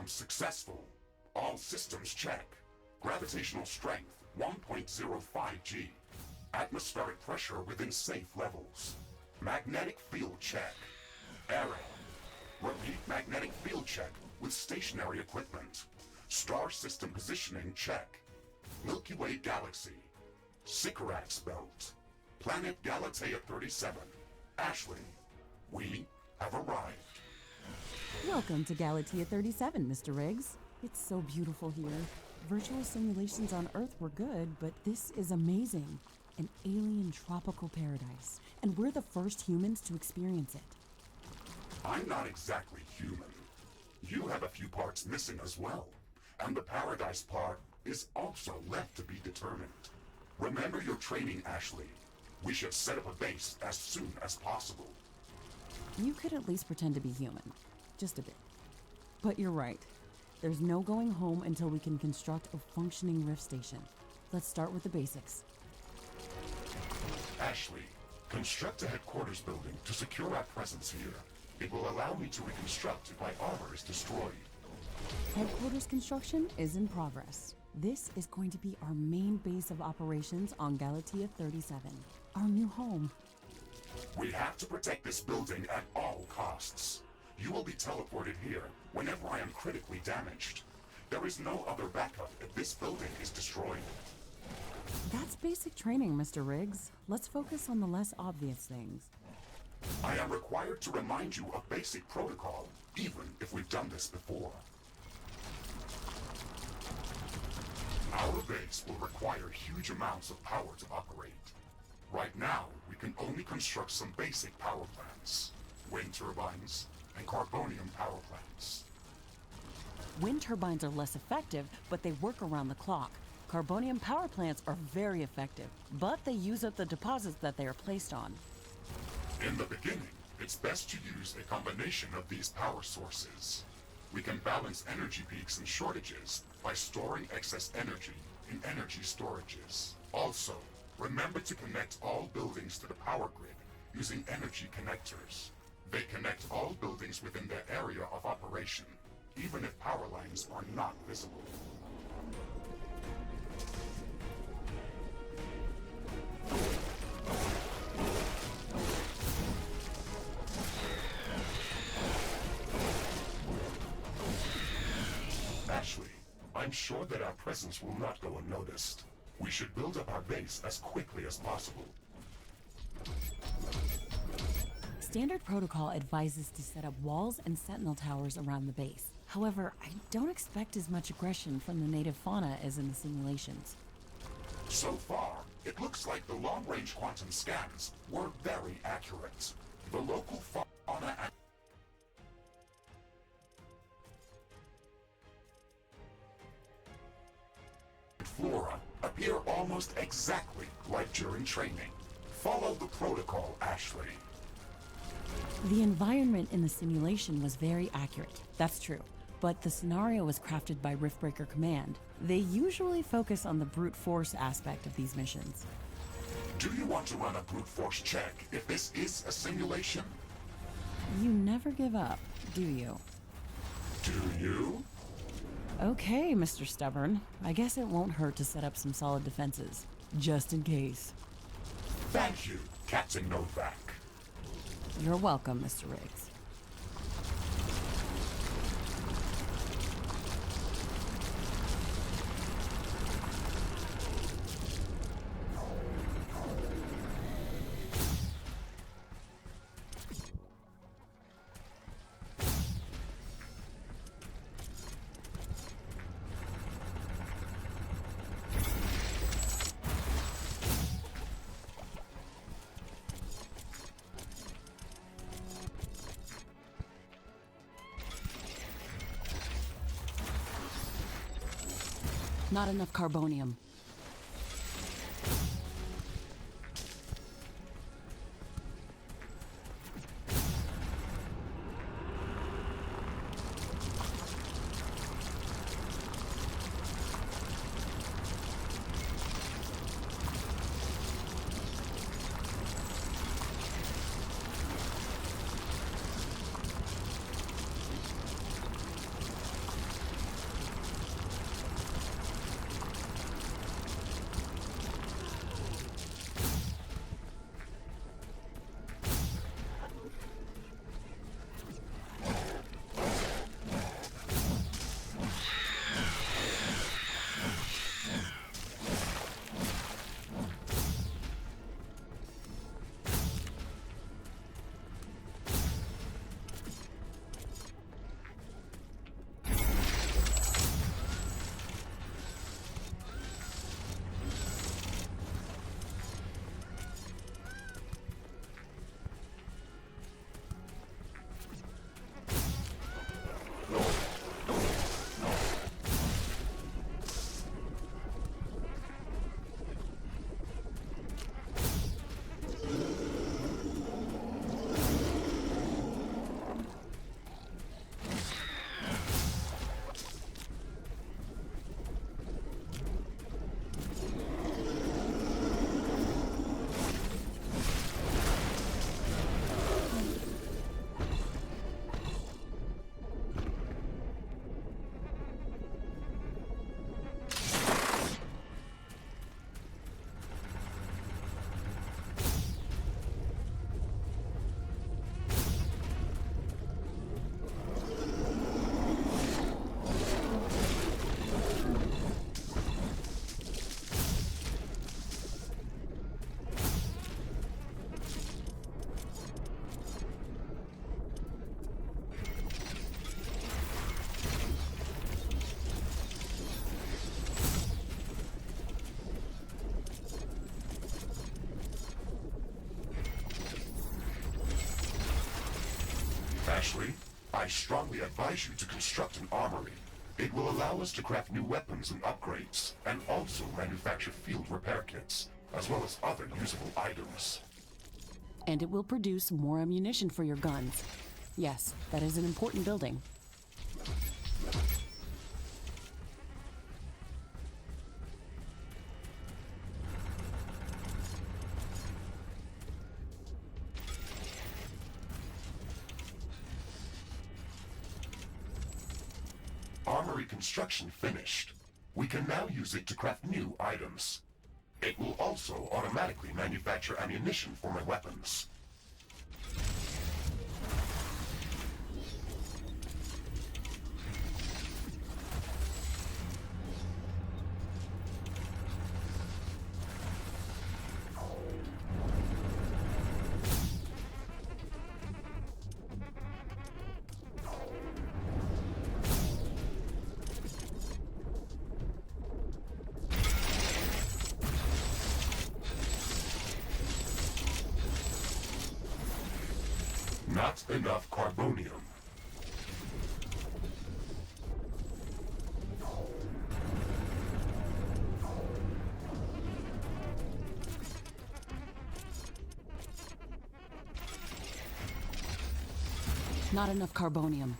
successful. All systems check. Gravitational strength 1.05 G. Atmospheric pressure within safe levels. Magnetic field check. Error. Repeat magnetic field check with stationary equipment. Star system positioning check. Milky Way galaxy. Sycorax belt. Planet Galatea 37. Ashley, we have arrived. Welcome to Galatea 37, Mr. Riggs. It's so beautiful here. Virtual simulations on Earth were good, but this is amazing. An alien tropical paradise, and we're the first humans to experience it. I'm not exactly human. You have a few parts missing as well, and the paradise part is also left to be determined. Remember your training, Ashley. We should set up a base as soon as possible. You could at least pretend to be human. Just a bit. But you're right. There's no going home until we can construct a functioning rift station. Let's start with the basics. Ashley, construct a headquarters building to secure our presence here. It will allow me to reconstruct if my armor is destroyed. Headquarters construction is in progress. This is going to be our main base of operations on Galatea 37, our new home. We have to protect this building at all costs. You will be teleported here whenever I am critically damaged. There is no other backup if this building is destroyed. That's basic training, Mr. Riggs. Let's focus on the less obvious things. I am required to remind you of basic protocol, even if we've done this before. Our base will require huge amounts of power to operate. Right now, we can only construct some basic power plants. Wind turbines and carbonium power plants. Wind turbines are less effective, but they work around the clock. Carbonium power plants are very effective, but they use up the deposits that they are placed on. In the beginning, it's best to use a combination of these power sources. We can balance energy peaks and shortages by storing excess energy in energy storages. Also, remember to connect all buildings to the power grid using energy connectors. They connect all buildings within their area of operation, even if power lines are not visible. Ashley, I'm sure that our presence will not go unnoticed. We should build up our base as quickly as possible. Standard protocol advises to set up walls and sentinel towers around the base. However, I don't expect as much aggression from the native fauna as in the simulations. So far, it looks like the long-range quantum scans were very accurate. The local fauna and flora appear almost exactly like during training. Follow the protocol, Ashley. The environment in the simulation was very accurate, that's true. But the scenario was crafted by Riftbreaker Command. They usually focus on the brute force aspect of these missions. Do you want to run a brute force check if this is a simulation? You never give up, do you? Do you? Okay, Mr. Stubborn. I guess it won't hurt to set up some solid defenses, just in case. Thank you, Captain Novak. You're welcome, Mr. Riggs. Not enough carbonium. Ashley, I strongly advise you to construct an armory. It will allow us to craft new weapons and upgrades, and also manufacture field repair kits, as well as other usable items. And it will produce more ammunition for your guns. Yes, that is an important building. Armory construction finished. We can now use it to craft new items. It will also automatically manufacture ammunition for my weapons. Not enough carbonium. Not enough carbonium.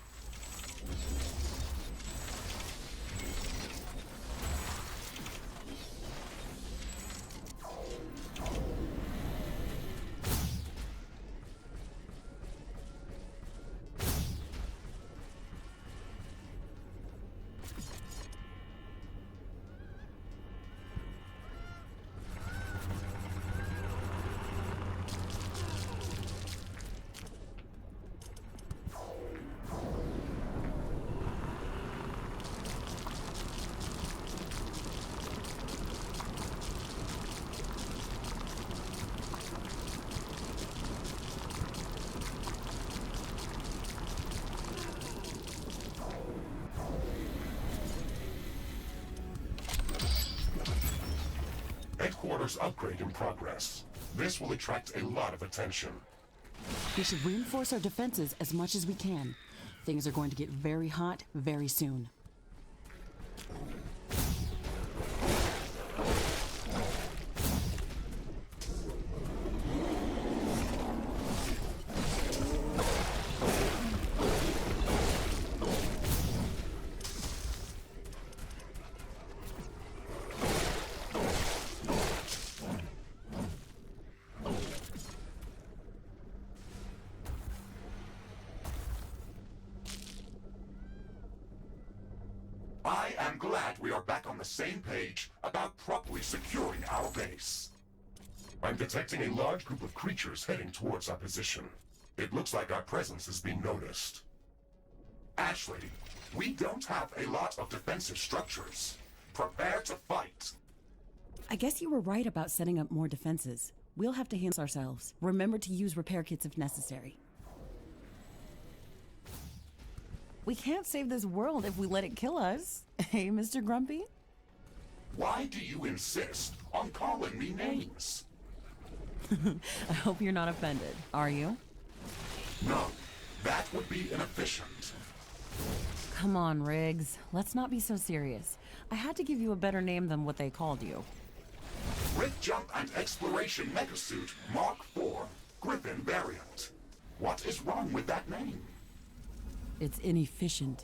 Headquarters upgrade in progress. This will attract a lot of attention. We should reinforce our defenses as much as we can. Things are going to get very hot very soon. I am glad we are back on the same page about properly securing our base. I'm detecting a large group of creatures heading towards our position. It looks like our presence is being noticed. Ashley, we don't have a lot of defensive structures. Prepare to fight. I guess you were right about setting up more defenses. We'll have to handle ourselves. Remember to use repair kits if necessary. We can't save this world if we let it kill us. Hey, Mr. Grumpy? Why do you insist on calling me names? I hope you're not offended. Are you? No, that would be inefficient. Come on, Riggs. Let's not be so serious. I had to give you a better name than what they called you. Rift Jump and Exploration Megasuit Mark IV Griffin variant. What is wrong with that name? It's inefficient.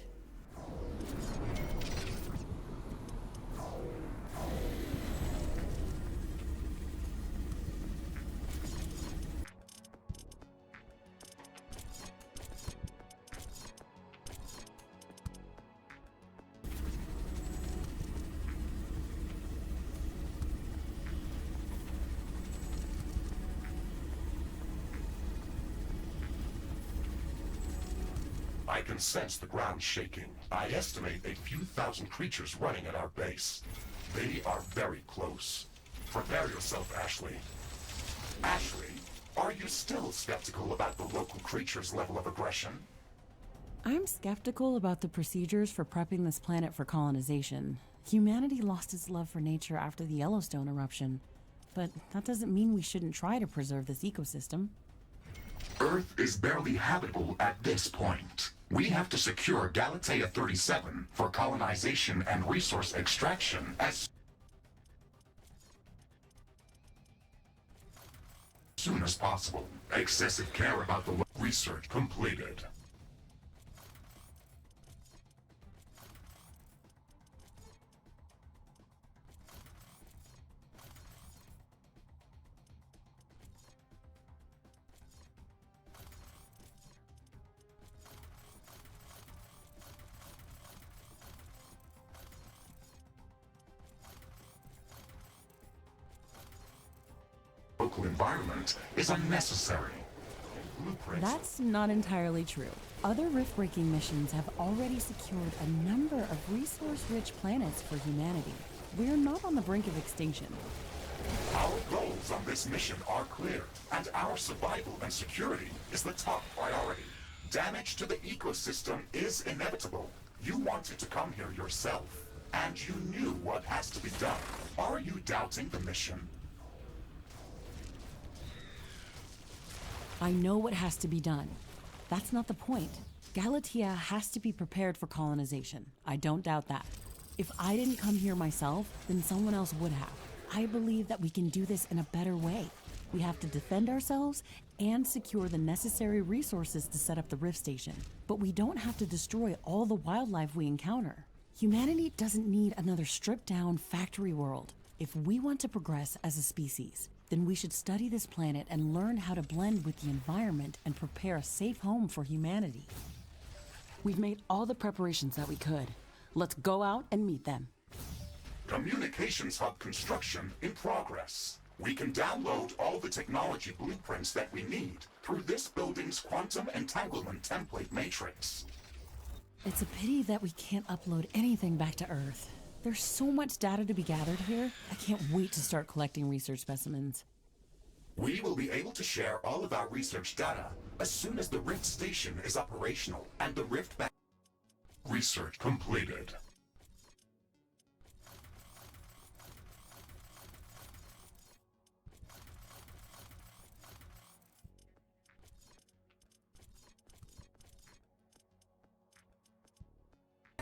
I can sense the ground shaking. I estimate a few thousand creatures running at our base. They are very close. Prepare yourself, Ashley. Ashley, are you still skeptical about the local creatures' level of aggression? I'm skeptical about the procedures for prepping this planet for colonization. Humanity lost its love for nature after the Yellowstone eruption. But that doesn't mean we shouldn't try to preserve this ecosystem. Earth is barely habitable at this point. We have to secure Galatea 37 for colonization and resource extraction as soon as possible. Excessive care about the research completed. Local environment is unnecessary. Blueprints. That's not entirely true. Other rift-breaking missions have already secured a number of resource-rich planets for humanity. We're not on the brink of extinction. Our goals on this mission are clear, and our survival and security is the top priority. Damage to the ecosystem is inevitable. You wanted to come here yourself, and you knew what has to be done. Are you doubting the mission? I know what has to be done. That's not the point. Galatea has to be prepared for colonization. I don't doubt that. If I didn't come here myself, then someone else would have. I believe that we can do this in a better way. We have to defend ourselves and secure the necessary resources to set up the rift station. But we don't have to destroy all the wildlife we encounter. Humanity doesn't need another stripped-down factory world. If we want to progress as a species, then we should study this planet and learn how to blend with the environment and prepare a safe home for humanity. We've made all the preparations that we could. Let's go out and meet them. Communications hub construction in progress. We can download all the technology blueprints that we need through this building's quantum entanglement template matrix. It's a pity that we can't upload anything back to Earth. There's so much data to be gathered here. I can't wait to start collecting research specimens. We will be able to share all of our research data as soon as the Rift Station is operational and the Rift back. Research completed.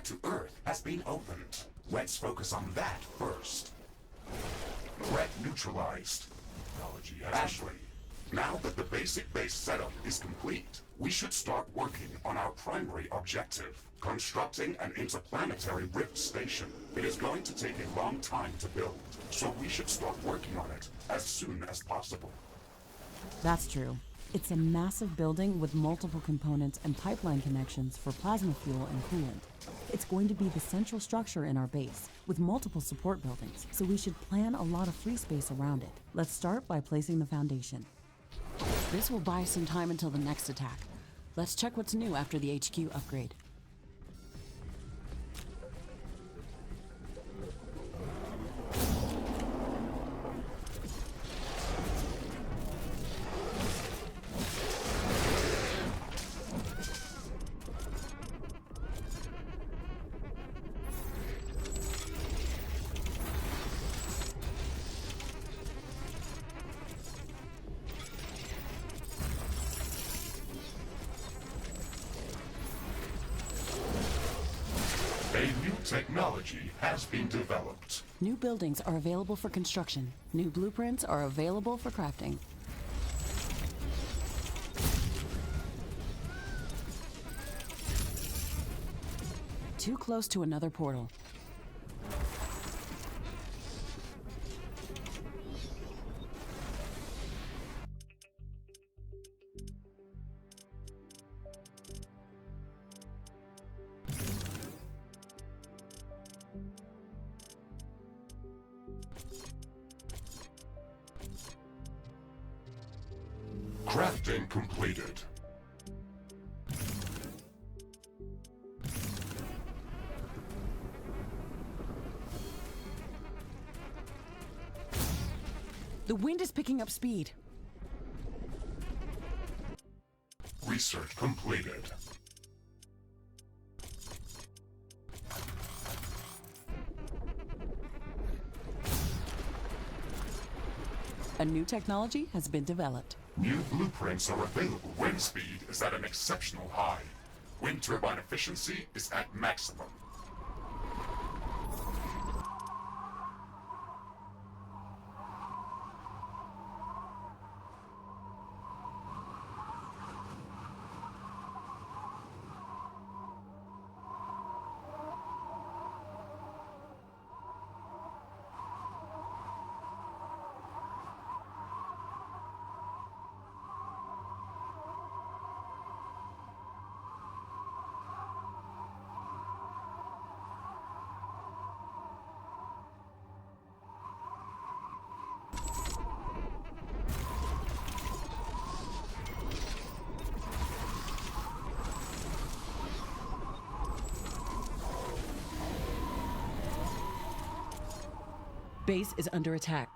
To Earth has been opened. Let's focus on that first. Threat neutralized. Ashley, now that the basic base setup is complete, we should start working on our primary objective, constructing an interplanetary rift station. It is going to take a long time to build, so we should start working on it as soon as possible. That's true. It's a massive building with multiple components and pipeline connections for plasma fuel and coolant. It's going to be the central structure in our base, with multiple support buildings, so we should plan a lot of free space around it. Let's start by placing the foundation. This will buy some time until the next attack. Let's check what's new after the HQ upgrade. A new technology has been developed. New buildings are available for construction. New blueprints are available for crafting. Too close to another portal. Crafting completed. The wind is picking up speed. Research completed. A new technology has been developed. New blueprints are available. Wind speed is at an exceptional high. Wind turbine efficiency is at maximum. Base is under attack.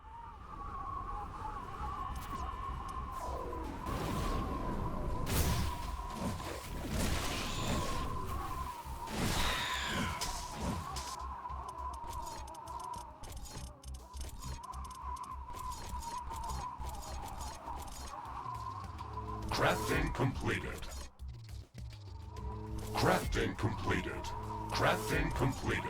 Crafting completed. Crafting completed. Crafting completed.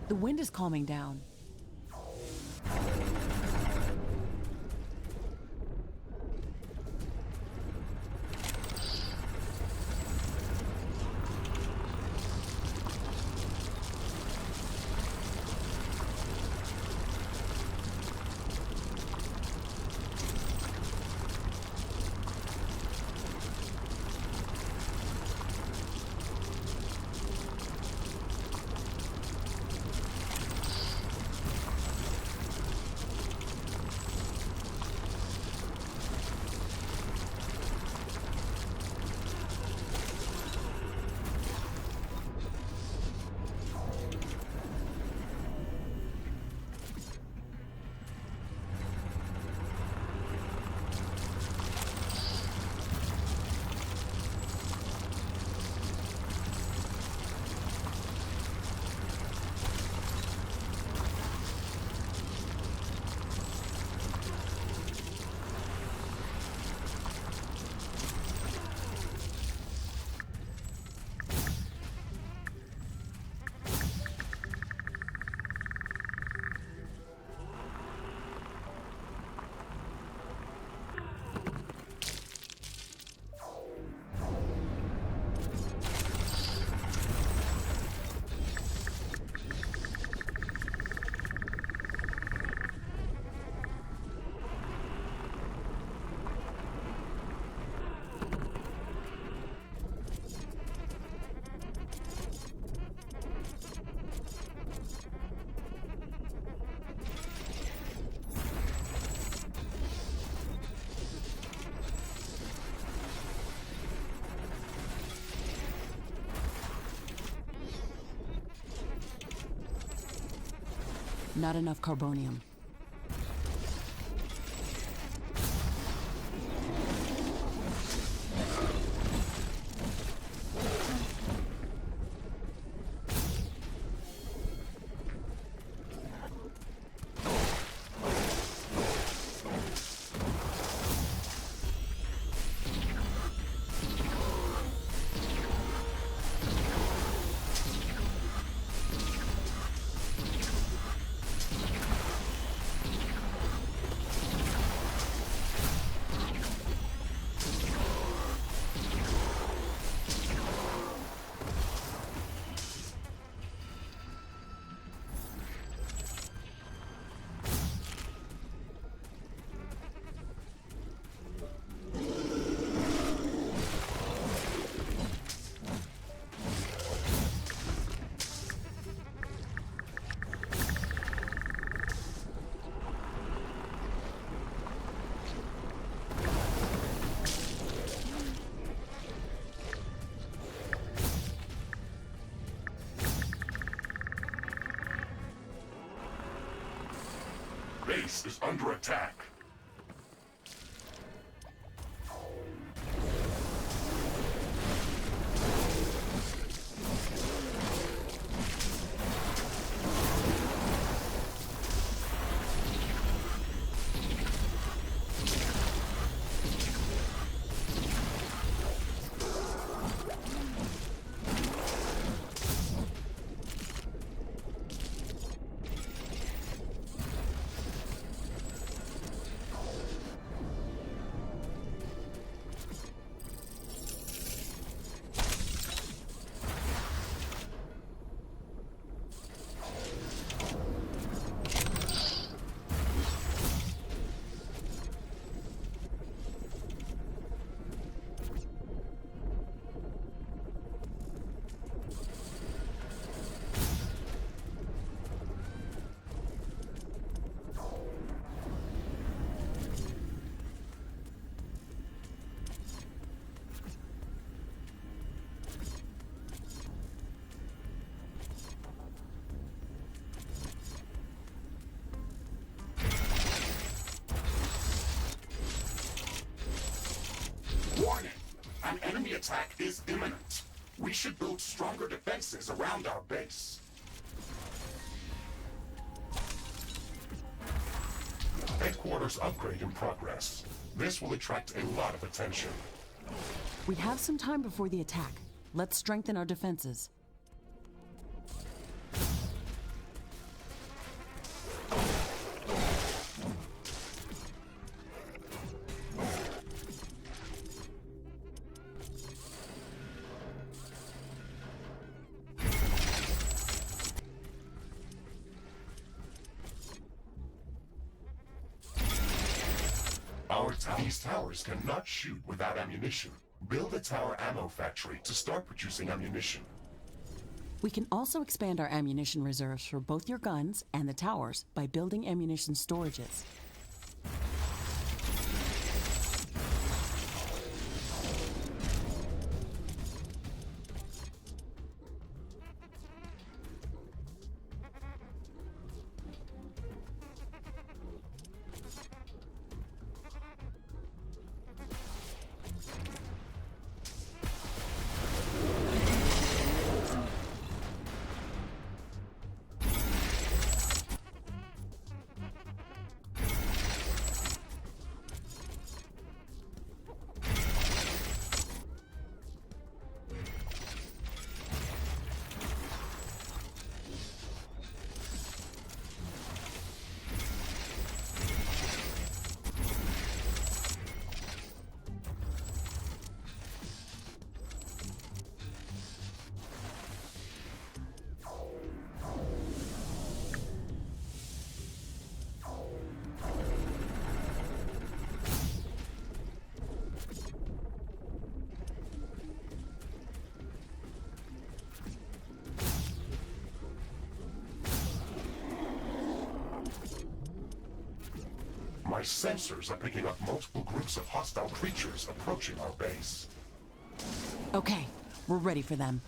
The wind is calming down. Not enough carbonium. base is under attack. Warning! An enemy attack is imminent. We should build stronger defenses around our base. Headquarters upgrade in progress. This will attract a lot of attention. We have some time before the attack. Let's strengthen our defenses. These towers cannot shoot without ammunition. Build a tower ammo factory to start producing ammunition. We can also expand our ammunition reserves for both your guns and the towers by building ammunition storages. My sensors are picking up multiple groups of hostile creatures approaching our base. Okay, we're ready for them.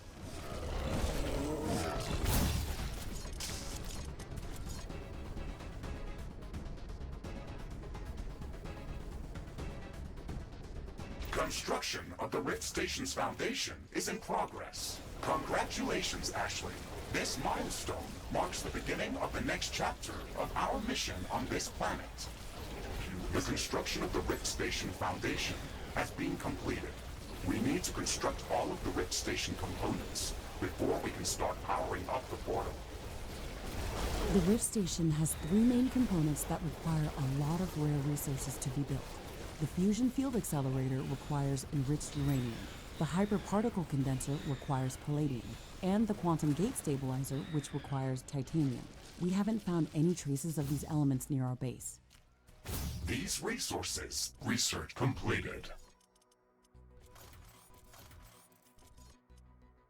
Construction of the Rift Station's foundation is in progress. Congratulations, Ashley. This milestone marks the beginning of the next chapter of our mission on this planet. The construction of the Rift Station foundation has been completed. We need to construct all of the Rift Station components before we can start powering up the portal. The Rift Station has three main components that require a lot of rare resources to be built. The fusion field accelerator requires enriched uranium. The hyperparticle condenser requires palladium. And the quantum gate stabilizer, which requires titanium. We haven't found any traces of these elements near our base. These resources, research completed,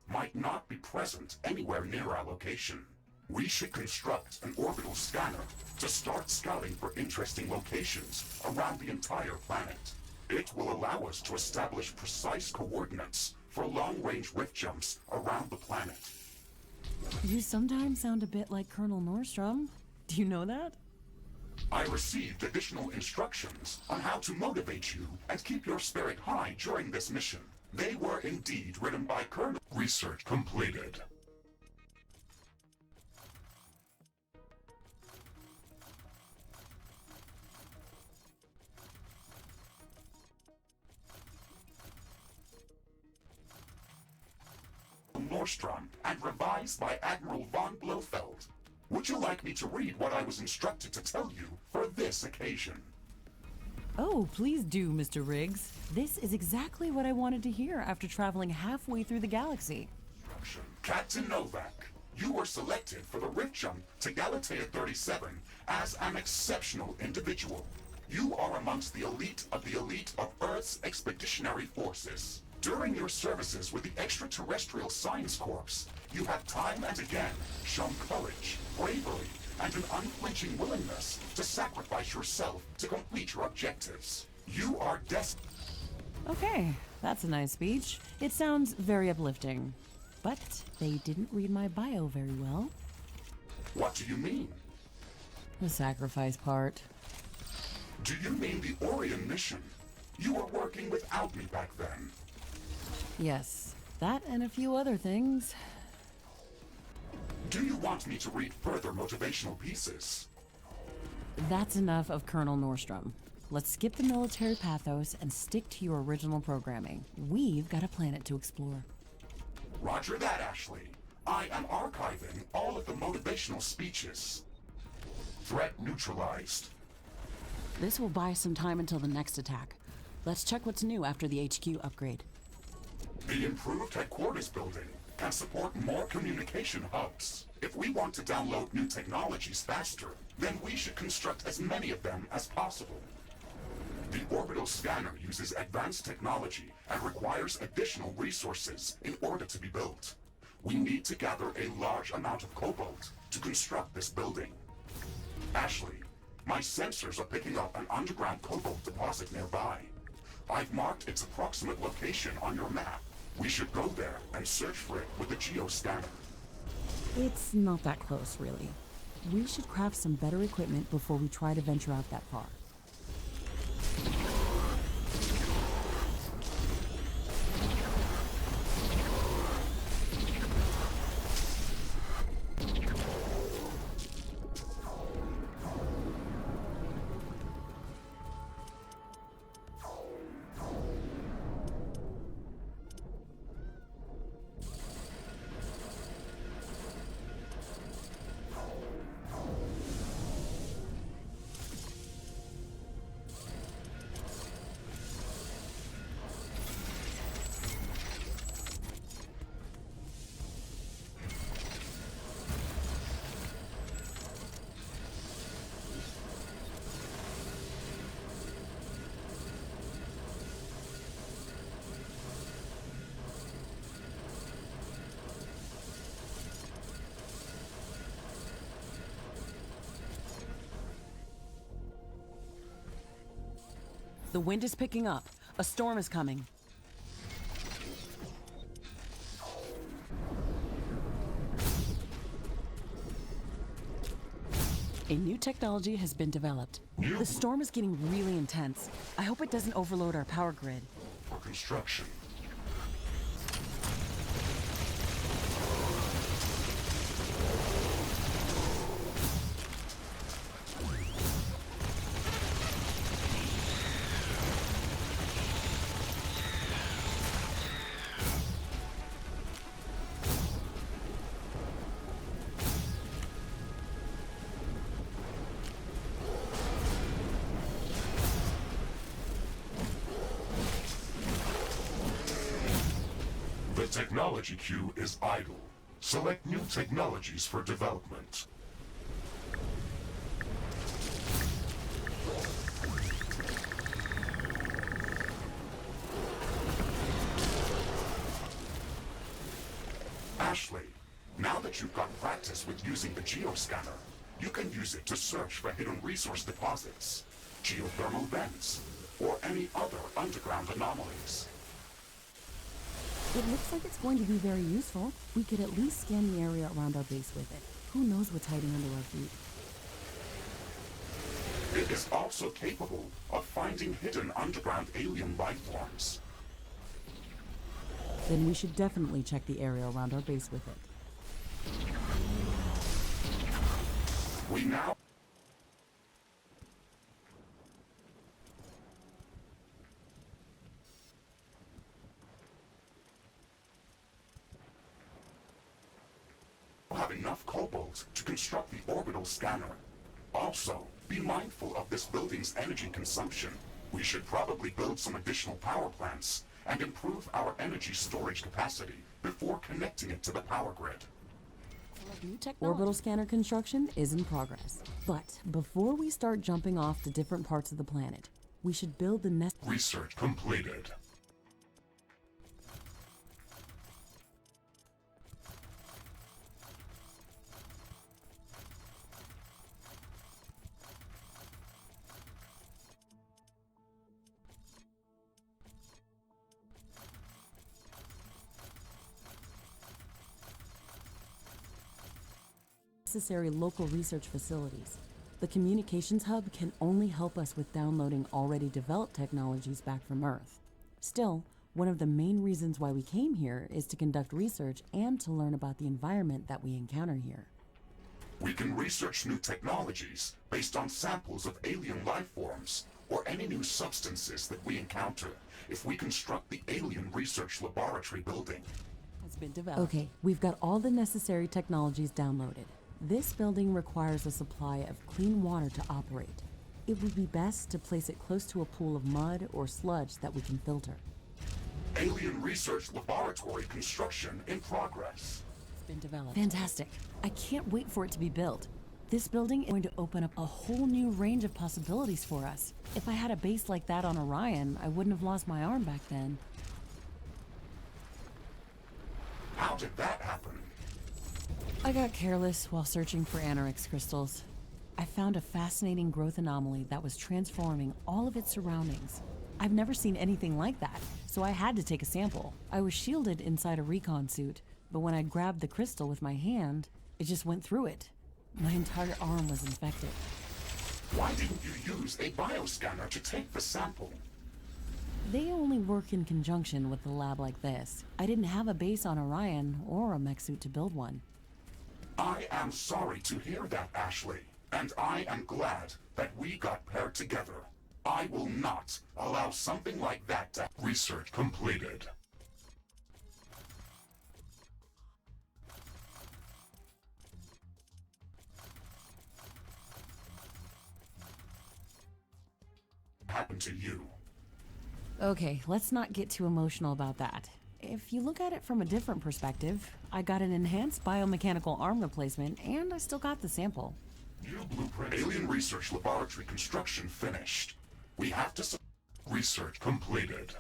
might not be present anywhere near our location. We should construct an orbital scanner to start scouting for interesting locations around the entire planet. It will allow us to establish precise coordinates for long-range rift jumps around the planet. You sometimes sound a bit like Colonel Nordstrom. Do you know that? I received additional instructions on how to motivate you and keep your spirit high during this mission. They were indeed written by Colonel. Research completed. Nordstrom and revised by Admiral von Blofeld. Would you like me to read what I was instructed to tell you for this occasion? Oh, please do, Mr. Riggs. This is exactly what I wanted to hear after traveling halfway through the galaxy. Captain Novak, you were selected for the rift jump to Galatea 37 as an exceptional individual. You are amongst the elite of Earth's expeditionary forces. During your services with the Extraterrestrial Science Corps, you have time and again shown courage, bravery, and an unflinching willingness to sacrifice yourself to complete your objectives. You are destined. Okay, that's a nice speech. It sounds very uplifting. But they didn't read my bio very well. What do you mean? The sacrifice part. Do you mean the Orion mission? You were working without me back then. Yes, that and a few other things. Do you want me to read further motivational pieces? That's enough of Colonel Nordstrom. Let's skip the military pathos and stick to your original programming. We've got a planet to explore. Roger that, Ashley. I am archiving all of the motivational speeches. Threat neutralized. This will buy some time until the next attack. Let's check what's new after the HQ upgrade. The improved headquarters building can support more communication hubs. If we want to download new technologies faster, then we should construct as many of them as possible. The orbital scanner uses advanced technology and requires additional resources in order to be built. We need to gather a large amount of cobalt to construct this building. Ashley, my sensors are picking up an underground cobalt deposit nearby. I've marked its approximate location on your map. We should go there and search for it with the geoscanner. It's not that close, really. We should craft some better equipment before we try to venture out that far. The wind is picking up. A storm is coming. A new technology has been developed. The storm is getting really intense. I hope it doesn't overload our power grid. For construction. The technology queue is idle. Select new technologies for development. Ashley, now that you've got practice with using the geoscanner, you can use it to search for hidden resource deposits, geothermal vents, or any other underground anomalies. It looks like it's going to be very useful. We could at least scan the area around our base with it. Who knows what's hiding under our feet? It is also capable of finding hidden underground alien life forms. Then we should definitely check the area around our base with it. We now have enough cobalt to construct the orbital scanner. Also, be mindful of this building's energy consumption. We should probably build some additional power plants and improve our energy storage capacity before connecting it to the power grid. Orbital scanner construction is in progress. But before we start jumping off to different parts of the planet, we should build the Research completed. necessary local research facilities. The communications hub can only help us with downloading already developed technologies back from Earth. Still, one of the main reasons why we came here is to conduct research and to learn about the environment that we encounter here. We can research new technologies based on samples of alien life forms or any new substances that we encounter if we construct the Alien Research Laboratory building. Has been developed. Okay, we've got all the necessary technologies downloaded. This building requires a supply of clean water to operate. It would be best to place it close to a pool of mud or sludge that we can filter. Alien Research Laboratory construction in progress. It's been developed. Fantastic. I can't wait for it to be built. This building is going to open up a whole new range of possibilities for us. If I had a base like that on Orion, I wouldn't have lost my arm back then. How did that happen? I got careless while searching for Anorix crystals. I found a fascinating growth anomaly that was transforming all of its surroundings. I've never seen anything like that, so I had to take a sample. I was shielded inside a recon suit, but when I grabbed the crystal with my hand, it just went through it. My entire arm was infected. Why didn't you use a bioscanner to take the sample? They only work in conjunction with a lab like this. I didn't have a base on Orion or a mech suit to build one. I am sorry to hear that, Ashley, and I am glad that we got paired together. I will not allow something like that to... Research completed. Happened to you. Okay, let's not get too emotional about that. If you look at it from a different perspective, I got an enhanced biomechanical arm replacement, and I still got the sample. New blueprint. Alien Research Laboratory construction finished. We have to... Research completed.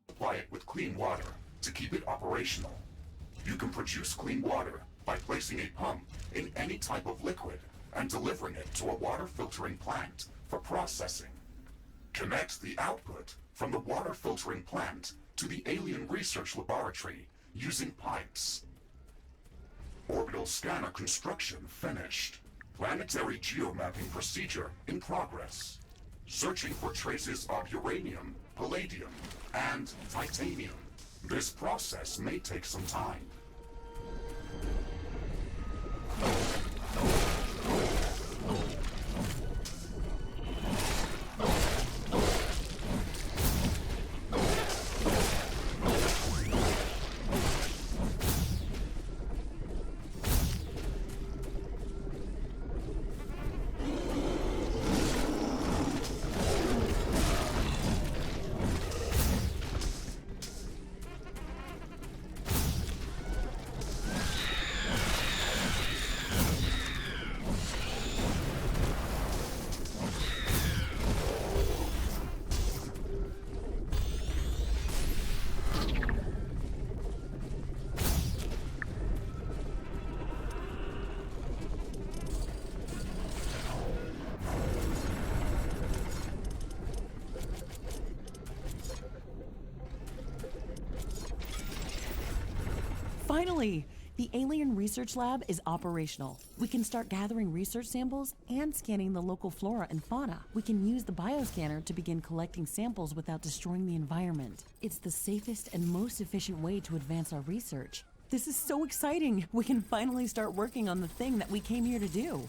Supply it with clean water to keep it operational. You can produce clean water by placing a pump in any type of liquid and delivering it to a water filtering plant for processing. Connect the output from the water filtering plant to the Alien Research Laboratory using pipes. Orbital scanner construction finished. Planetary geomapping procedure in progress. Searching for traces of uranium, palladium, and titanium. This process may take some time. Finally! The Alien Research Lab is operational. We can start gathering research samples and scanning the local flora and fauna. We can use the bioscanner to begin collecting samples without destroying the environment. It's the safest and most efficient way to advance our research. This is so exciting! We can finally start working on the thing that we came here to do.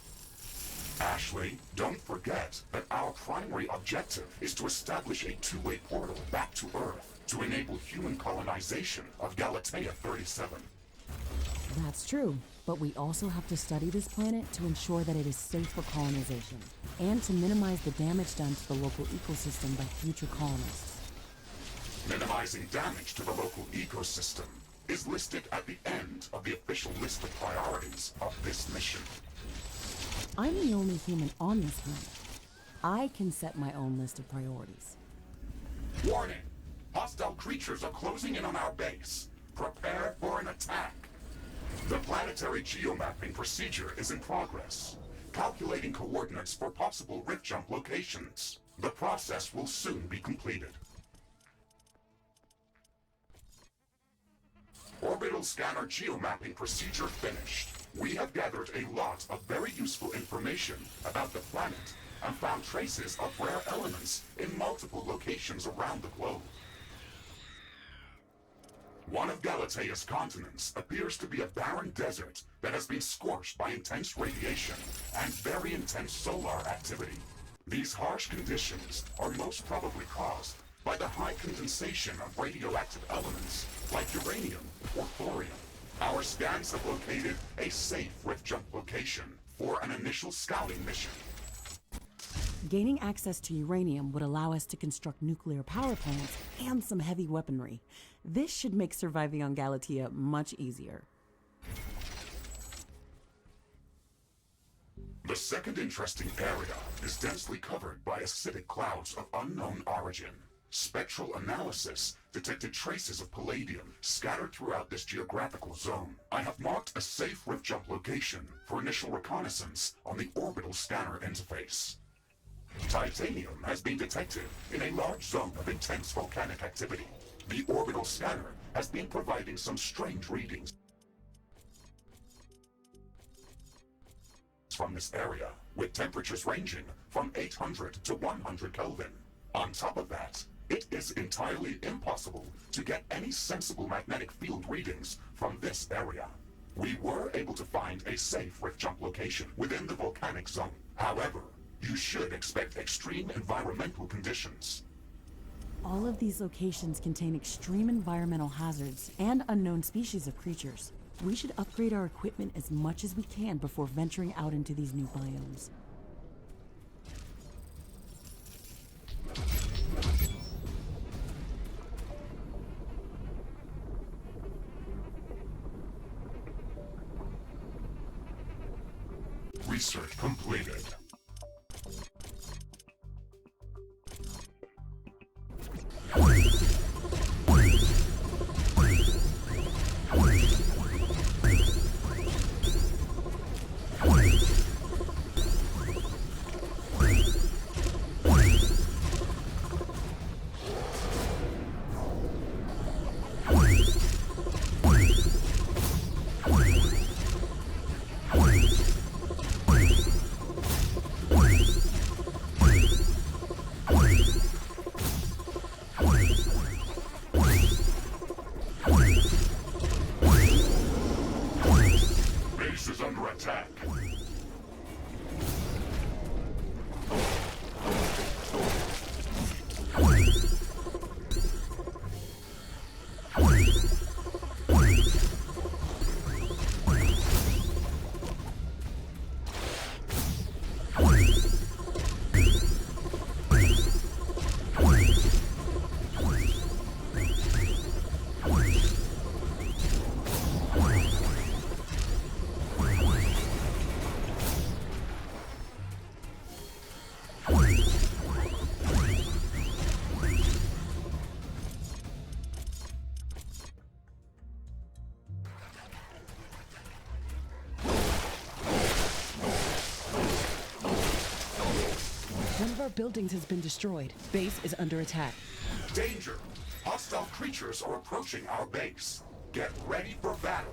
Ashley, don't forget that our primary objective is to establish a two-way portal back to Earth to enable human colonization of Galatea 37. That's true, but we also have to study this planet to ensure that it is safe for colonization, and to minimize the damage done to the local ecosystem by future colonists. Minimizing damage to the local ecosystem is listed at the end of the official list of priorities of this mission. I'm the only human on this planet. I can set my own list of priorities. Warning! Hostile creatures are closing in on our base. Prepare for an attack. The planetary geomapping procedure is in progress, calculating coordinates for possible rift jump locations. The process will soon be completed. Orbital scanner geomapping procedure finished. We have gathered a lot of very useful information about the planet and found traces of rare elements in multiple locations around the globe. One of Galatea's continents appears to be a barren desert that has been scorched by intense radiation and very intense solar activity. These harsh conditions are most probably caused by the high condensation of radioactive elements like uranium or thorium. Our scans have located a safe rift jump location for an initial scouting mission. Gaining access to uranium would allow us to construct nuclear power plants and some heavy weaponry. This should make surviving on Galatea much easier. The second interesting area is densely covered by acidic clouds of unknown origin. Spectral analysis detected traces of palladium scattered throughout this geographical zone. I have marked a safe rift jump location for initial reconnaissance on the orbital scanner interface. Titanium has been detected in a large zone of intense volcanic activity. The orbital scanner has been providing some strange readings from this area, with temperatures ranging from 800 to 100 Kelvin. On top of that, it is entirely impossible to get any sensible magnetic field readings from this area. We were able to find a safe rift jump location within the volcanic zone. However, you should expect extreme environmental conditions. All of these locations contain extreme environmental hazards and unknown species of creatures. We should upgrade our equipment as much as we can before venturing out into these new biomes. Research completed. Base is under attack. One of our buildings has been destroyed. Base is under attack. Danger! Hostile creatures are approaching our base. Get ready for battle.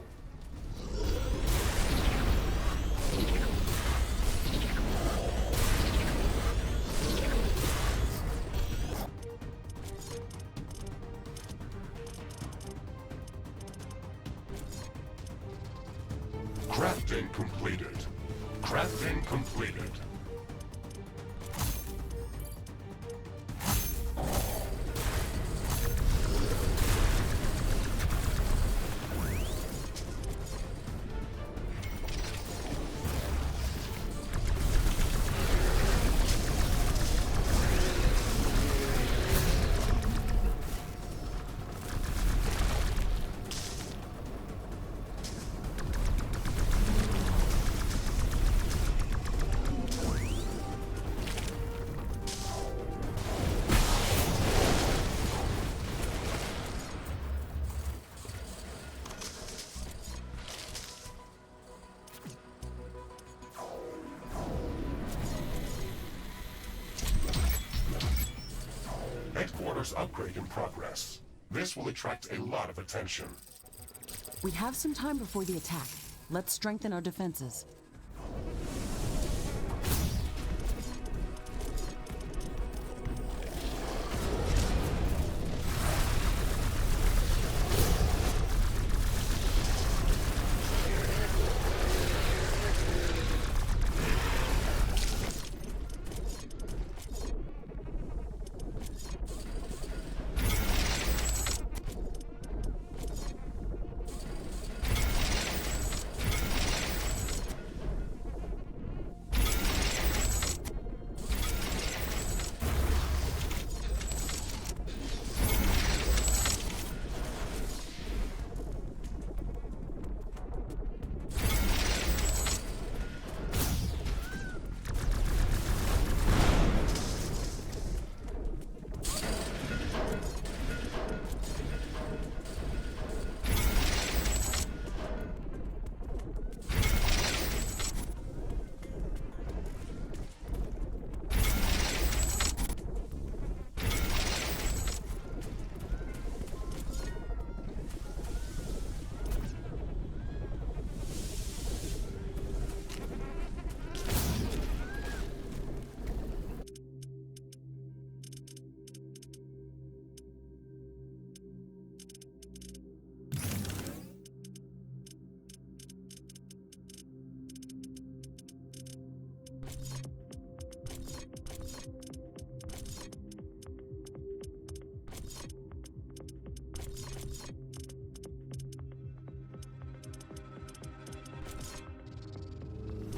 Crafting completed. Crafting completed. Headquarters upgrade in progress. This will attract a lot of attention. We have some time before the attack. Let's strengthen our defenses.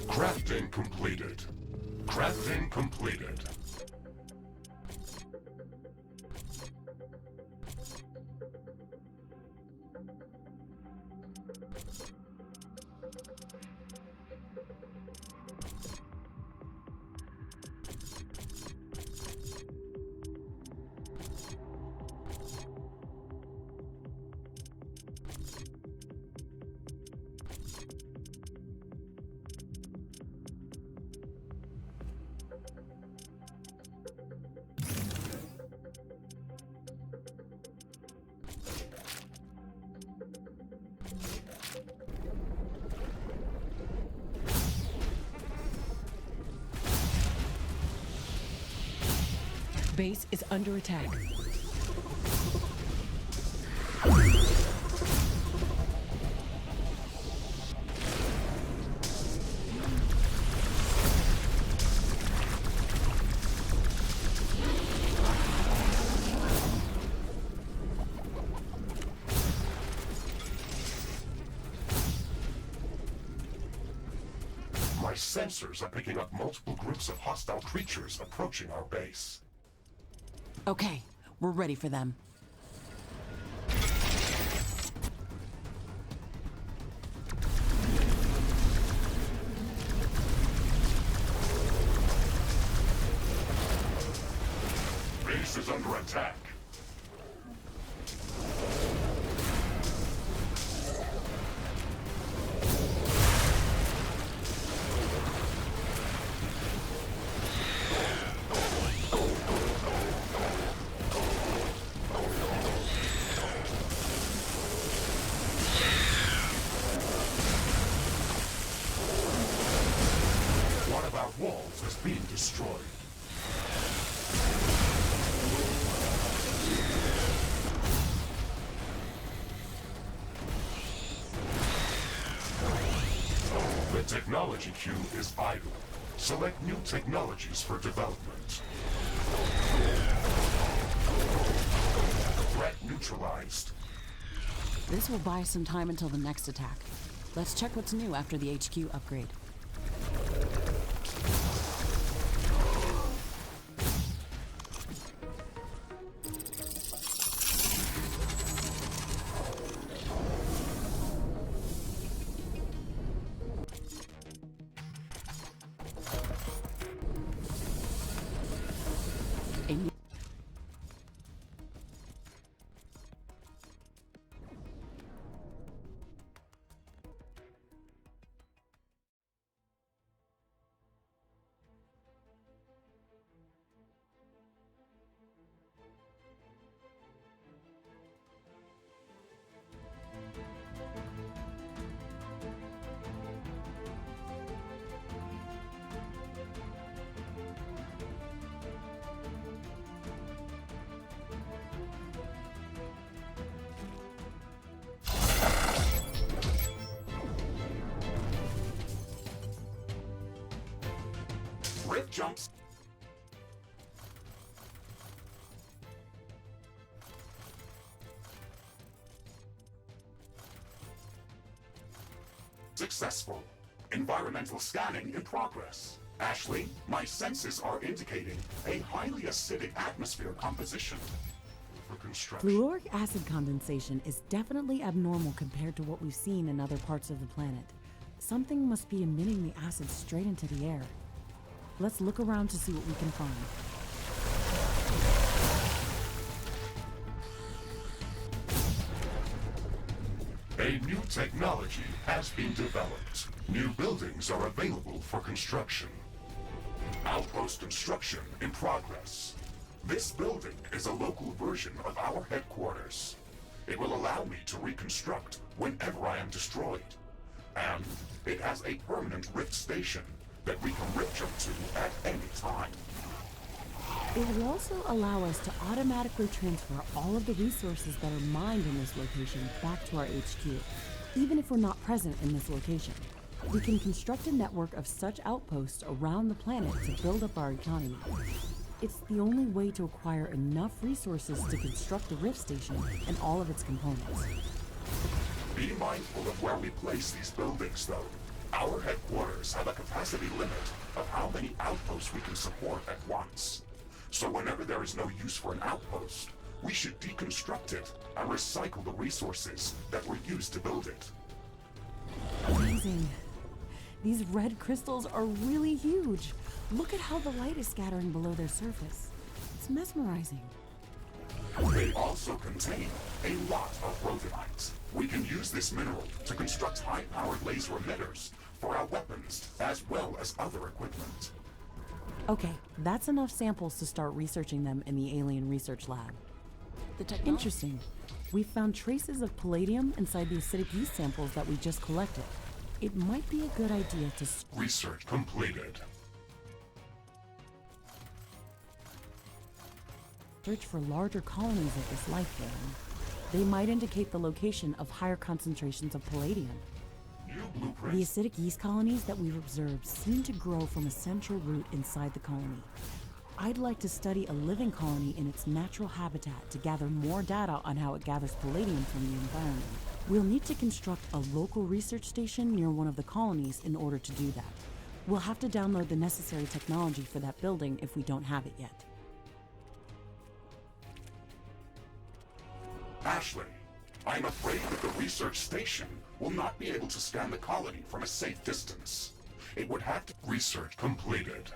Crafting completed. Crafting completed. Base is under attack. My sensors are picking up multiple groups of hostile creatures approaching our base. Okay, we're ready for them. Base is under attack. walls is being destroyed. The technology queue is idle. Select new technologies for development. Threat neutralized. This will buy some time until the next attack. Let's check what's new after the HQ upgrade. A new Rift jumps. Successful. Environmental scanning in progress. Ashley, my senses are indicating a highly acidic atmosphere composition. For construction. fluoric acid condensation is definitely abnormal compared to what we've seen in other parts of the planet. Something must be emitting the acid straight into the air. Let's look around to see what we can find. A new technology has been developed. New buildings are available for construction. Outpost construction in progress. This building is a local version of our headquarters. It will allow me to reconstruct whenever I am destroyed. And it has a permanent rift station that we can rift jump to at any time. It will also allow us to automatically transfer all of the resources that are mined in this location back to our HQ, even if we're not present in this location. We can construct a network of such outposts around the planet to build up our economy. It's the only way to acquire enough resources to construct the rift station and all of its components. Be mindful of where we place these buildings, though. Our headquarters have a capacity limit of how many outposts we can support at once. So whenever there is no use for an outpost, we should deconstruct it and recycle the resources that were used to build it. Amazing. These red crystals are really huge. Look at how the light is scattering below their surface. It's mesmerizing. They also contain a lot of rhodonite. We can use this mineral to construct high-powered laser emitters for our weapons as well as other equipment. Okay, that's enough samples to start researching them in the alien research lab. Interesting. We found traces of palladium inside the acidic yeast samples that we just collected. It might be a good idea to Research completed. search for larger colonies of this life form. They might indicate the location of higher concentrations of palladium. New The blueprints. acidic yeast colonies that we've observed seem to grow from a central root inside the colony. I'd like to study a living colony in its natural habitat to gather more data on how it gathers palladium from the environment. We'll need to construct a local research station near one of the colonies in order to do that. We'll have to download the necessary technology for that building if we don't have it yet. Ashley, I'm afraid that the research station will not be able to scan the colony from a safe distance. It would have to... Research completed.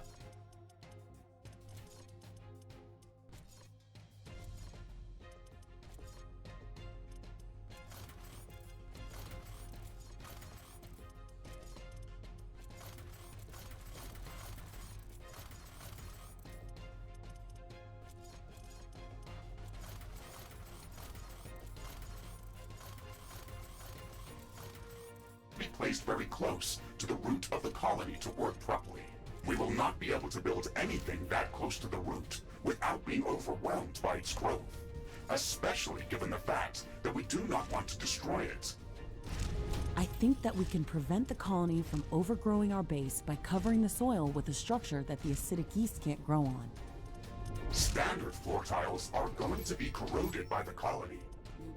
Be placed very close to the root of the colony to work properly. We will not be able to build anything that close to the root without being overwhelmed by its growth, especially given the fact that we do not want to destroy it. I think that we can prevent the colony from overgrowing our base by covering the soil with a structure that the acidic yeast can't grow on. Standard floor tiles are going to be corroded by the colony.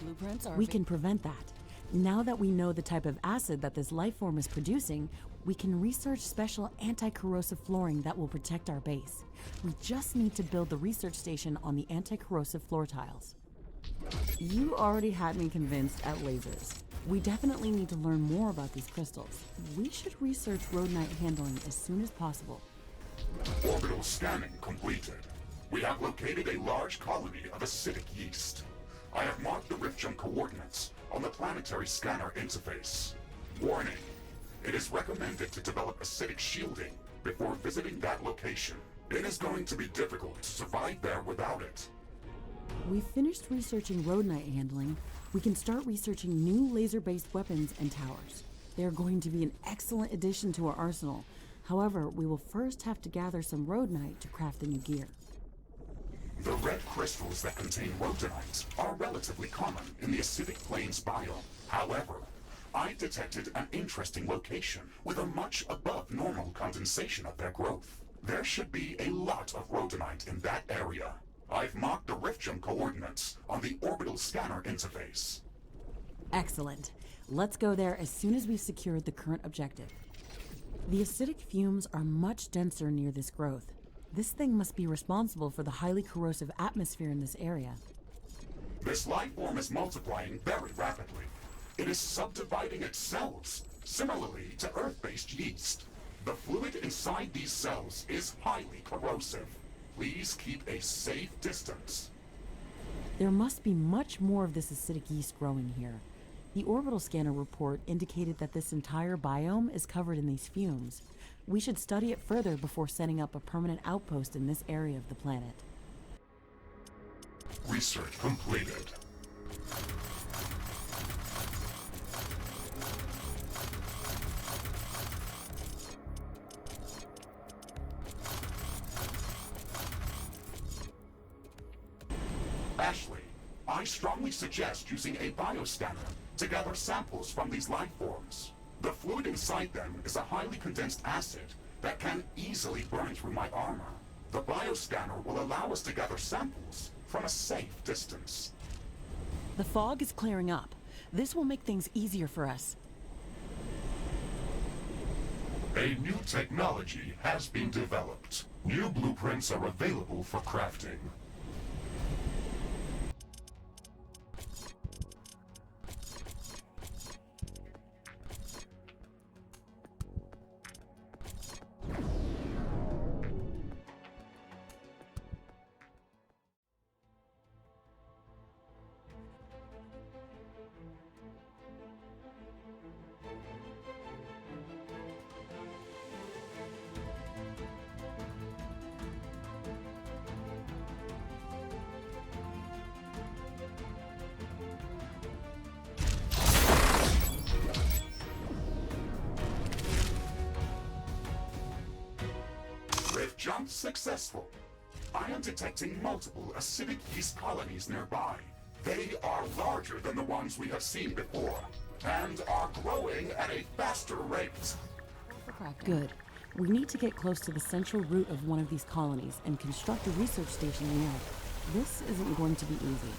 Blueprints are. We can prevent that. Now that we know the type of acid that this life form is producing, we can research special anti-corrosive flooring that will protect our base. We just need to build the research station on the anti-corrosive floor tiles. You already had me convinced at lasers. We definitely need to learn more about these crystals. We should research rhodonite handling as soon as possible. Orbital scanning completed. We have located a large colony of acidic yeast. I have marked the rift jump coordinates on the planetary scanner interface. Warning: it is recommended to develop acidic shielding before visiting that location. It is going to be difficult to survive there without it. We've finished researching rhodonite handling. We can start researching new laser-based weapons and towers. They're going to be an excellent addition to our arsenal. However, we will first have to gather some rhodonite to craft the new gear. The red crystals that contain rhodonite are relatively common in the acidic plains biome. However, I detected an interesting location with a much above normal condensation of their growth. There should be a lot of rhodonite in that area. I've marked the rift jump coordinates on the orbital scanner interface. Excellent. Let's go there as soon as we've secured the current objective. The acidic fumes are much denser near this growth. This thing must be responsible for the highly corrosive atmosphere in this area. This life form is multiplying very rapidly. It is subdividing its cells, similarly to Earth-based yeast. The fluid inside these cells is highly corrosive. Please keep a safe distance. There must be much more of this acidic yeast growing here. The orbital scanner report indicated that this entire biome is covered in these fumes. We should study it further before setting up a permanent outpost in this area of the planet. Research completed. Ashley, I strongly suggest using a bioscanner to gather samples from these life forms. The fluid inside them is a highly condensed acid that can easily burn through my armor. The bioscanner will allow us to gather samples from a safe distance. The fog is clearing up. This will make things easier for us. A new technology has been developed. New blueprints are available for crafting. Jump successful. I am detecting multiple acidic yeast colonies nearby. They are larger than the ones we have seen before, and are growing at a faster rate. Good. We need to get close to the central root of one of these colonies and construct a research station near it. This isn't going to be easy.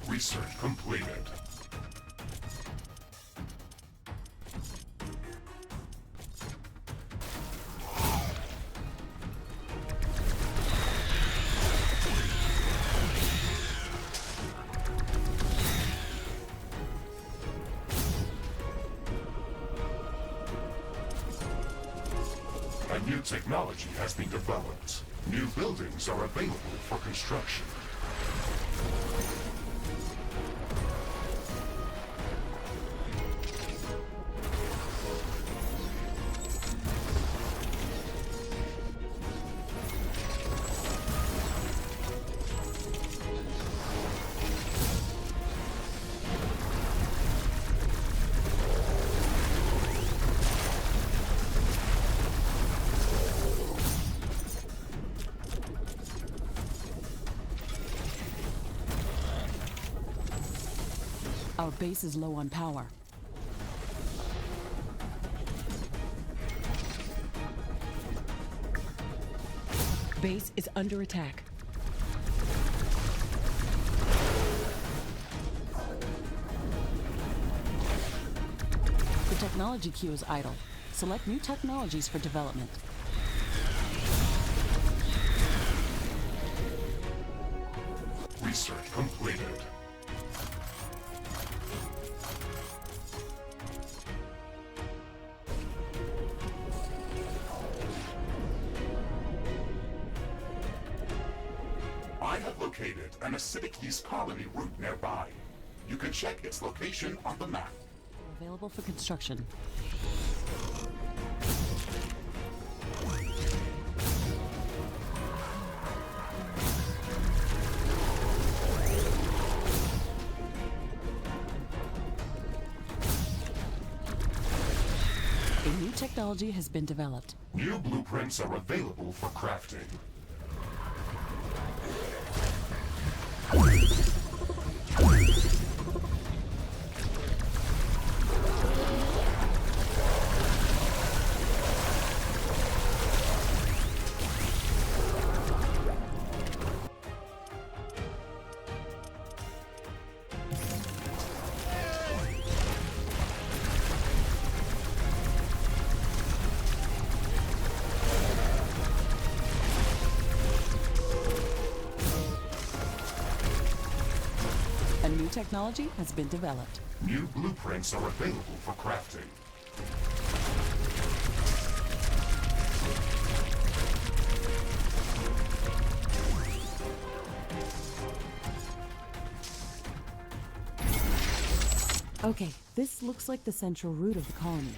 Research completed. A new technology has been developed. New buildings are available for construction. base is low on power. Base is under attack. The technology queue is idle. Select new technologies for development. Research completed. I have located an acidic yeast colony route nearby. You can check its location on the map. Available for construction. A new technology has been developed. New blueprints are available for crafting. A new technology has been developed. New blueprints are available for crafting. Okay, this looks like the central route of the colony.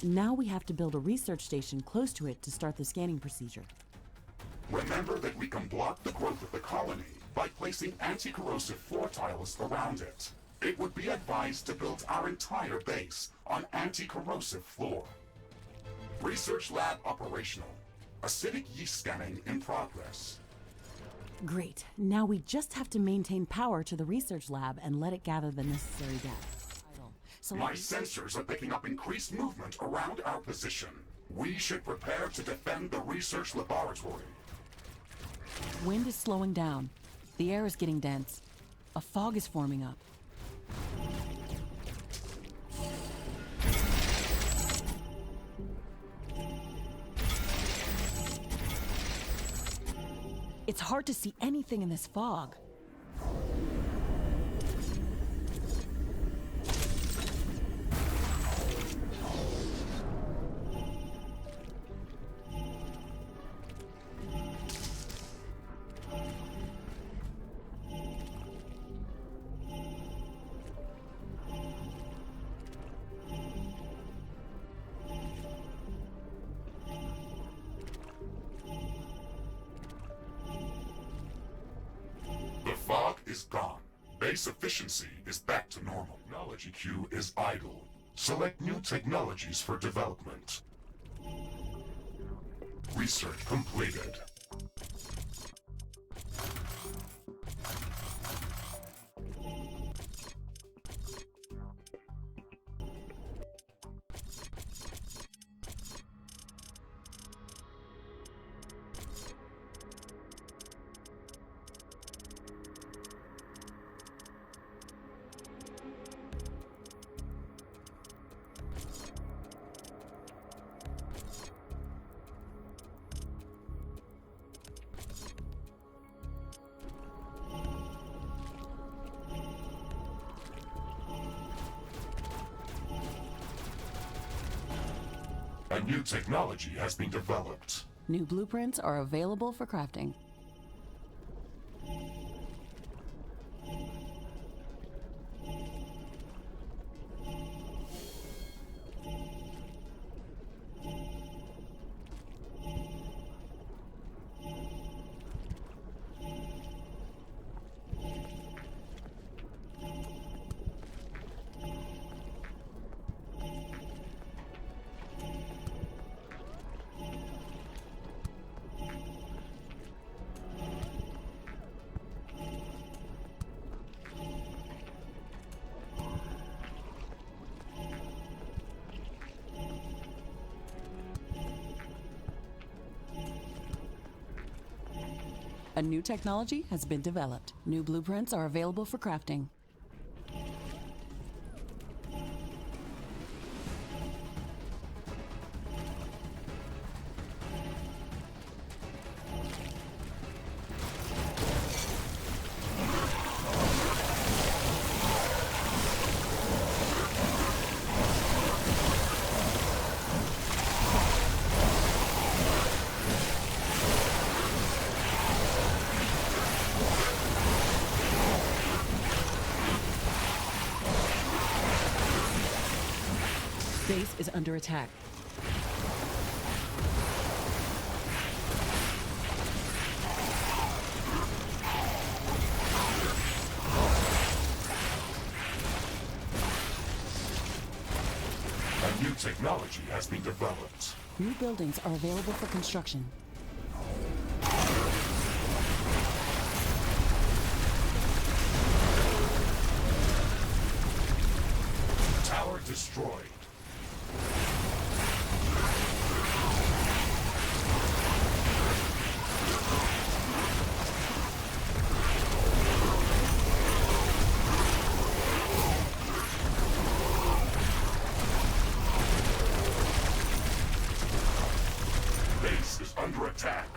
Now we have to build a research station close to it to start the scanning procedure. Remember that we can block the growth of the colony by placing anti-corrosive floor tiles around it. It would be advised to build our entire base on anti-corrosive floor. Research lab operational. Acidic yeast scanning in progress. Great. Now we just have to maintain power to the research lab and let it gather the necessary data. So My sensors are picking up increased movement around our position. We should prepare to defend the research laboratory. Wind is slowing down. The air is getting dense. A fog is forming up. It's hard to see anything in this fog. The fog is gone. Base efficiency is back to normal. Technology queue is idle. Select new technologies for development. Research completed. A new technology has been developed. New blueprints are available for crafting. new technology has been developed. New blueprints are available for crafting. Base is under attack. A new technology has been developed. New buildings are available for construction. Tower destroyed. Base is under attack.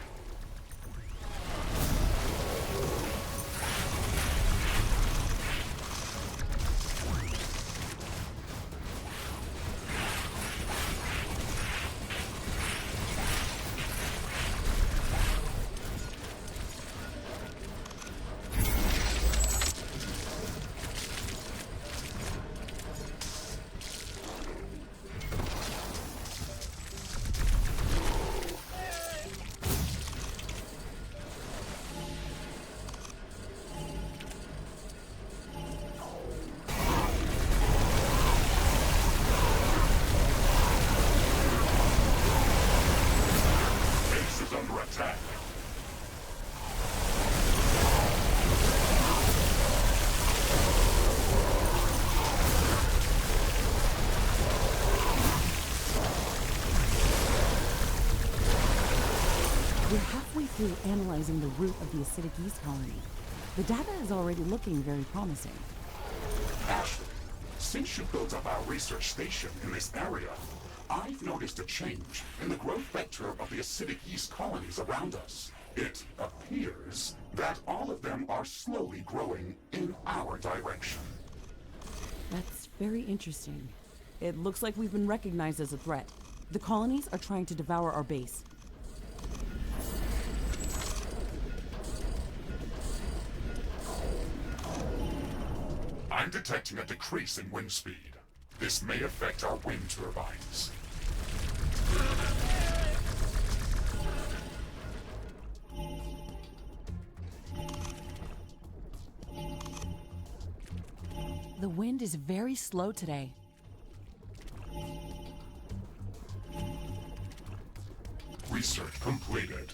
Base is under attack. We're halfway through analyzing the root of the acidic yeast colony. The data is already looking very promising. Ashley, since you built up our research station in this area, I've noticed a change in the growth vector of the acidic yeast colonies around us. It appears that all of them are slowly growing in our direction. That's very interesting. It looks like we've been recognized as a threat. The colonies are trying to devour our base. I'm detecting a decrease in wind speed. This may affect our wind turbines. The wind is very slow today. Research completed.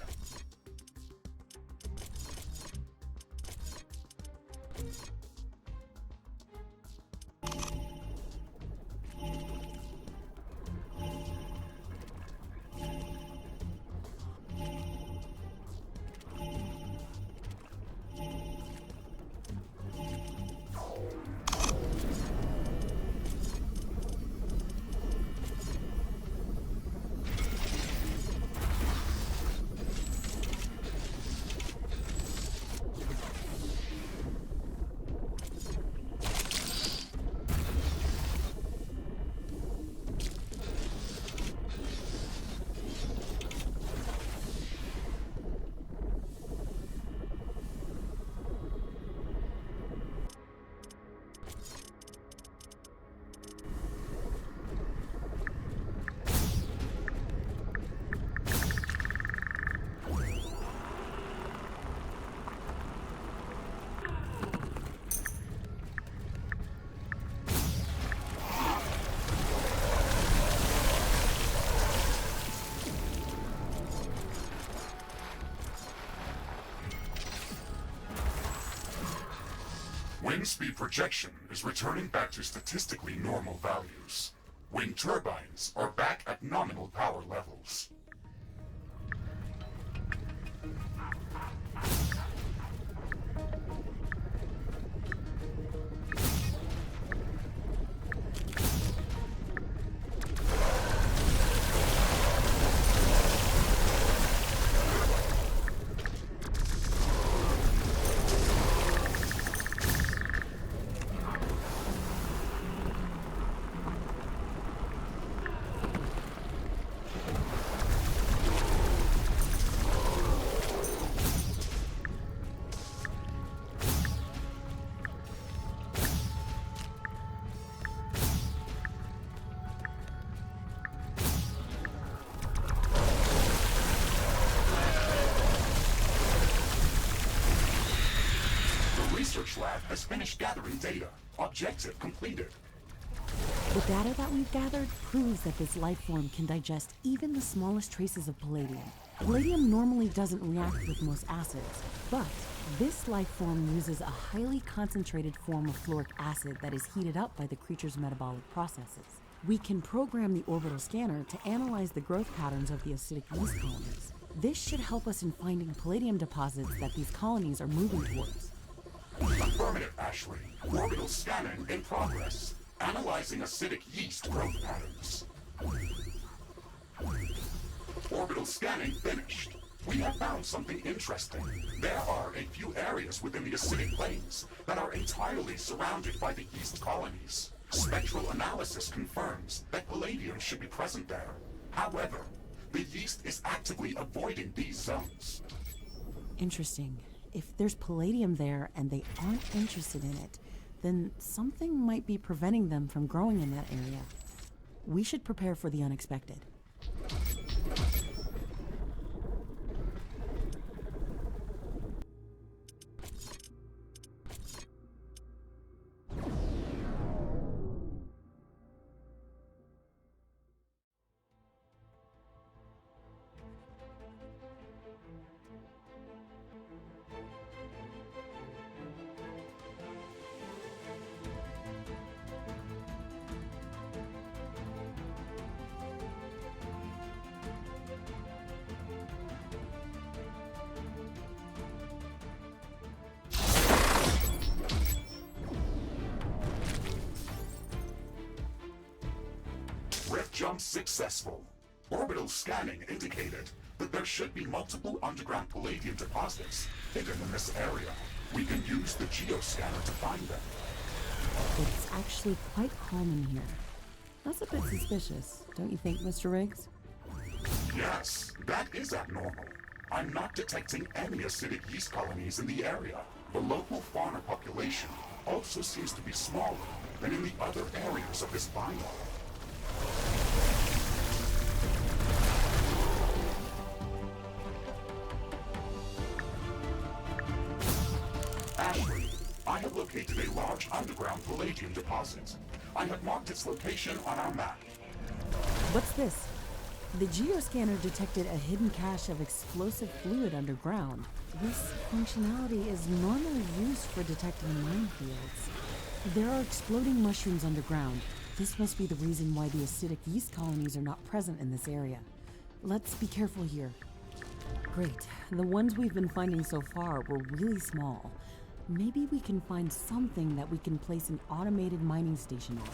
Wind speed projection is returning back to statistically normal values. Wind turbines are back at nominal power levels. lab has finished gathering data. Objective completed. The data that we've gathered proves that this life form can digest even the smallest traces of palladium. Palladium normally doesn't react with most acids, but this life form uses a highly concentrated form of fluoric acid that is heated up by the creature's metabolic processes. We can program the orbital scanner to analyze the growth patterns of the acidic yeast colonies. This should help us in finding palladium deposits that these colonies are moving towards. Affirmative, Ashley. Orbital scanning in progress. Analyzing acidic yeast growth patterns. Orbital scanning finished. We have found something interesting. There are a few areas within the acidic plains that are entirely surrounded by the yeast colonies. Spectral analysis confirms that palladium should be present there. However, the yeast is actively avoiding these zones. Interesting. If there's palladium there and they aren't interested in it, then something might be preventing them from growing in that area. We should prepare for the unexpected. Rift jump successful. Orbital scanning indicated that there should be multiple underground palladium deposits hidden in this area. We can use the geoscanner to find them. It's actually quite calm in here. That's a bit suspicious, don't you think, Mr. Riggs? Yes, that is abnormal. I'm not detecting any acidic yeast colonies in the area. The local fauna population also seems to be smaller than in the other areas of this biome. Ashley, I have located a large underground palladium deposit. I have marked its location on our map. What's this? The geoscanner detected a hidden cache of explosive fluid underground. This functionality is normally used for detecting minefields. There are exploding mushrooms underground. This must be the reason why the acidic yeast colonies are not present in this area. Let's be careful here. Great. The ones we've been finding so far were really small. Maybe we can find something that we can place an automated mining station on.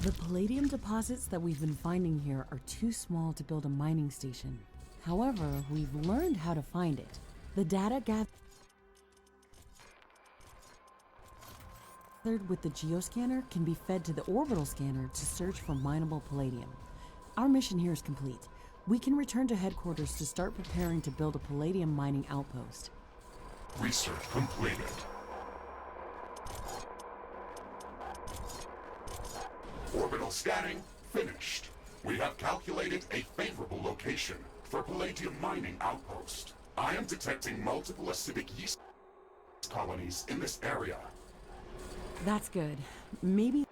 The palladium deposits that we've been finding here are too small to build a mining station. However, we've learned how to find it. The data gathered with the geoscanner can be fed to the orbital scanner to search for mineable palladium. Our mission here is complete. We can return to headquarters to start preparing to build a palladium mining outpost. Research completed. Orbital scanning finished. We have calculated a favorable location for palladium mining outpost. I am detecting multiple acidic yeast colonies in this area. That's good. Maybe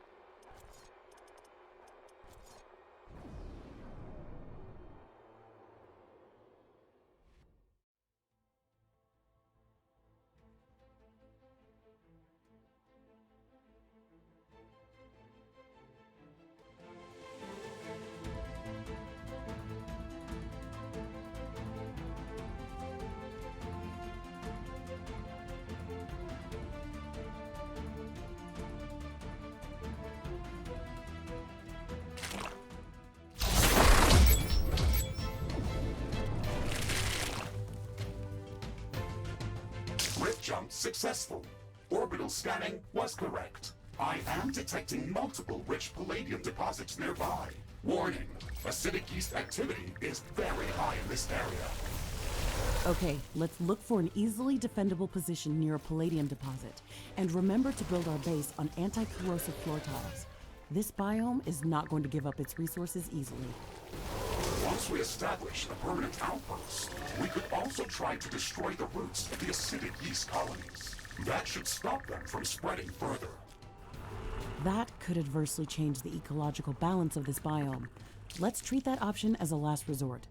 Grid jump successful. Orbital scanning was correct. I am detecting multiple rich palladium deposits nearby. Warning, acidic yeast activity is very high in this area. Okay, let's look for an easily defendable position near a palladium deposit. And remember to build our base on anti-corrosive floor tiles. This biome is not going to give up its resources easily. Once we establish a permanent outpost, we could also try to destroy the roots of the acidic yeast colonies. That should stop them from spreading further. That could adversely change the ecological balance of this biome. Let's treat that option as a last resort.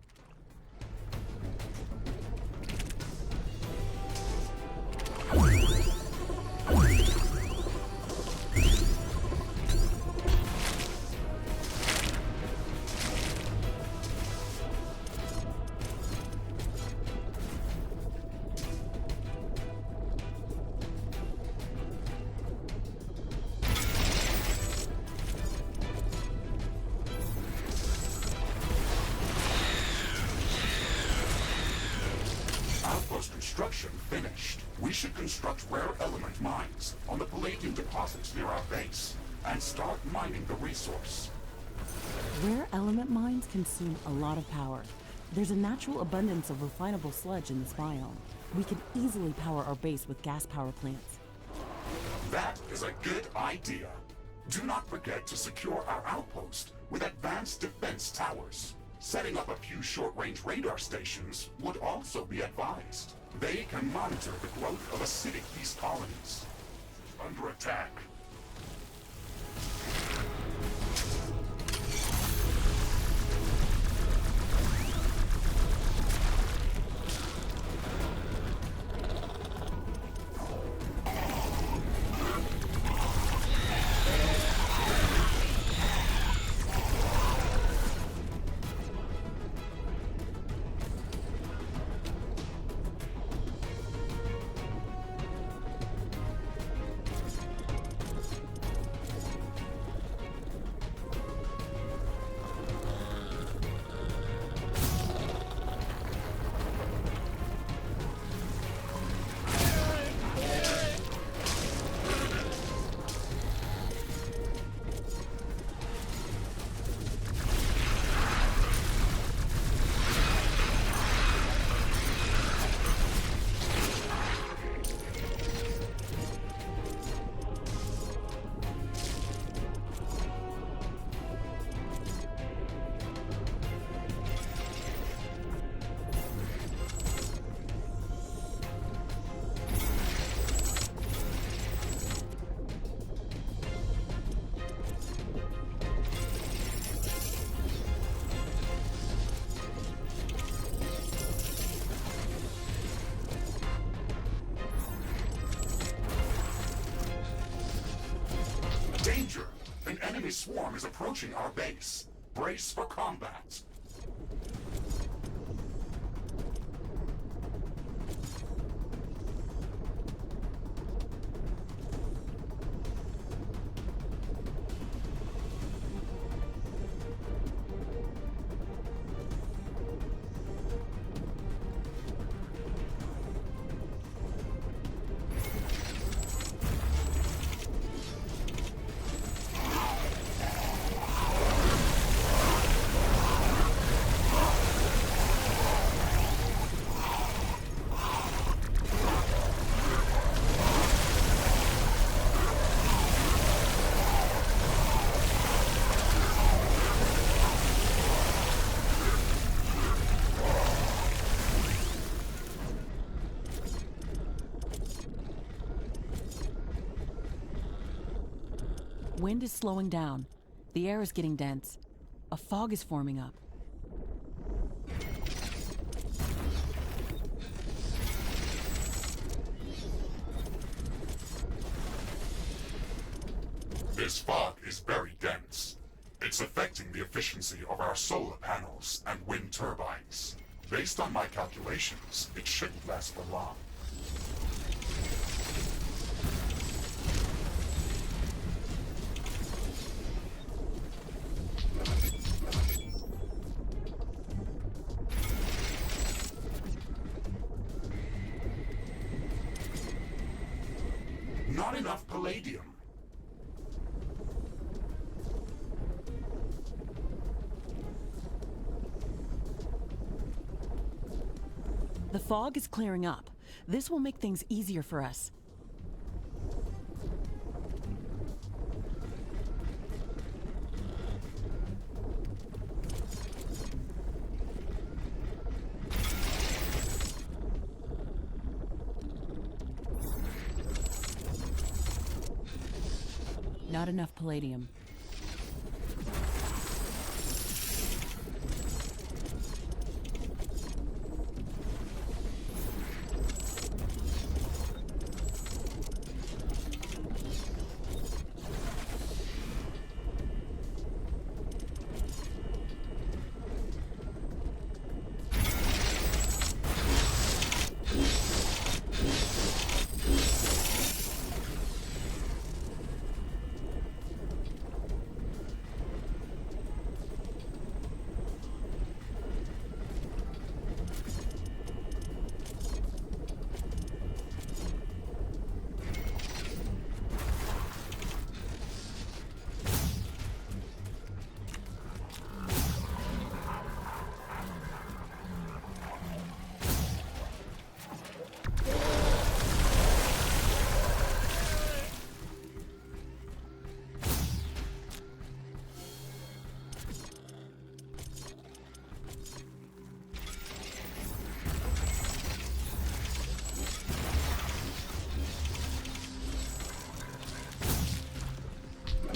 Outpost construction finished. We should construct rare element mines on the palladium deposits near our base and start mining the resource. Rare element mines consume a lot of power. There's a natural abundance of refinable sludge in this biome. We could easily power our base with gas power plants. That is a good idea. Do not forget to secure our outpost with advanced defense towers. Setting up a few short-range radar stations would also be advised. They can monitor the growth of acidic yeast colonies. Under attack. Danger! An enemy swarm is approaching our base. Brace for combat. wind is slowing down. The air is getting dense. A fog is forming up. This fog is very dense. It's affecting the efficiency of our solar panels and wind turbines. Based on my calculations, it shouldn't last for long. Not enough palladium. The fog is clearing up. This will make things easier for us. Not enough palladium.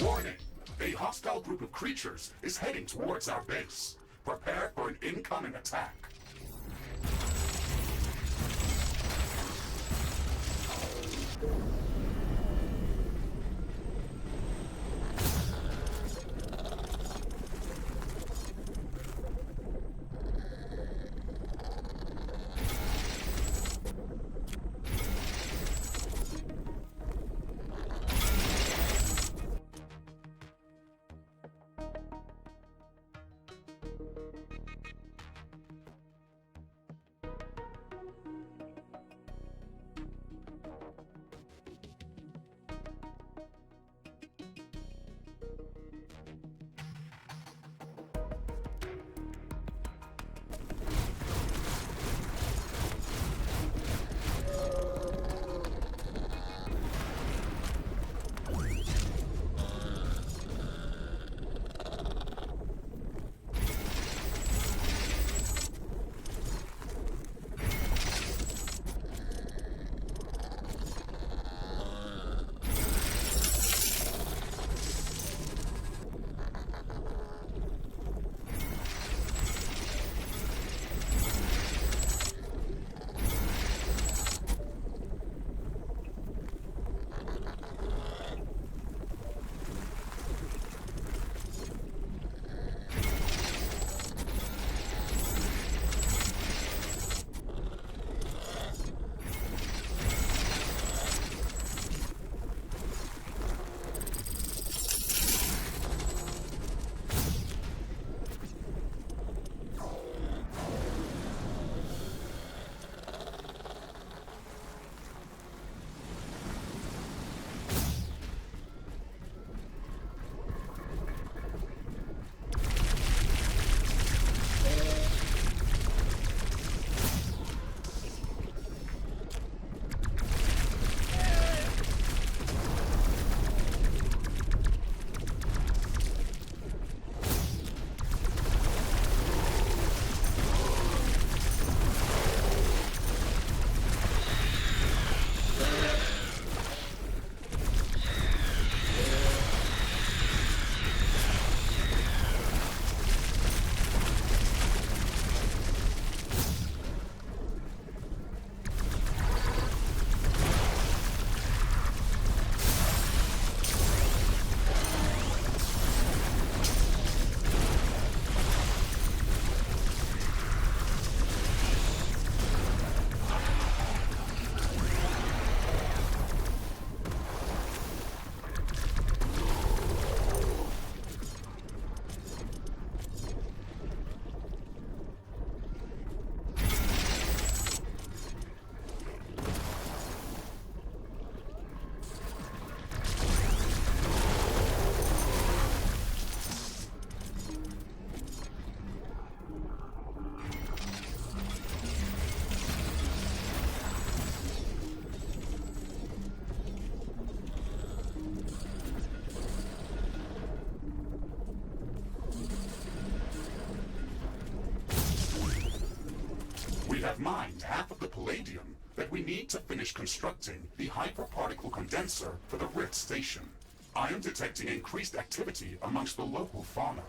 Warning! A hostile group of creatures is heading towards our base. Prepare for an incoming attack. We have mined half of the palladium that we need to finish constructing the hyperparticle condenser for the Rift station. I am detecting increased activity amongst the local fauna.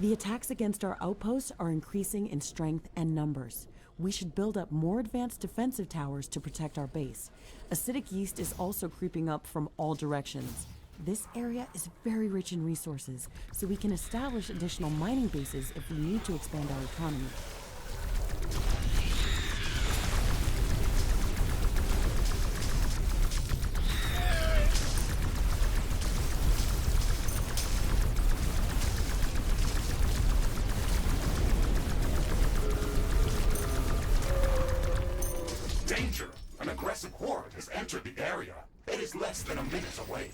The attacks against our outposts are increasing in strength and numbers. We should build up more advanced defensive towers to protect our base. Acidic yeast is also creeping up from all directions. This area is very rich in resources, so we can establish additional mining bases if we need to expand our economy. Danger! An aggressive horde has entered the area. It is less than a minute away.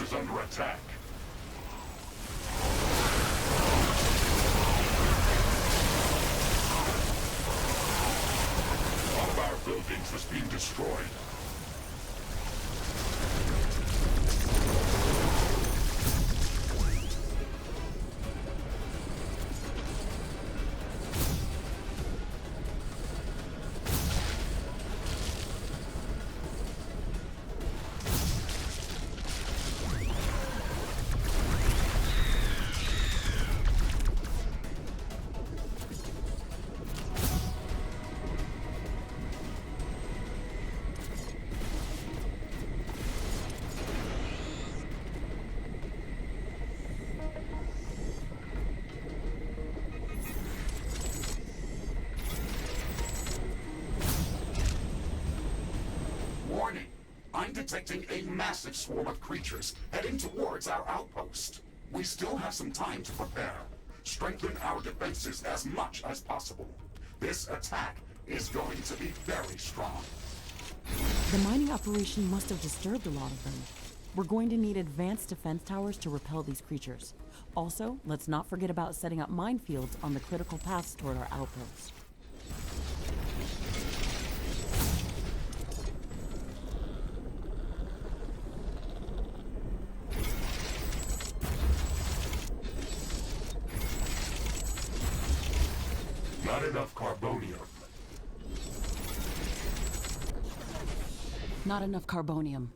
Is under attack. All of our buildings is being destroyed. Warning! I'm detecting a massive swarm of creatures heading towards our outpost. We still have some time to prepare. Strengthen our defenses as much as possible. This attack is going to be very strong. The mining operation must have disturbed a lot of them. We're going to need advanced defense towers to repel these creatures. Also, let's not forget about setting up minefields on the critical paths toward our outpost. Not enough carbonium. Not enough carbonium.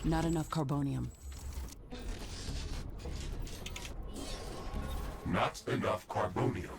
Not enough carbonium. Not enough carbonium.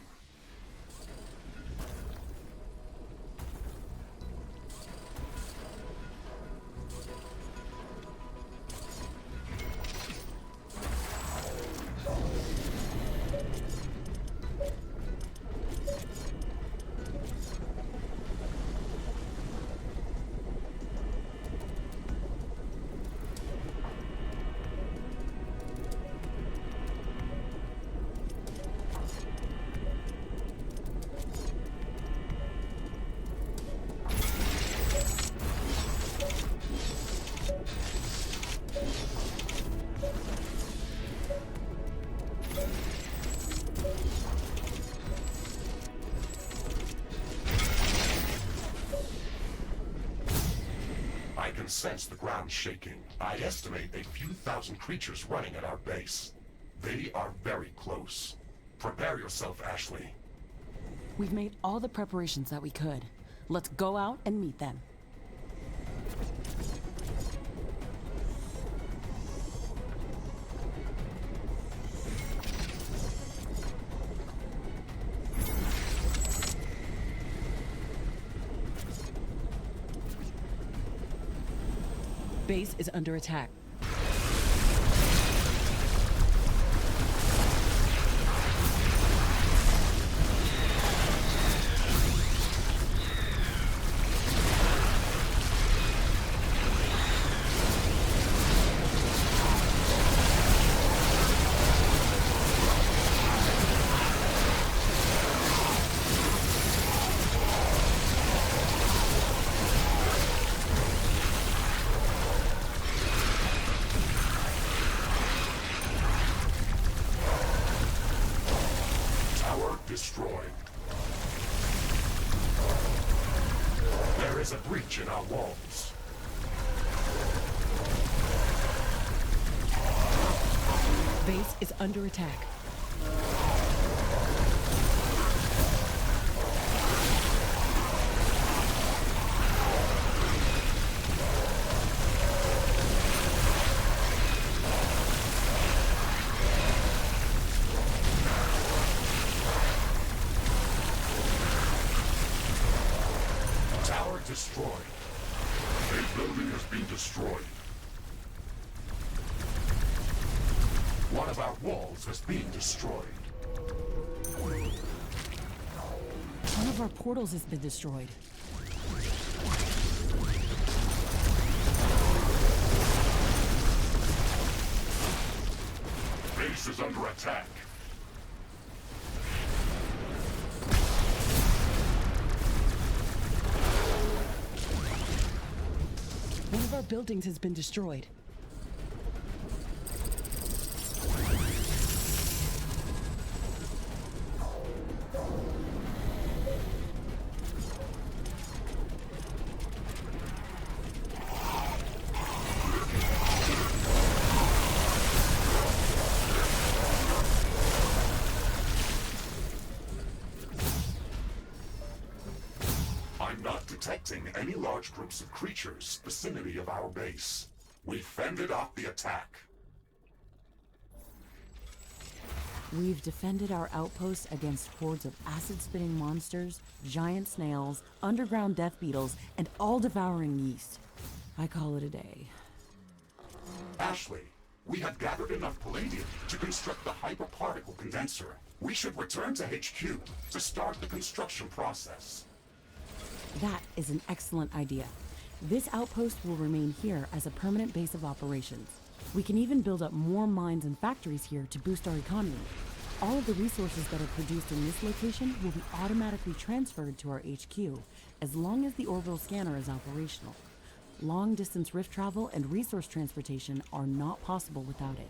I can sense the ground shaking. I estimate a few thousand creatures running at our base. They are very close. Prepare yourself, Ashley. We've made all the preparations that we could. Let's go out and meet them. Base is under attack. Destroyed. There is a breach in our walls. Base is under attack. Destroyed. A building has been destroyed. One of our walls has been destroyed. One of our portals has been destroyed. Base is under attack. One of our buildings has been destroyed. I'm not detecting any large groups of creatures vicinity of our base. We fended off the attack. We've defended our outposts against hordes of acid-spitting monsters, giant snails, underground death beetles, and all-devouring yeast. I call it a day. Ashley, we have gathered enough palladium to construct the hyperparticle condenser. We should return to HQ to start the construction process. That is an excellent idea. This outpost will remain here as a permanent base of operations. We can even build up more mines and factories here to boost our economy. All of the resources that are produced in this location will be automatically transferred to our HQ, as long as the orbital scanner is operational. Long-distance rift travel and resource transportation are not possible without it.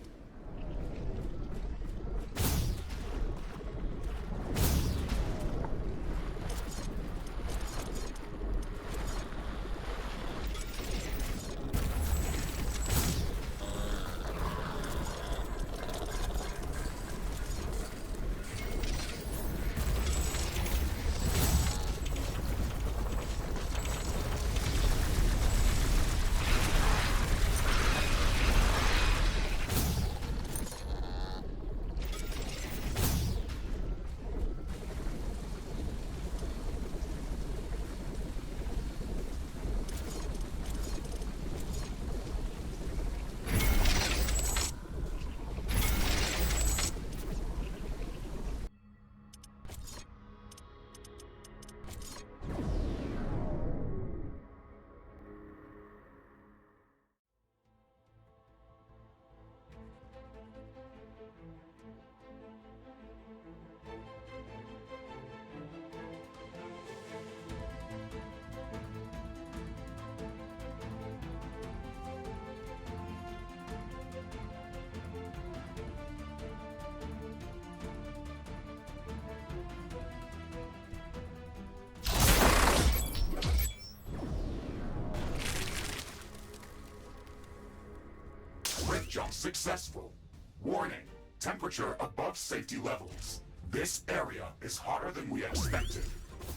Rift jump successful. Warning, temperature above safety levels. This area is hotter than we expected.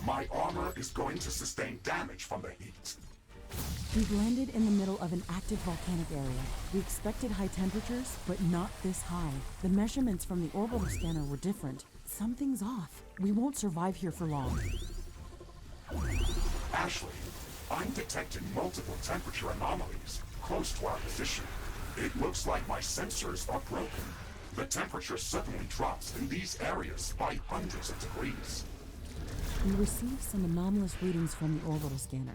My armor is going to sustain damage from the heat. We've landed in the middle of an active volcanic area. We expected high temperatures, but not this high. The measurements from the orbital scanner were different. Something's off. We won't survive here for long. Ashley, I'm detecting multiple temperature anomalies close to our position. It looks like my sensors are broken. The temperature suddenly drops in these areas by hundreds of degrees. We received some anomalous readings from the orbital scanner.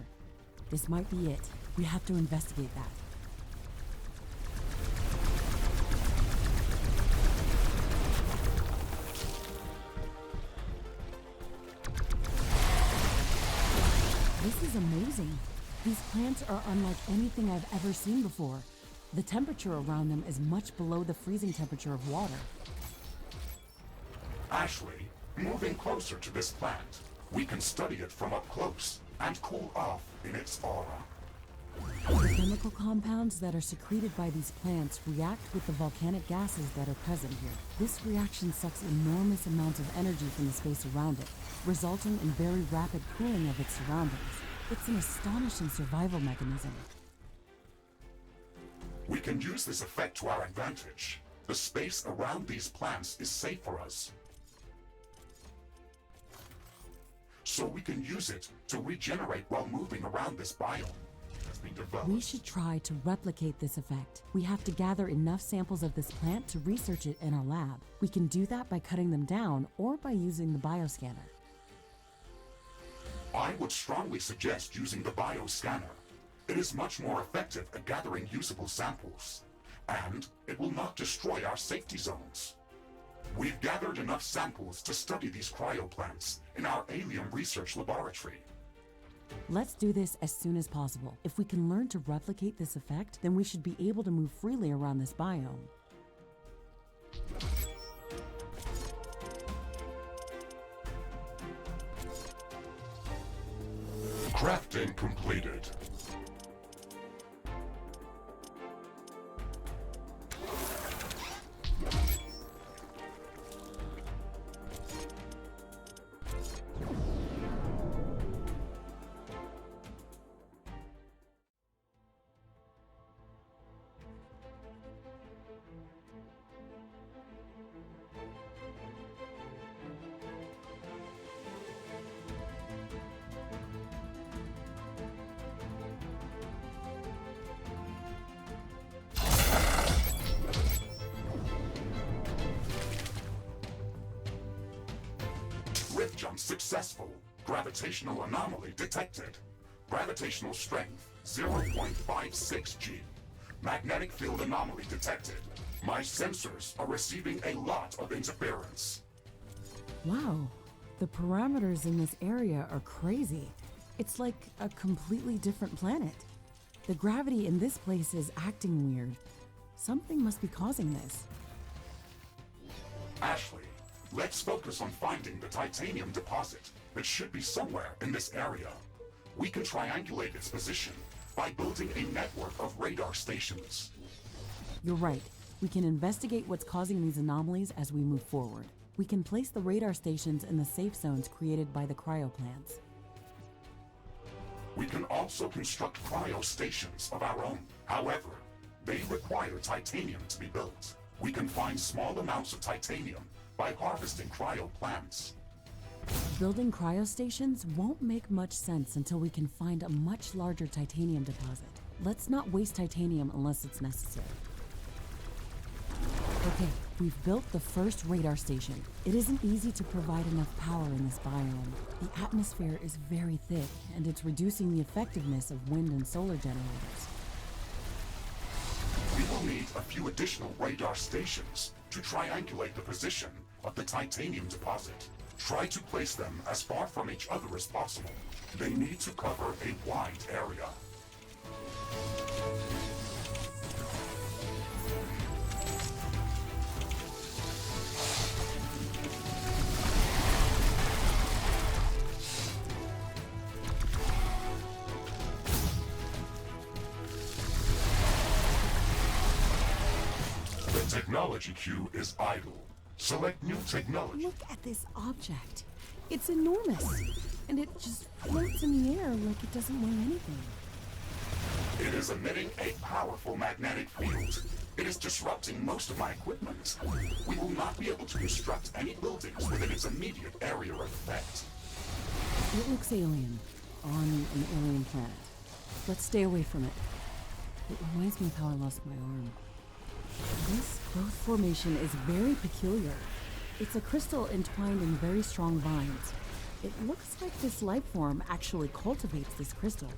This might be it. We have to investigate that. This is amazing. These plants are unlike anything I've ever seen before. The temperature around them is much below the freezing temperature of water. Ashley, moving closer to this plant, we can study it from up close and cool off in its aura. The chemical compounds that are secreted by these plants react with the volcanic gases that are present here. This reaction sucks enormous amounts of energy from the space around it, resulting in very rapid cooling of its surroundings. It's an astonishing survival mechanism. We can use this effect to our advantage. The space around these plants is safe for us. So we can use it to regenerate while moving around this biome. We should try to replicate this effect. We have to gather enough samples of this plant to research it in our lab. We can do that by cutting them down or by using the bioscanner. I would strongly suggest using the bioscanner. It is much more effective at gathering usable samples, and it will not destroy our safety zones. We've gathered enough samples to study these cryoplants in our alien research laboratory. Let's do this as soon as possible. If we can learn to replicate this effect, then we should be able to move freely around this biome. Crafting completed. Rift jump successful. Gravitational anomaly detected. Gravitational strength 0.56 G. Magnetic field anomaly detected. My sensors are receiving a lot of interference. Wow, the parameters in this area are crazy. It's like a completely different planet. The gravity in this place is acting weird. Something must be causing this. Ashley, let's focus on finding the titanium deposit that should be somewhere in this area. We can triangulate its position by building a network of radar stations. You're right. We can investigate what's causing these anomalies as we move forward. We can place the radar stations in the safe zones created by the cryoplants. We can also construct cryo stations of our own. However, they require titanium to be built. We can find small amounts of titanium by harvesting cryoplants. Building cryostations won't make much sense until we can find a much larger titanium deposit. Let's not waste titanium unless it's necessary. Okay, we've built the first radar station. It isn't easy to provide enough power in this biome. The atmosphere is very thick, and it's reducing the effectiveness of wind and solar generators. We will need a few additional radar stations to triangulate the position of the titanium deposit. Try to place them as far from each other as possible. They need to cover a wide area. The technology queue is idle. Select new technology. Look at this object. It's enormous, and it just floats in the air like it doesn't weigh anything. It is emitting a powerful magnetic field. It is disrupting most of my equipment. We will not be able to construct any buildings within its immediate area of effect. It looks alien, on an alien planet. Let's stay away from it. It reminds me of how I lost my arm. This growth formation is very peculiar. It's a crystal entwined in very strong vines. It looks like this life form actually cultivates this crystal.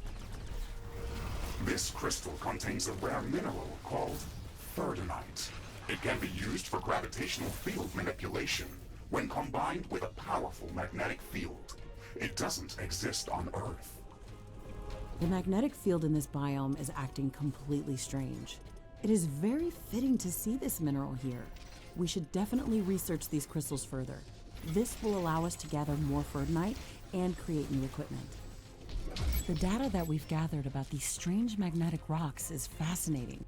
This crystal contains a rare mineral called thirdonite. It can be used for gravitational field manipulation when combined with a powerful magnetic field. It doesn't exist on Earth. The magnetic field in this biome is acting completely strange. It is very fitting to see this mineral here. We should definitely research these crystals further. This will allow us to gather more thirdonite and create new equipment. The data that we've gathered about these strange magnetic rocks is fascinating.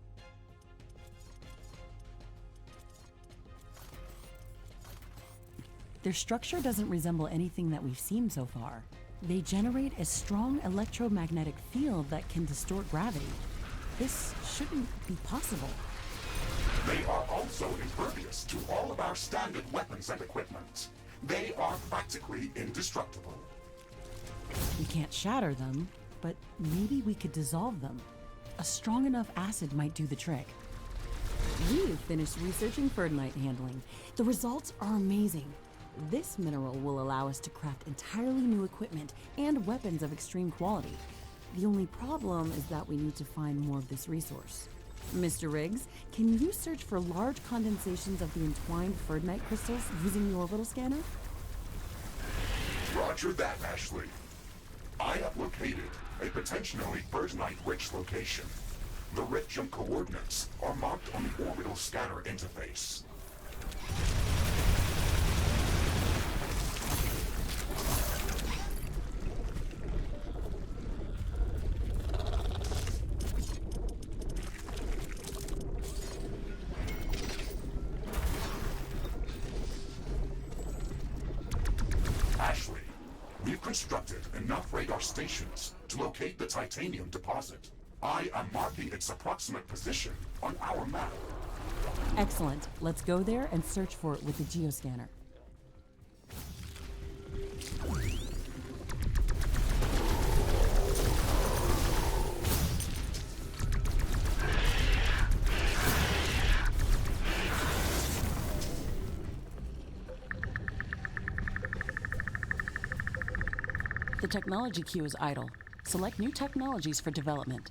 Their structure doesn't resemble anything that we've seen so far. They generate a strong electromagnetic field that can distort gravity. This shouldn't be possible. They are also impervious to all of our standard weapons and equipment. They are practically indestructible. We can't shatter them, but maybe we could dissolve them. A strong enough acid might do the trick. We've finished researching thirdonite handling. The results are amazing. This mineral will allow us to craft entirely new equipment and weapons of extreme quality. The only problem is that we need to find more of this resource. Mr. Riggs, can you search for large condensations of the entwined thirdonite crystals using the orbital scanner? Roger that, Ashley. I have located a potentially thirdonite-rich location. The rift jump coordinates are marked on the orbital scanner interface. Ashley, we've constructed enough radar stations to locate the titanium deposit. I am marking its approximate position on our map. Excellent. Let's go there and search for it with the geoscanner. The technology queue is idle. Select new technologies for development.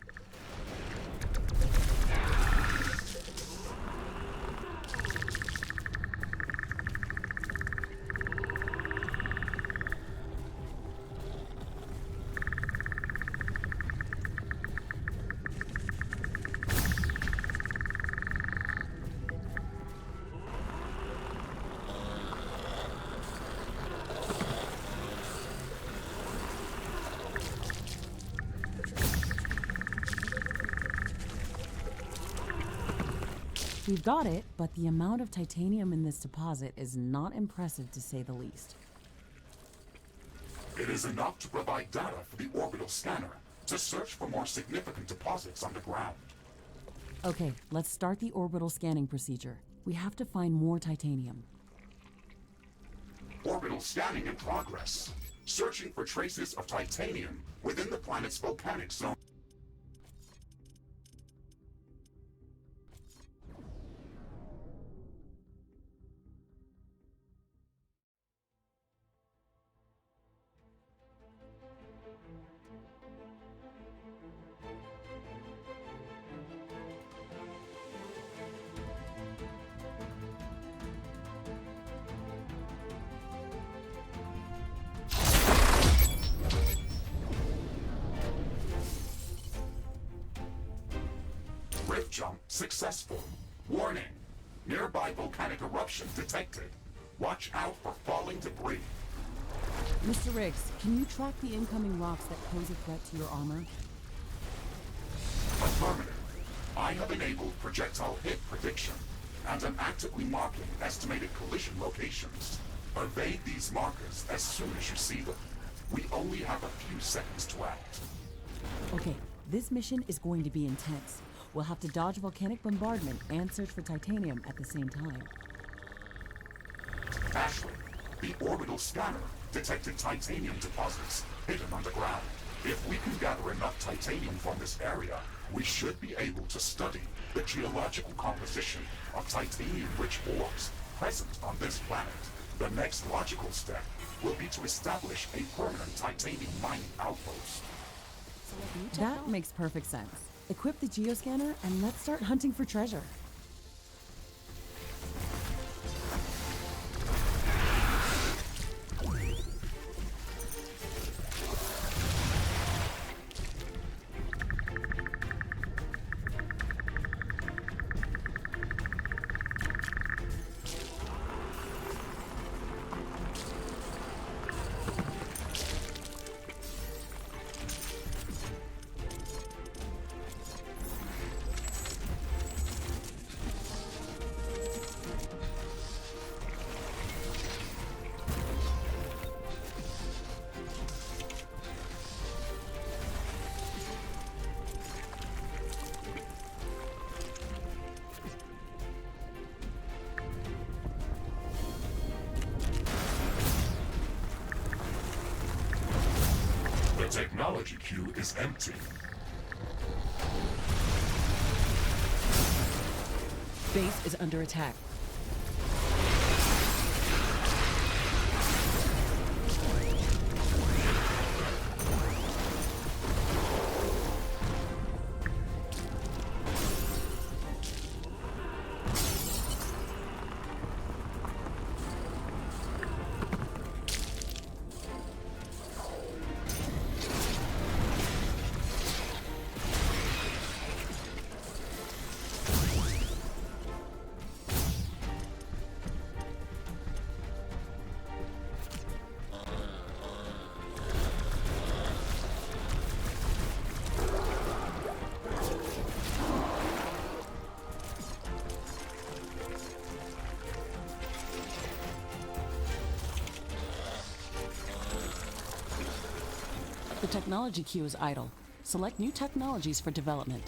We've got it, but the amount of titanium in this deposit is not impressive to say the least. It is enough to provide data for the orbital scanner to search for more significant deposits underground. Okay, let's start the orbital scanning procedure. We have to find more titanium. Orbital scanning in progress. Searching for traces of titanium within the planet's volcanic zone. Rift jump successful. Warning. Nearby volcanic eruption detected. Watch out for falling debris. Mr. Riggs, can you track the incoming rocks that pose a threat to your armor? Affirmative. I have enabled projectile hit prediction. and I'm actively marking estimated collision locations. Evade these markers as soon as you see them. We only have a few seconds to act. Okay, this mission is going to be intense. We'll have to dodge volcanic bombardment and search for titanium at the same time. Ashley, the orbital scanner detected titanium deposits hidden underground. If we can gather enough titanium from this area, we should be able to study the geological composition of titanium-rich ores present on this planet. The next logical step will be to establish a permanent titanium mining outpost. That makes perfect sense. Equip the geoscanner and let's start hunting for treasure. The technology queue is empty. Base is under attack. The technology queue is idle. Select new technologies for development.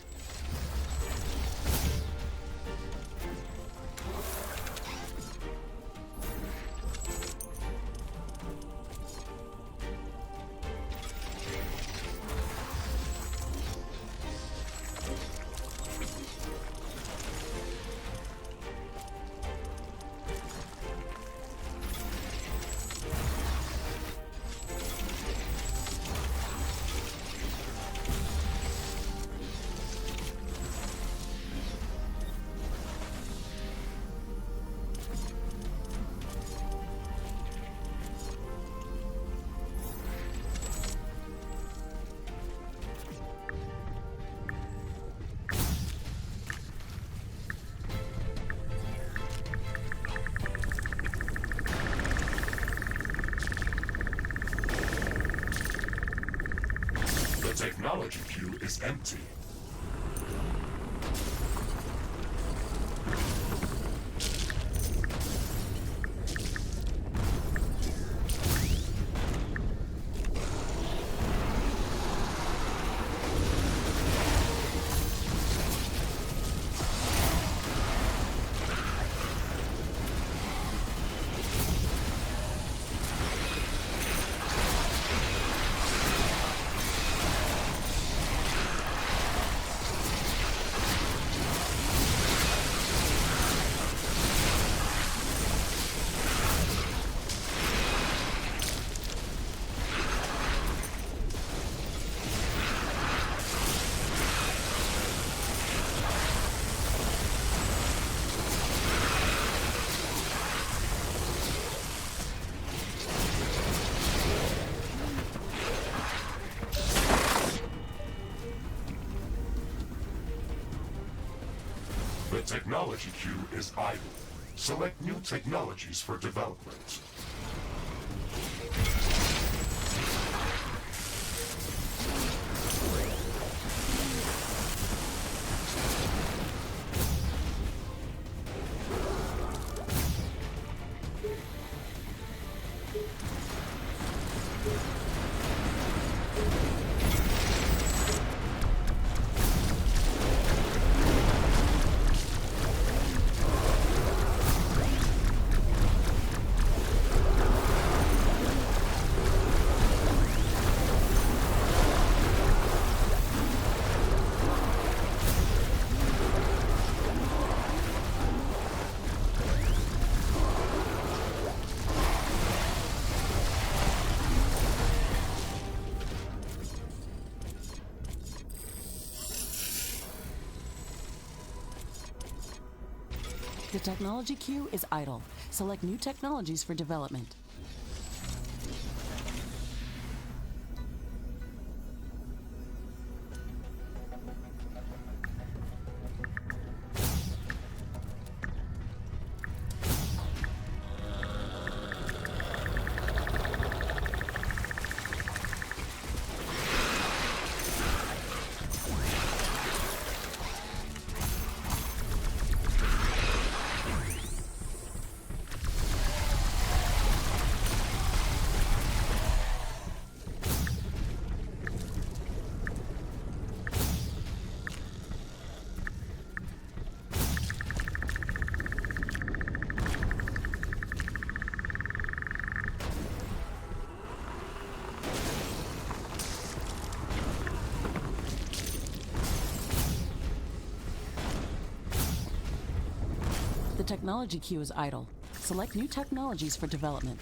The technology queue is empty. The technology queue is idle. Select new technologies for development. The technology queue is idle. Select new technologies for development. The technology queue is idle. Select new technologies for development.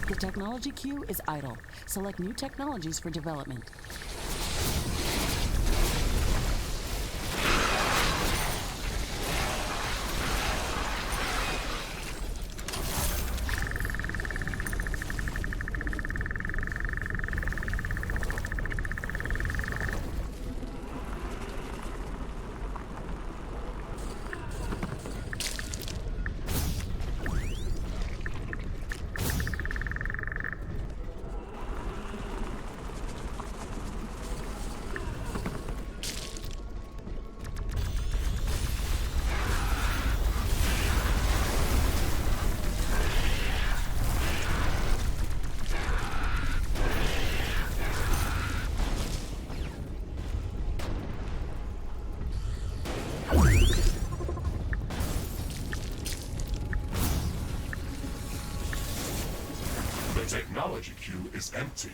The technology queue is idle. Select new technologies for development. The technology queue is empty.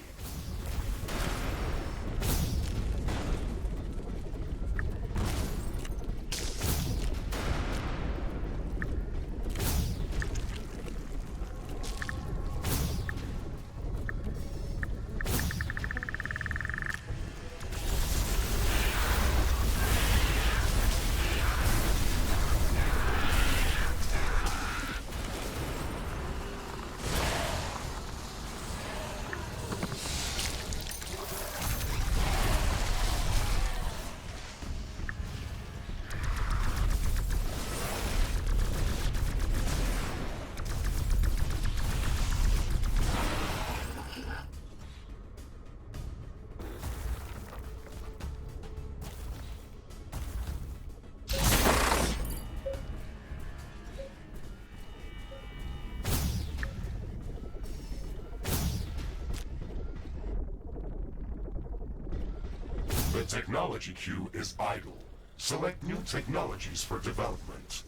The technology queue is idle. Select new technologies for development.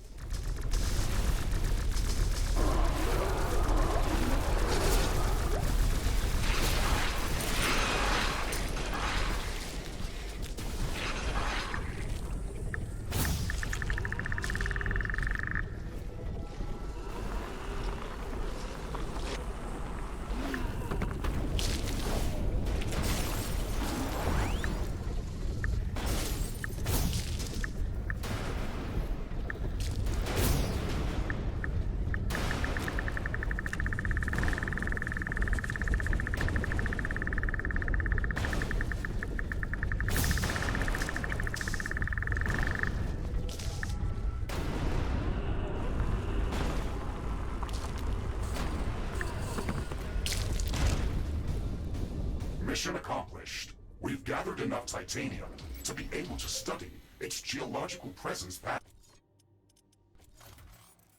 gathered enough titanium to be able to study its geological presence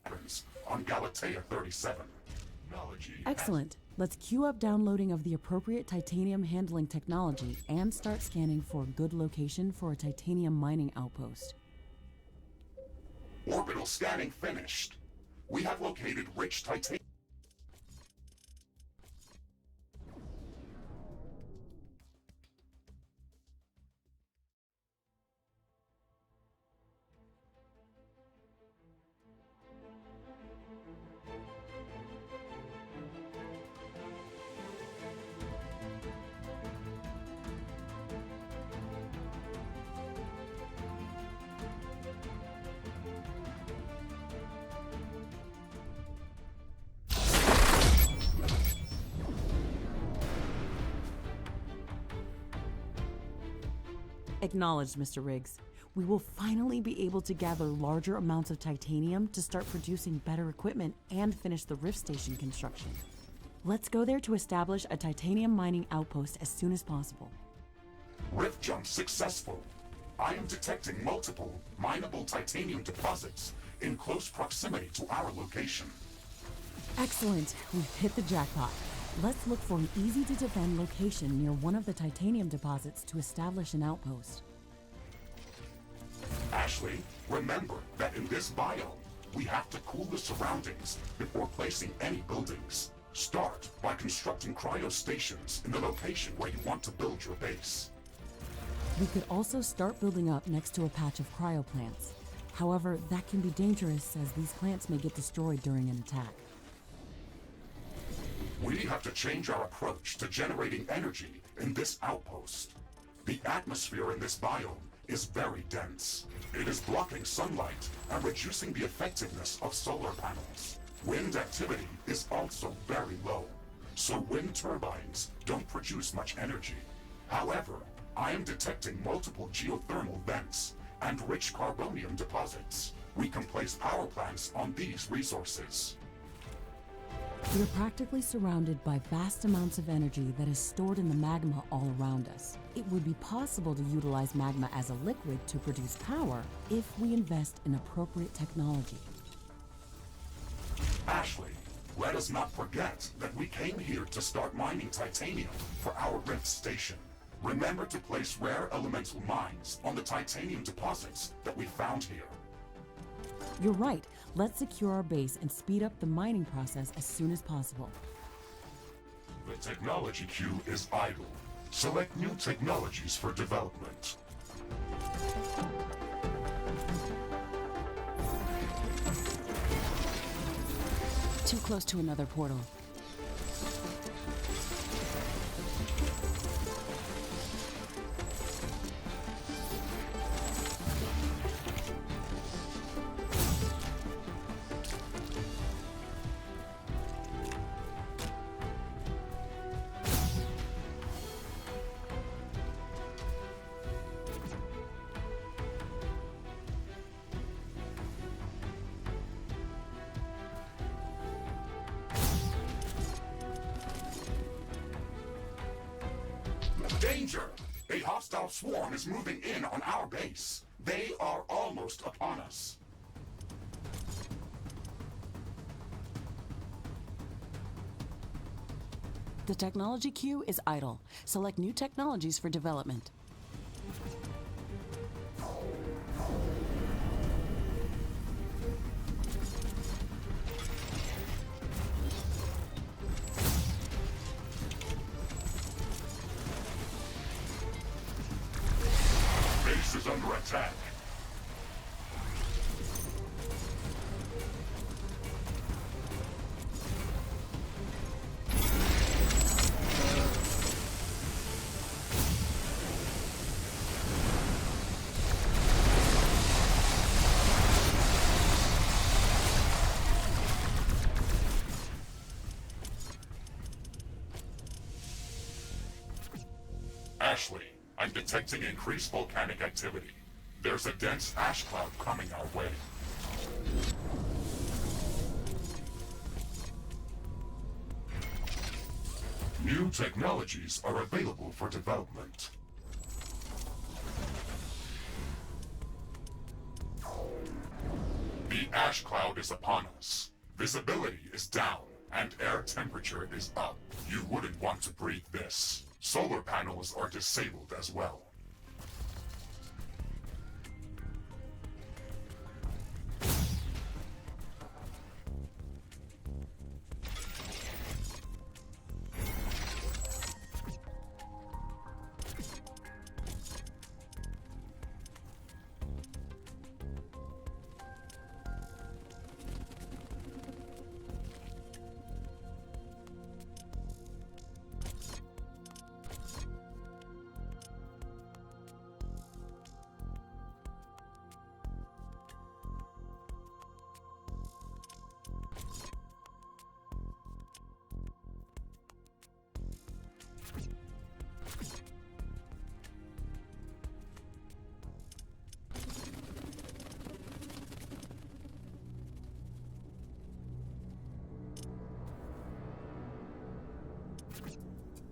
patterns on Galatea 37. Excellent. Let's queue up downloading of the appropriate titanium handling technology and start scanning for a good location for a titanium mining outpost. Orbital scanning finished. We have located rich titanium. Acknowledged, Mr. Riggs. We will finally be able to gather larger amounts of titanium to start producing better equipment and finish the rift station construction. Let's go there to establish a titanium mining outpost as soon as possible. Rift jump successful. I am detecting multiple mineable titanium deposits in close proximity to our location. Excellent. We've hit the jackpot. Let's look for an easy-to-defend location near one of the titanium deposits to establish an outpost. Ashley, remember that in this biome, we have to cool the surroundings before placing any buildings. Start by constructing cryostations in the location where you want to build your base. We could also start building up next to a patch of cryo plants. However, that can be dangerous as these plants may get destroyed during an attack. We have to change our approach to generating energy in this outpost. The atmosphere in this biome is very dense. It is blocking sunlight and reducing the effectiveness of solar panels. Wind activity is also very low, so wind turbines don't produce much energy. However, I am detecting multiple geothermal vents and rich carbonium deposits. We can place power plants on these resources. We're practically surrounded by vast amounts of energy that is stored in the magma all around us. It would be possible to utilize magma as a liquid to produce power if we invest in appropriate technology. Ashley, let us not forget that we came here to start mining titanium for our rift station. Remember to place rare elemental mines on the titanium deposits that we found here. You're right. Let's secure our base and speed up the mining process as soon as possible. The technology queue is idle. Select new technologies for development. Too close to another portal. Danger! A hostile swarm is moving in on our base. They are almost upon us. The technology queue is idle. Select new technologies for development. Base is under attack. Ashley, I'm detecting increased volcanic activity. There's a dense ash cloud coming our way. New technologies are available for development. ash cloud is upon us. Visibility is down, and air temperature is up. You wouldn't want to breathe this. Solar panels are disabled as well.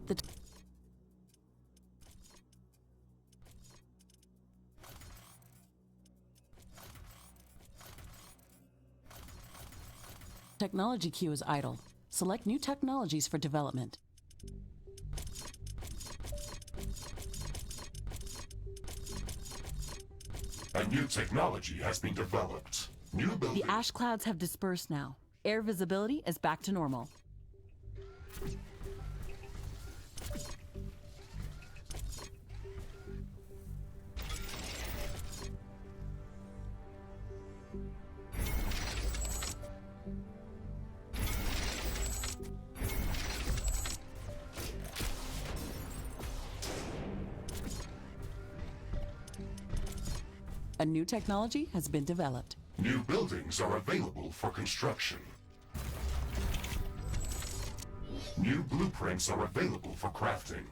The technology queue is idle. Select new technologies for development. A new technology has been developed. New building. The ash clouds have dispersed now. Air visibility is back to normal. A new technology has been developed. New buildings are available for construction. New blueprints are available for crafting.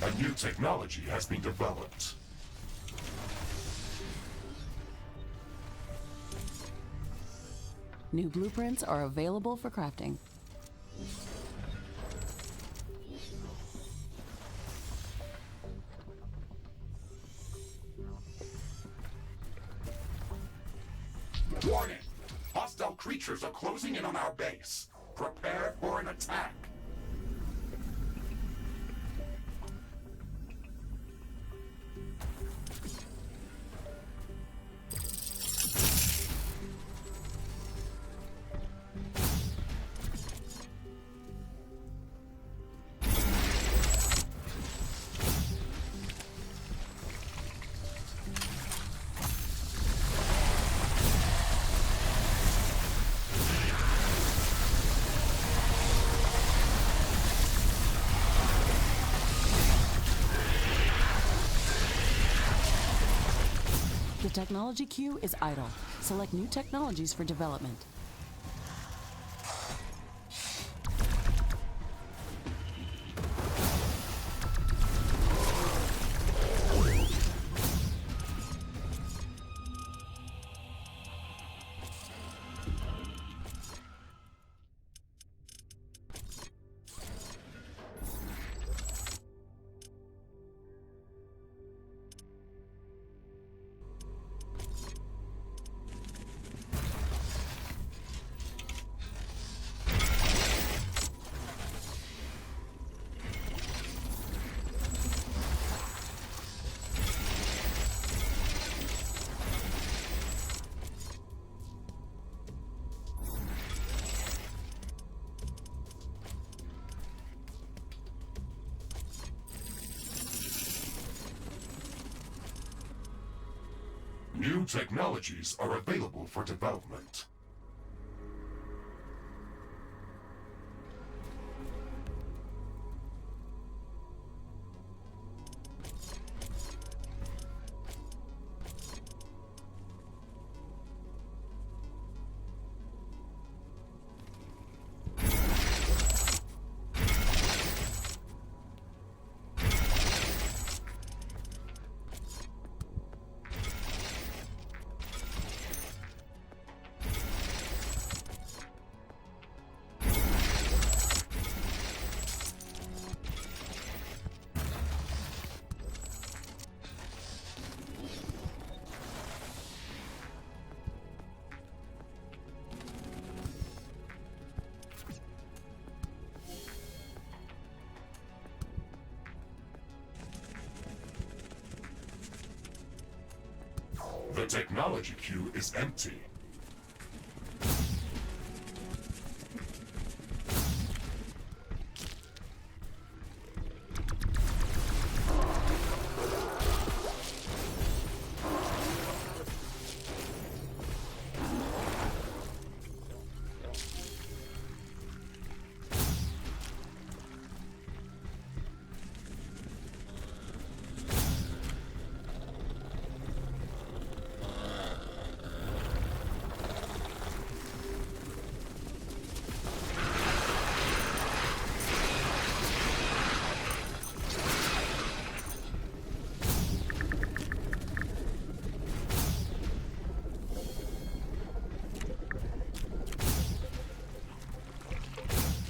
A new technology has been developed. New blueprints are available for crafting. Warning! Hostile creatures are closing in on our base. Prepare for an attack. The technology queue is idle. Select new technologies for development. New technologies are available for development. The technology queue is empty.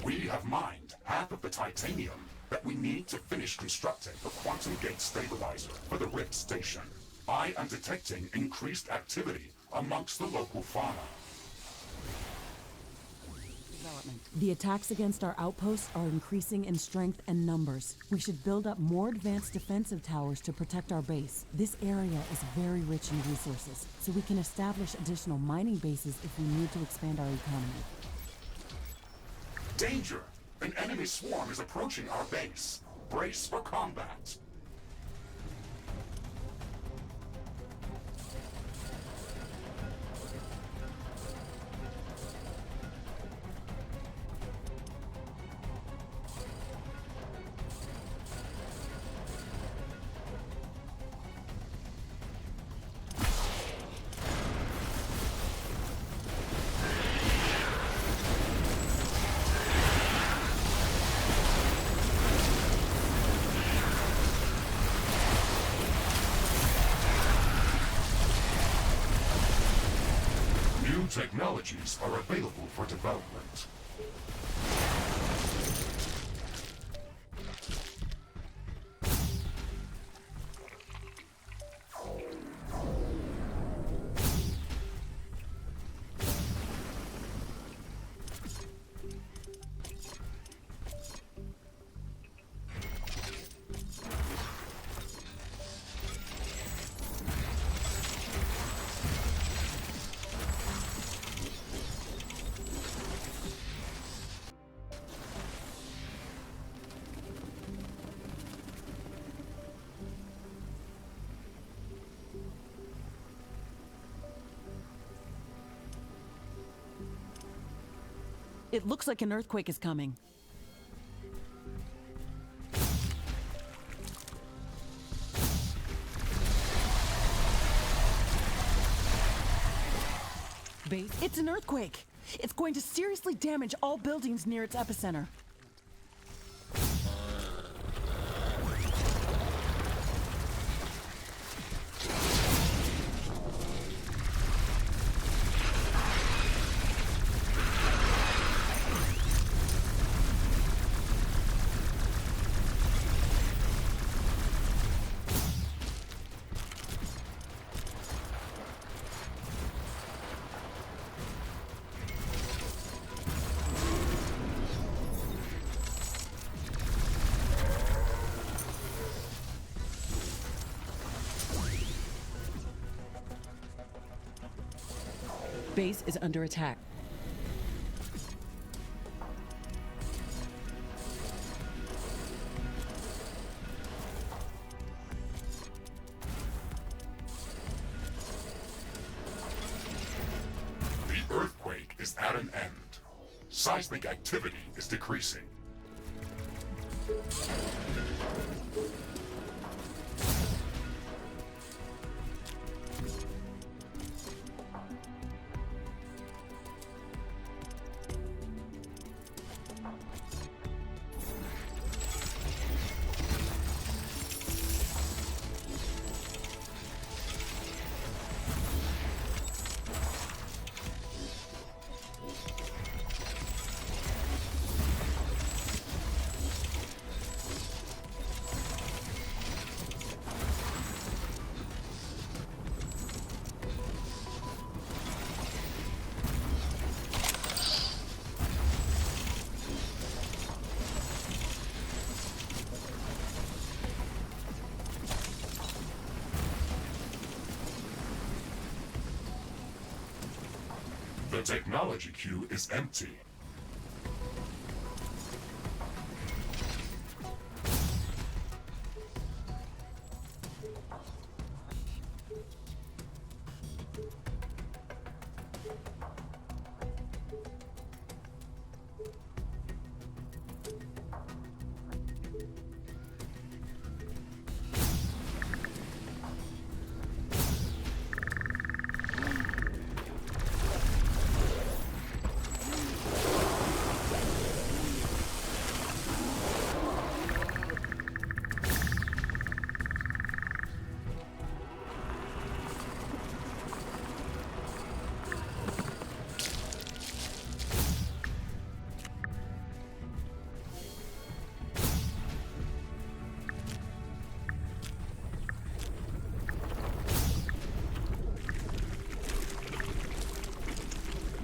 We have mined half of the titanium that we need to finish constructing the quantum gate stabilizer for the Rift station. I am detecting increased activity amongst the local fauna. The attacks against our outposts are increasing in strength and numbers. We should build up more advanced defensive towers to protect our base. This area is very rich in resources, so we can establish additional mining bases if we need to expand our economy. Danger! An enemy swarm is approaching our base. Brace for combat. New technologies are available for development. It looks like an earthquake is coming. Base, it's an earthquake! It's going to seriously damage all buildings near its epicenter. Base is under attack. The earthquake is at an end. Seismic activity is decreasing. The technology queue is empty.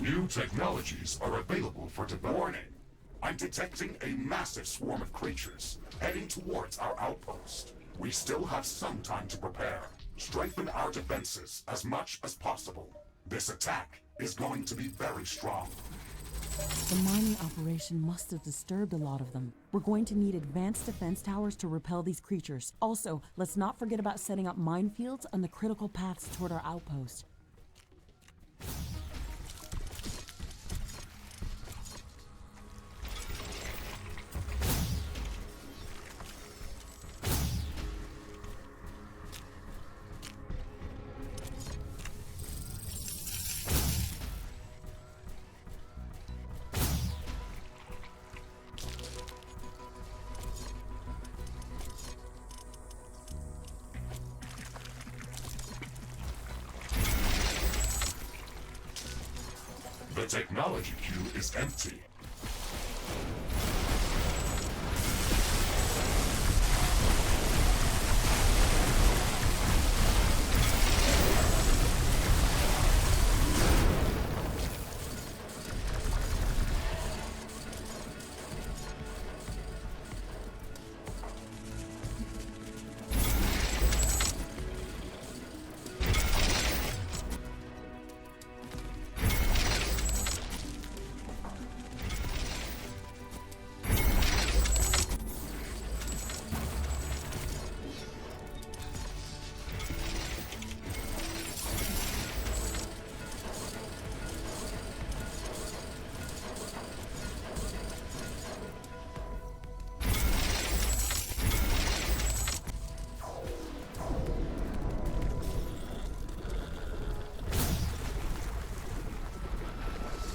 New technologies are available for development. Warning! I'm detecting a massive swarm of creatures heading towards our outpost. We still have some time to prepare. Strengthen our defenses as much as possible. This attack is going to be very strong. The mining operation must have disturbed a lot of them. We're going to need advanced defense towers to repel these creatures. Also, let's not forget about setting up minefields on the critical paths toward our outpost. The technology queue is empty.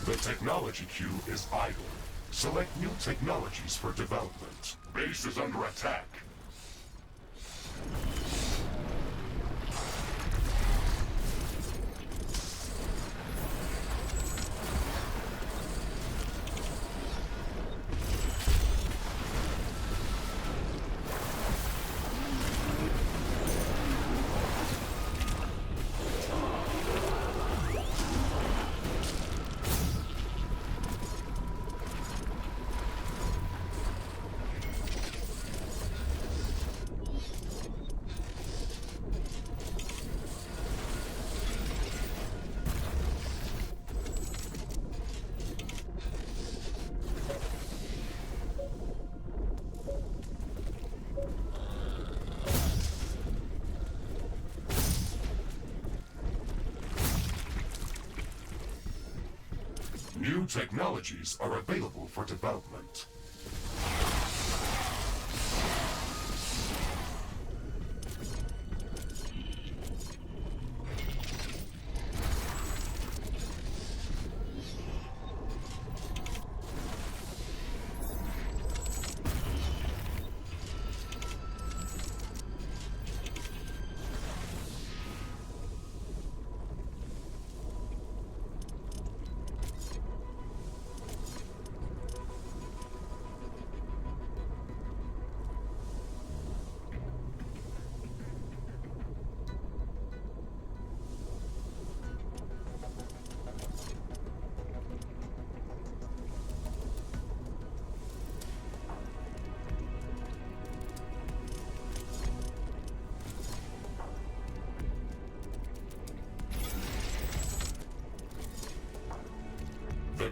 The technology queue is idle. Select new technologies for development. Base is under attack. New technologies are available for development.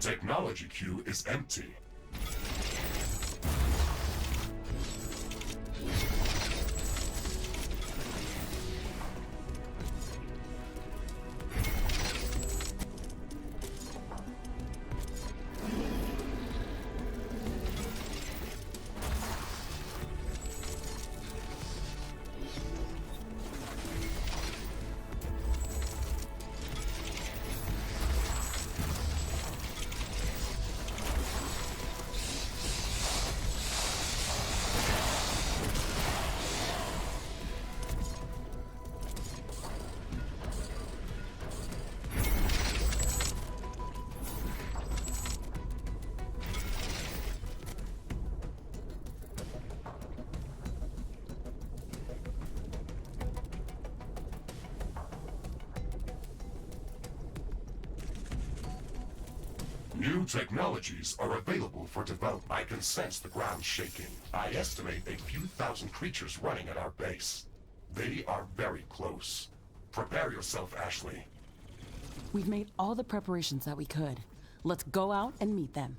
technology queue is empty. New technologies are available for development. I can sense the ground shaking. I estimate a few thousand creatures running at our base. They are very close. Prepare yourself, Ashley. We've made all the preparations that we could. Let's go out and meet them.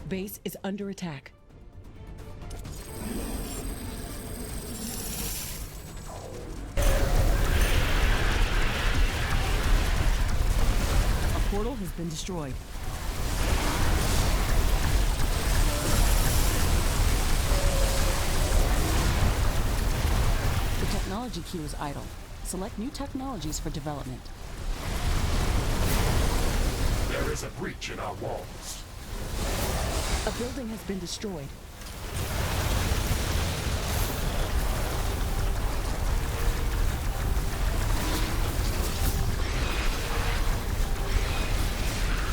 Base is under attack. A portal has been destroyed. The technology queue is idle. Select new technologies for development. There is a breach in our walls. A building has been destroyed.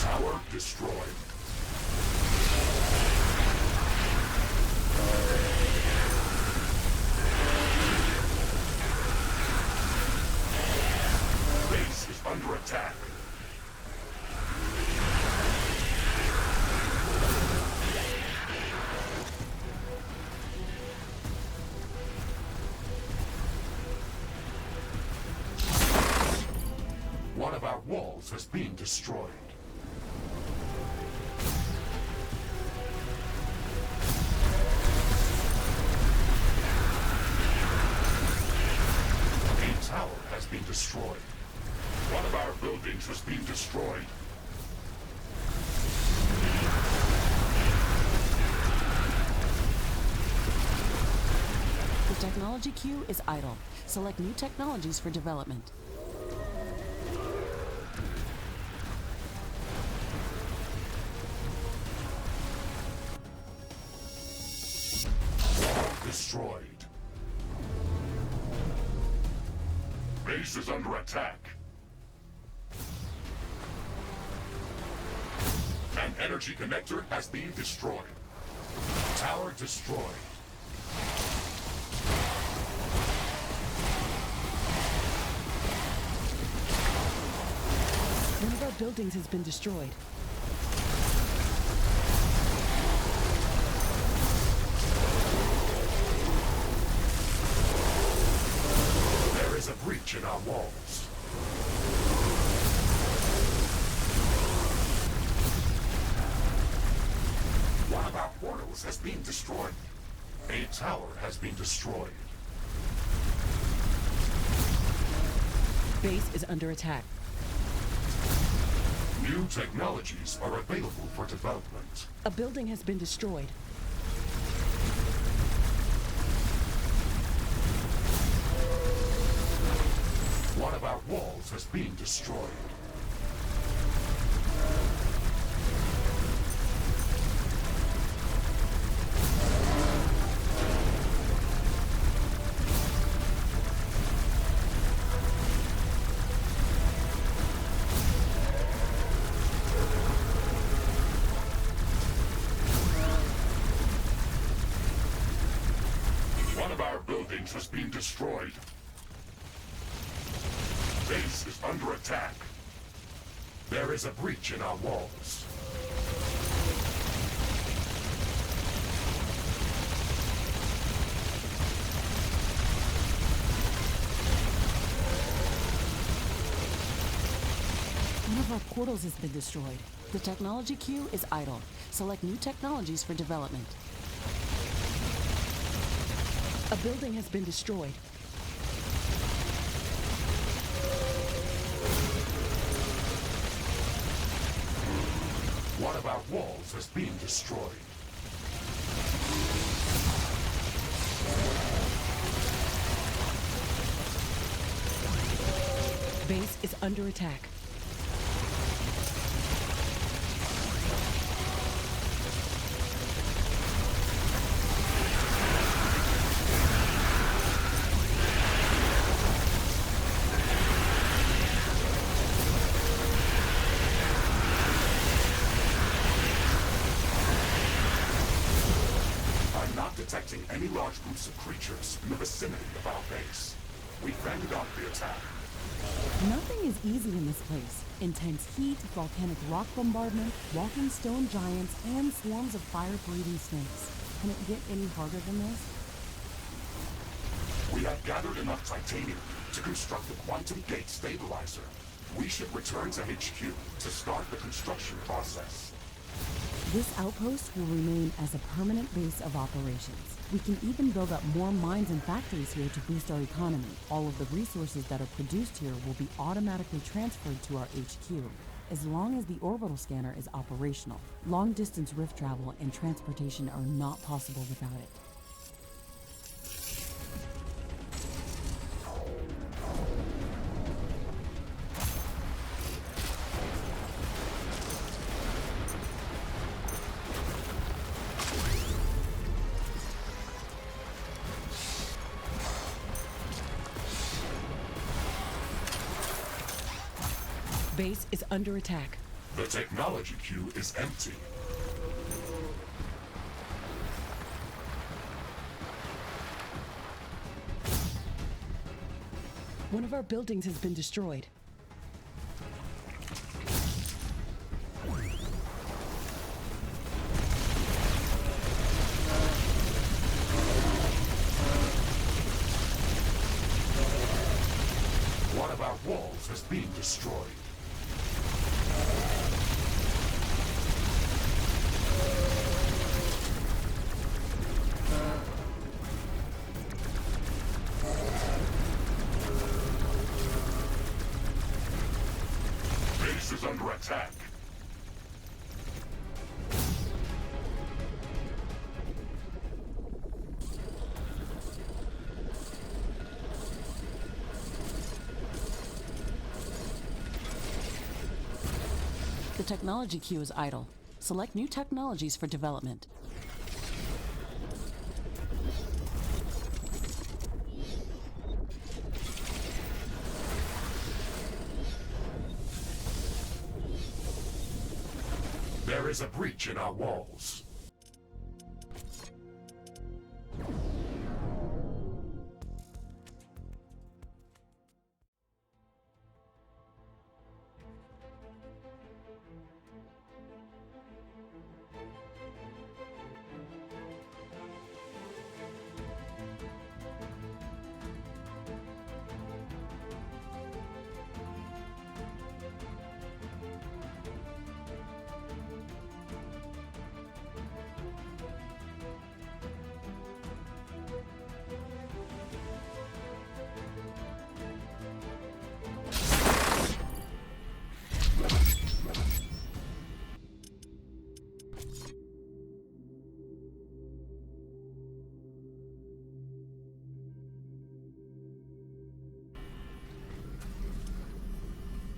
Tower destroyed. Base is under attack. One of our walls has been destroyed. A tower has been destroyed. One of our buildings has been destroyed. The technology queue is idle. Select new technologies for development. Destroyed. Base is under attack. An energy connector has been destroyed. Tower destroyed. One of our buildings has been destroyed. There is a breach in our walls. One of our portals has been destroyed. A tower has been destroyed. Base is under attack. New technologies are available for development. A building has been destroyed. One of our walls has been destroyed. destroyed. Base is under attack. There is a breach in our walls. One of our portals has been destroyed. The technology queue is idle. Select new technologies for development. A building has been destroyed. One of our walls has been destroyed. Base is under attack. Detecting any large groups of creatures in the vicinity of our base. We fended off the attack. Nothing is easy in this place. Intense heat, volcanic rock bombardment, walking stone giants, and swarms of fire-breathing snakes. Can it get any harder than this? We have gathered enough titanium to construct the quantum gate stabilizer. We should return to HQ to start the construction process. This outpost will remain as a permanent base of operations. We can even build up more mines and factories here to boost our economy. All of the resources that are produced here will be automatically transferred to our HQ, as long as the orbital scanner is operational. Long-distance rift travel and transportation are not possible without it. Base is under attack. The technology queue is empty. One of our buildings has been destroyed. One of our walls has been destroyed. Base is under attack. The technology queue is idle. Select new technologies for development. There is a breach in our walls.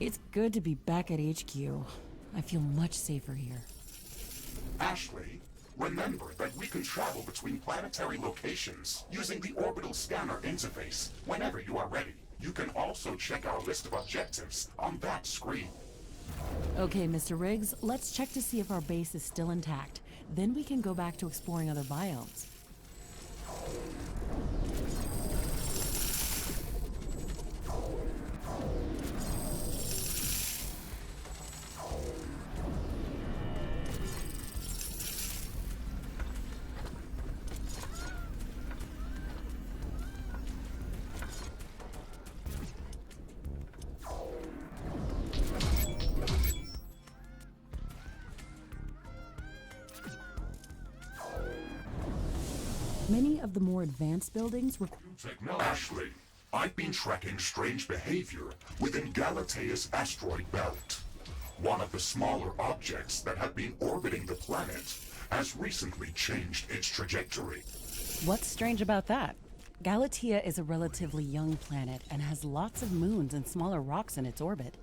It's good to be back at HQ. I feel much safer here. Ashley, remember that we can travel between planetary locations using the orbital scanner interface whenever you are ready. You can also check our list of objectives on that screen. Okay, Mr. Riggs, let's check to see if our base is still intact. Then we can go back to exploring other biomes. Many of the more advanced buildings Ashley, I've been tracking strange behavior within Galatea's asteroid belt. One of the smaller objects that have been orbiting the planet has recently changed its trajectory. What's strange about that? Galatea is a relatively young planet and has lots of moons and smaller rocks in its orbit.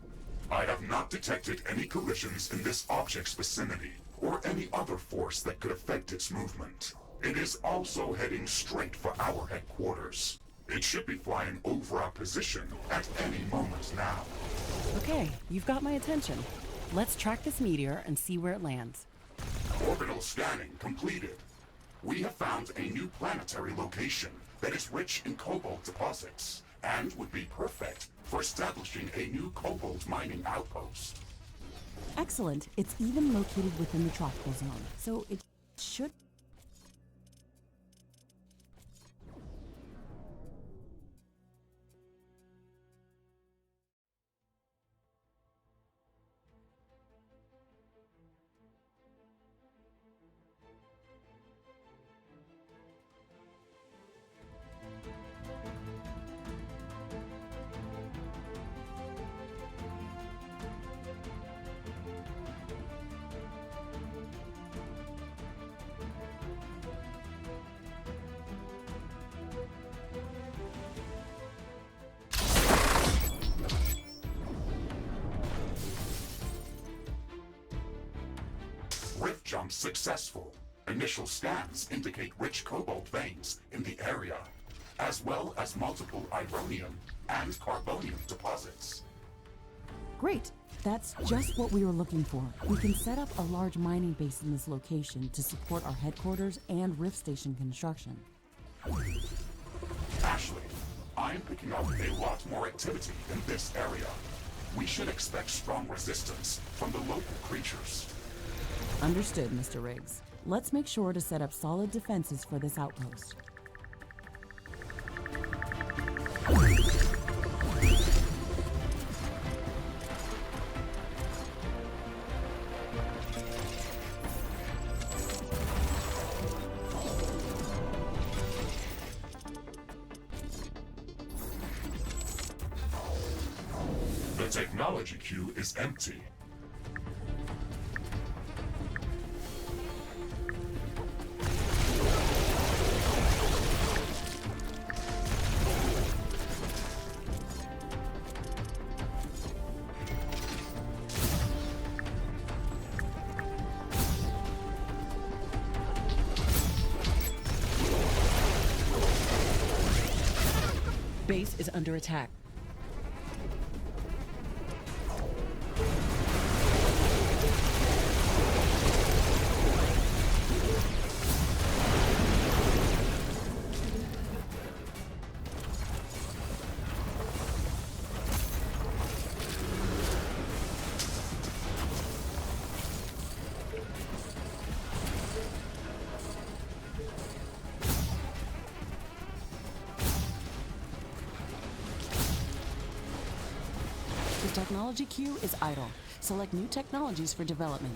I have not detected any collisions in this object's vicinity, or any other force that could affect its movement. It is also heading straight for our headquarters. It should be flying over our position at any moment now. Okay, you've got my attention. Let's track this meteor and see where it lands. Orbital scanning completed. We have found a new planetary location that is rich in cobalt deposits, and would be perfect for establishing a new cobalt mining outpost. Excellent. It's even located within the tropical zone, so it should... Rift jump successful. Initial scans indicate rich cobalt veins in the area, as well as multiple ironium and carbonium deposits. Great! That's just what we were looking for. We can set up a large mining base in this location to support our headquarters and Rift Station construction. Ashley, I'm picking up a lot more activity in this area. We should expect strong resistance from the local creatures. Understood, Mr. Riggs. Let's make sure to set up solid defenses for this outpost. The technology queue is empty. Base is under attack. The technology queue is idle. Select new technologies for development.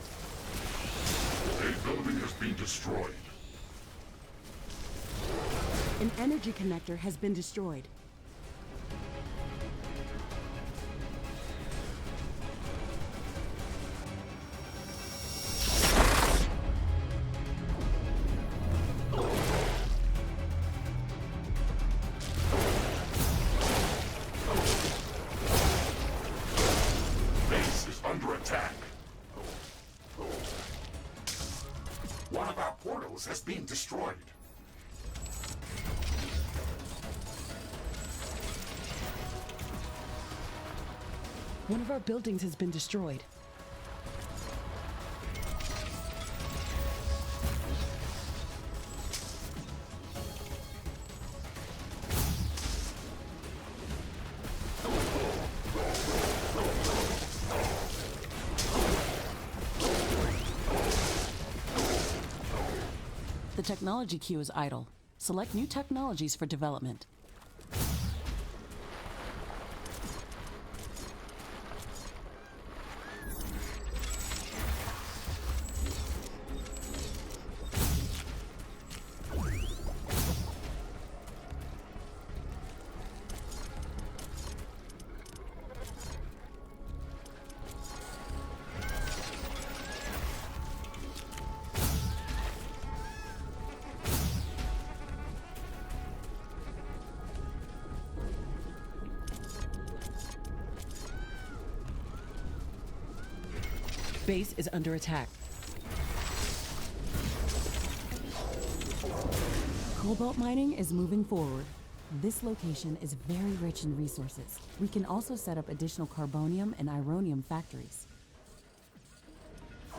A building has been destroyed. An energy connector has been destroyed. Base is under attack. One of our portals has been destroyed. One of our buildings has been destroyed. The technology queue is idle. Select new technologies for development. Base is under attack. Cobalt mining is moving forward. This location is very rich in resources. We can also set up additional carbonium and ironium factories.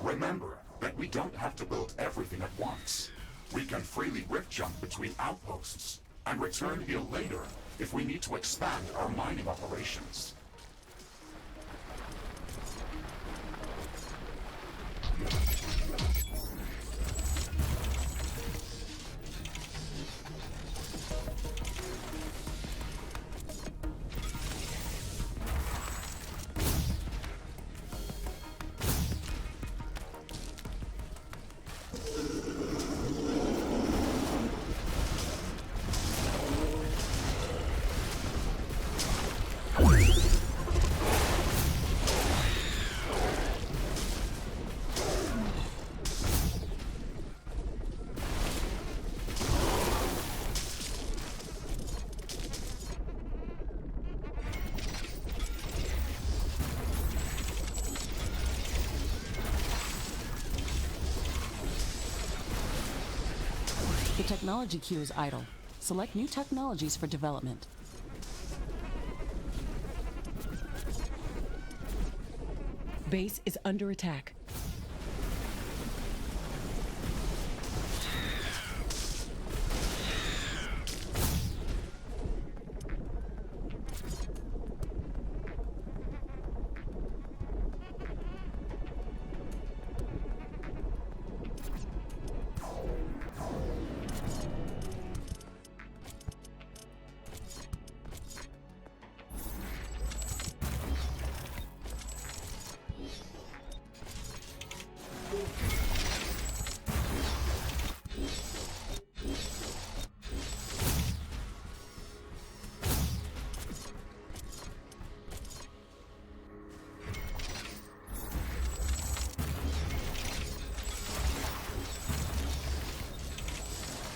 Remember that we don't have to build everything at once. We can freely rift jump between outposts and return here later if we need to expand our mining operations. The technology queue is idle. Select new technologies for development. Base is under attack.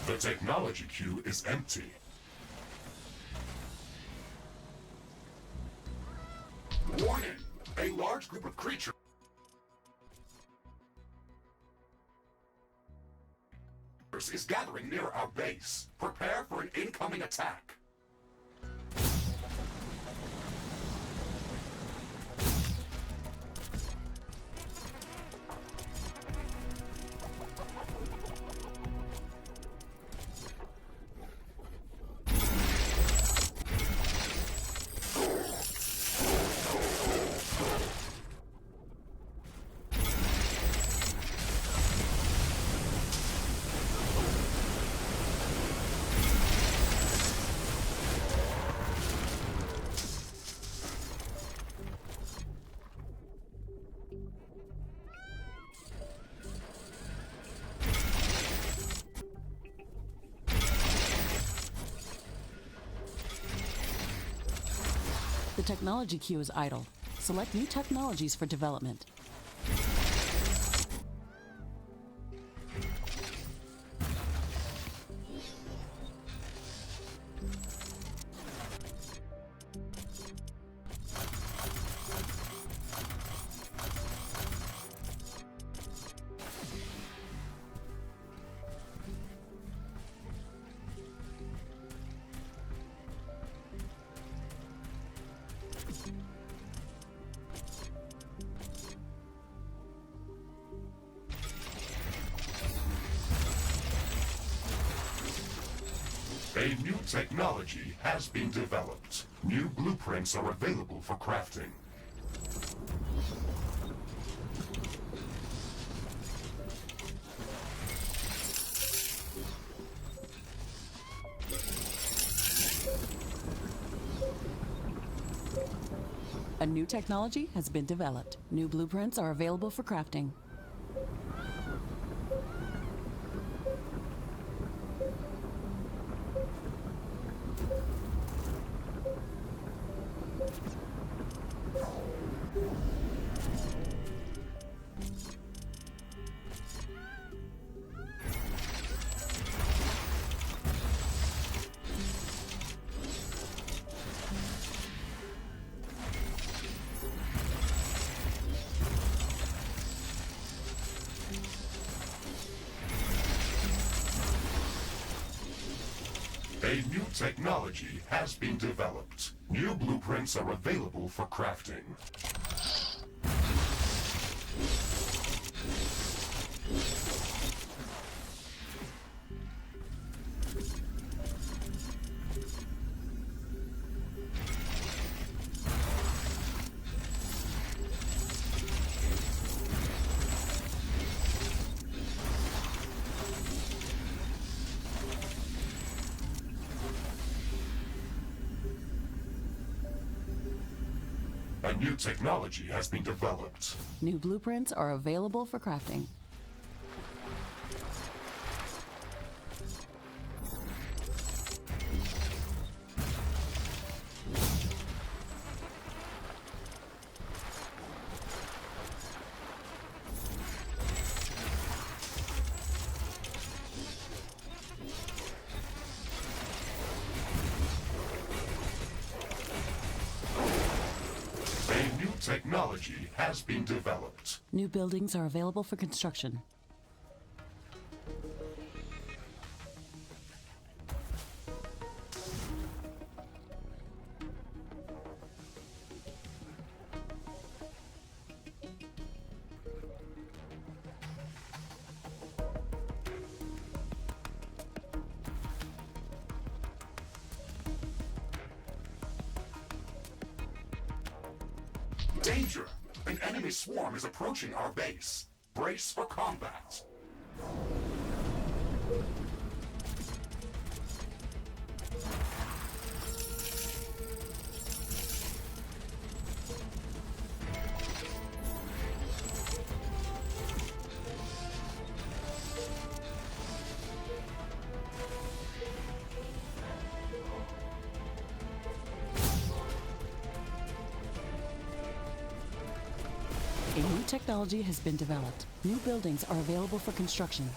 The technology queue is empty. Warning! A large group of creatures is gathering near our base. Prepare for an incoming attack. The technology queue is idle. Select new technologies for development. A new technology has been developed. New blueprints are available for crafting. A new technology has been developed. New blueprints are available for crafting. A new technology has been developed. New blueprints are available for crafting. A new technology has been developed. New blueprints are available for crafting. Technology has been developed. New buildings are available for construction. Danger! An enemy swarm is approaching our base. Brace for combat. A new technology has been developed. New buildings are available for construction.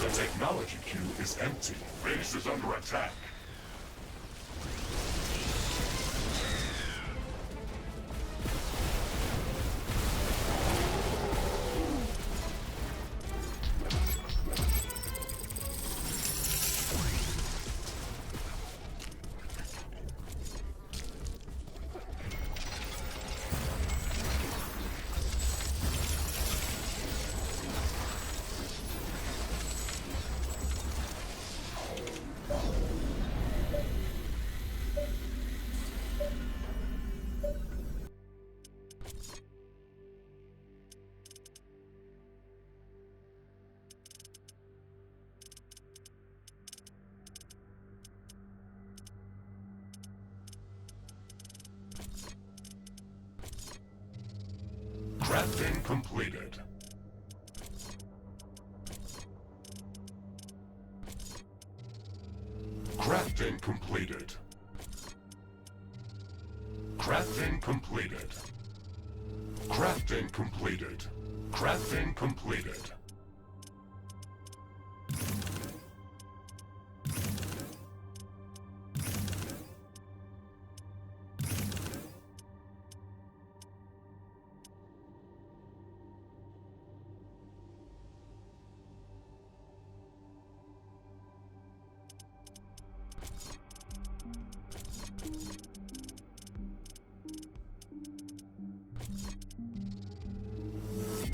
The technology queue is empty. Base is under attack. Crafting completed. Crafting completed. Crafting completed. Crafting completed. Crafting completed.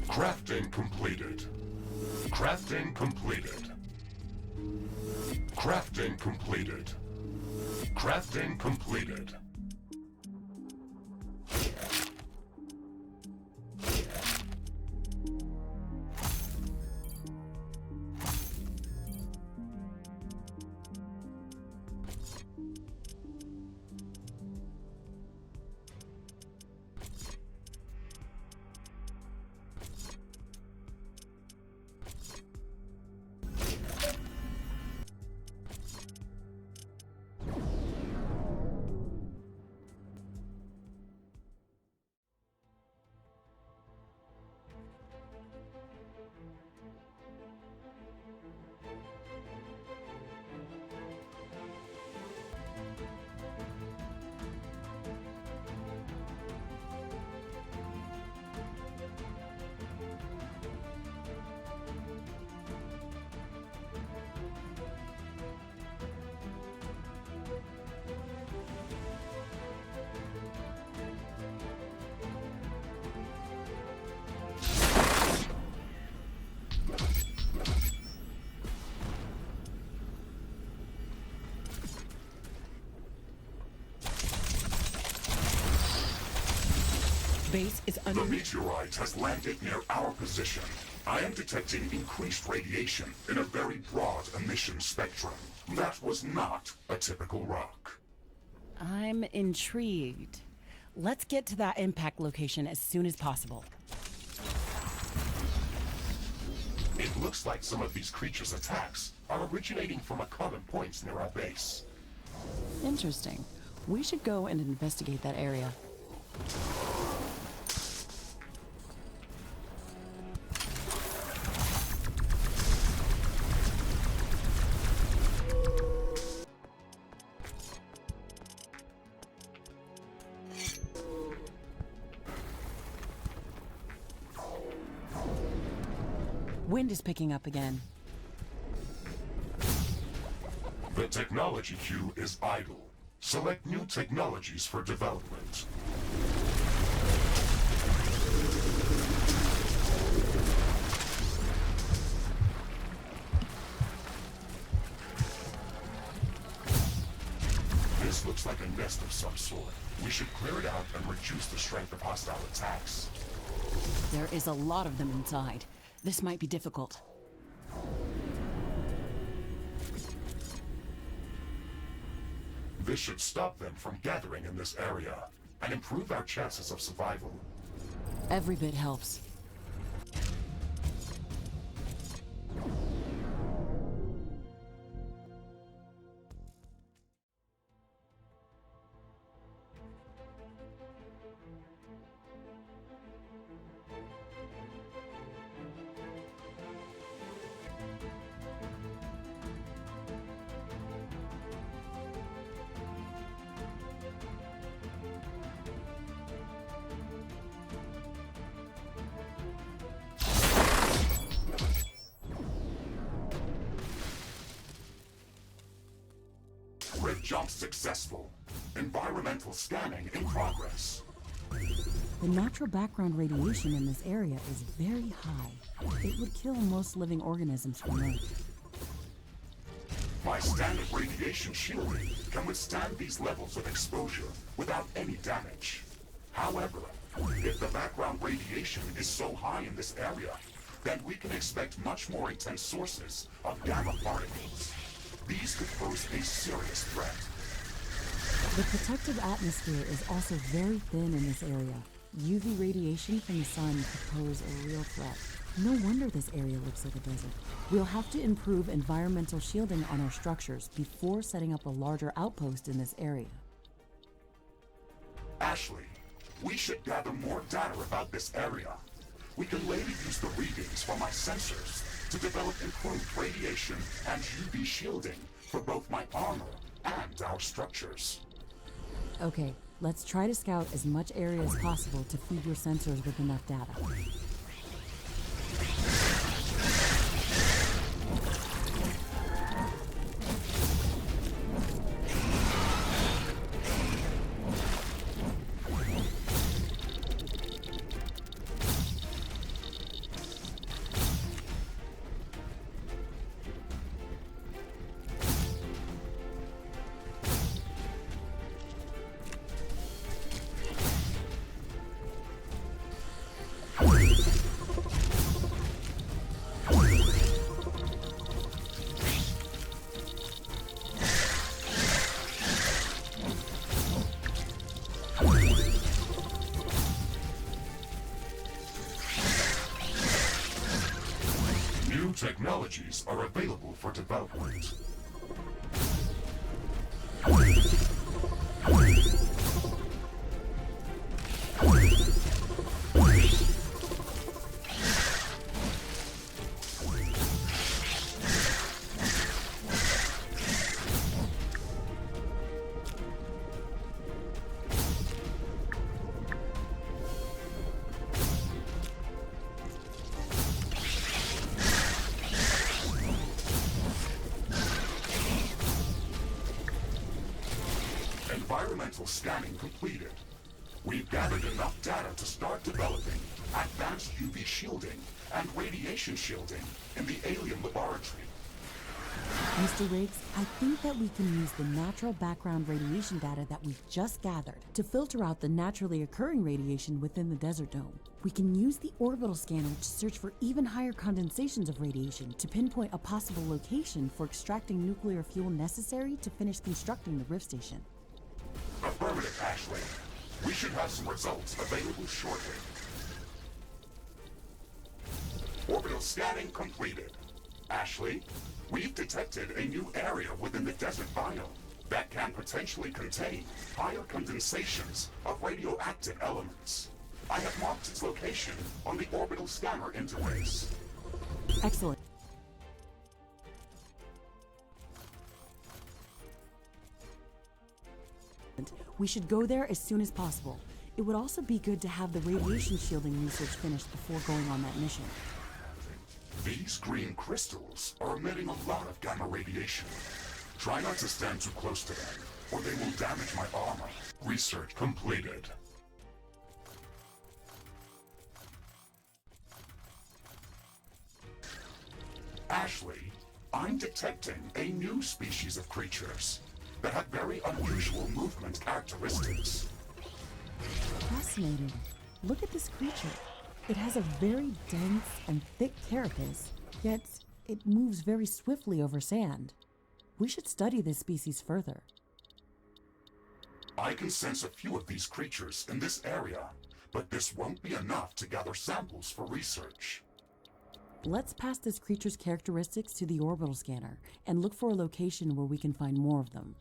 Crafting completed. Crafting completed. Crafting completed. Crafting completed. base is The under... meteorite has landed near our position. I am detecting increased radiation in a very broad emission spectrum. That was not a typical rock. I'm intrigued. Let's get to that impact location as soon as possible. It looks like some of these creatures' attacks are originating from a common point near our base. Interesting. We should go and investigate that area. Wind is picking up again. The technology queue is idle. Select new technologies for development. This looks like a nest of some sort. We should clear it out and reduce the strength of hostile attacks. There is a lot of them inside. This might be difficult. This should stop them from gathering in this area and improve our chances of survival. Every bit helps. Grid jump successful. Environmental scanning in progress. The natural background radiation in this area is very high. It would kill most living organisms from Earth. My standard radiation shielding can withstand these levels of exposure without any damage. However, if the background radiation is so high in this area, then we can expect much more intense sources of gamma particles. These could pose a serious threat. The protective atmosphere is also very thin in this area. UV radiation from the sun could pose a real threat. No wonder this area looks like a desert. We'll have to improve environmental shielding on our structures before setting up a larger outpost in this area. Ashley, we should gather more data about this area. We can later use the readings from my sensors to develop improved radiation and UV shielding for both my armor and our structures. Okay, let's try to scout as much area as possible to feed your sensors with enough data. New technologies are available for development. Environmental scanning completed. We've gathered enough data to start developing advanced UV shielding and radiation shielding in the alien laboratory. Mr. Riggs, I think that we can use the natural background radiation data that we've just gathered to filter out the naturally occurring radiation within the desert dome. We can use the orbital scanner to search for even higher condensations of radiation to pinpoint a possible location for extracting nuclear fuel necessary to finish constructing the rift station. Affirmative, Ashley. We should have some results available shortly. Orbital scanning completed. Ashley, we've detected a new area within the desert biome that can potentially contain higher condensations of radioactive elements. I have marked its location on the orbital scanner interface. Excellent. We should go there as soon as possible. It would also be good to have the radiation shielding research finished before going on that mission. These green crystals are emitting a lot of gamma radiation. Try not to stand too close to them, or they will damage my armor. Research completed. Ashley, I'm detecting a new species of creatures that have very unusual movement characteristics. Fascinating. Look at this creature. It has a very dense and thick carapace, yet it moves very swiftly over sand. We should study this species further. I can sense a few of these creatures in this area, but this won't be enough to gather samples for research. Let's pass this creature's characteristics to the orbital scanner and look for a location where we can find more of them.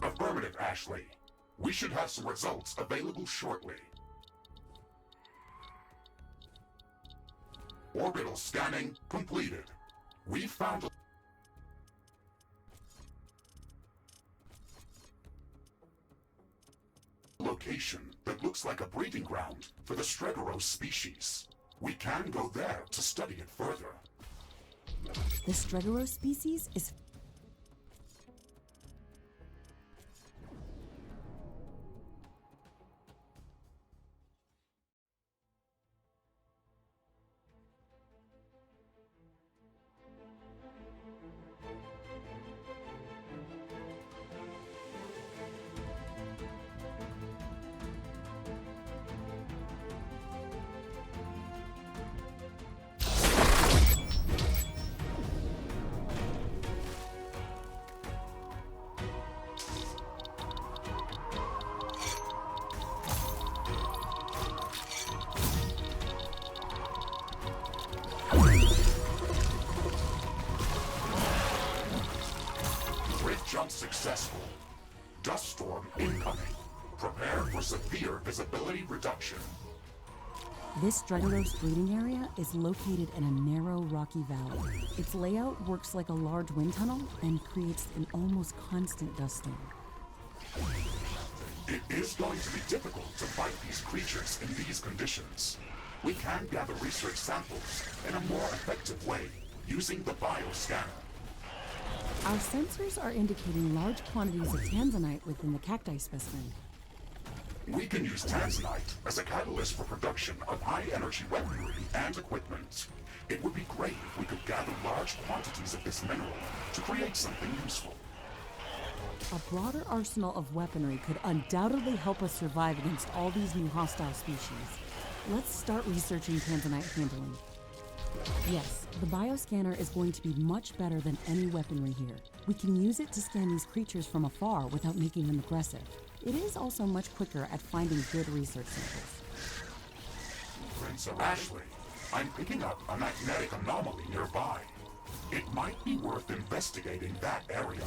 Affirmative, Ashley. We should have some results available shortly. Orbital scanning completed. We found a location that looks like a breeding ground for the Stregoros species. We can go there to study it further. The Stregoros species is jump successful. Dust storm incoming. Prepare for severe visibility reduction. This Stregoros breeding area is located in a narrow, rocky valley. Its layout works like a large wind tunnel and creates an almost constant dust storm. It is going to be difficult to fight these creatures in these conditions. We can gather research samples in a more effective way using the bioscanner. Our sensors are indicating large quantities of tanzanite within the cacti specimen. We can use tanzanite as a catalyst for production of high-energy weaponry and equipment. It would be great if we could gather large quantities of this mineral to create something useful. A broader arsenal of weaponry could undoubtedly help us survive against all these new hostile species. Let's start researching tanzanite handling. Yes, the bioscanner is going to be much better than any weaponry here. We can use it to scan these creatures from afar without making them aggressive. It is also much quicker at finding good research samples. Prince Ashley, I'm picking up a magnetic anomaly nearby. It might be worth investigating that area.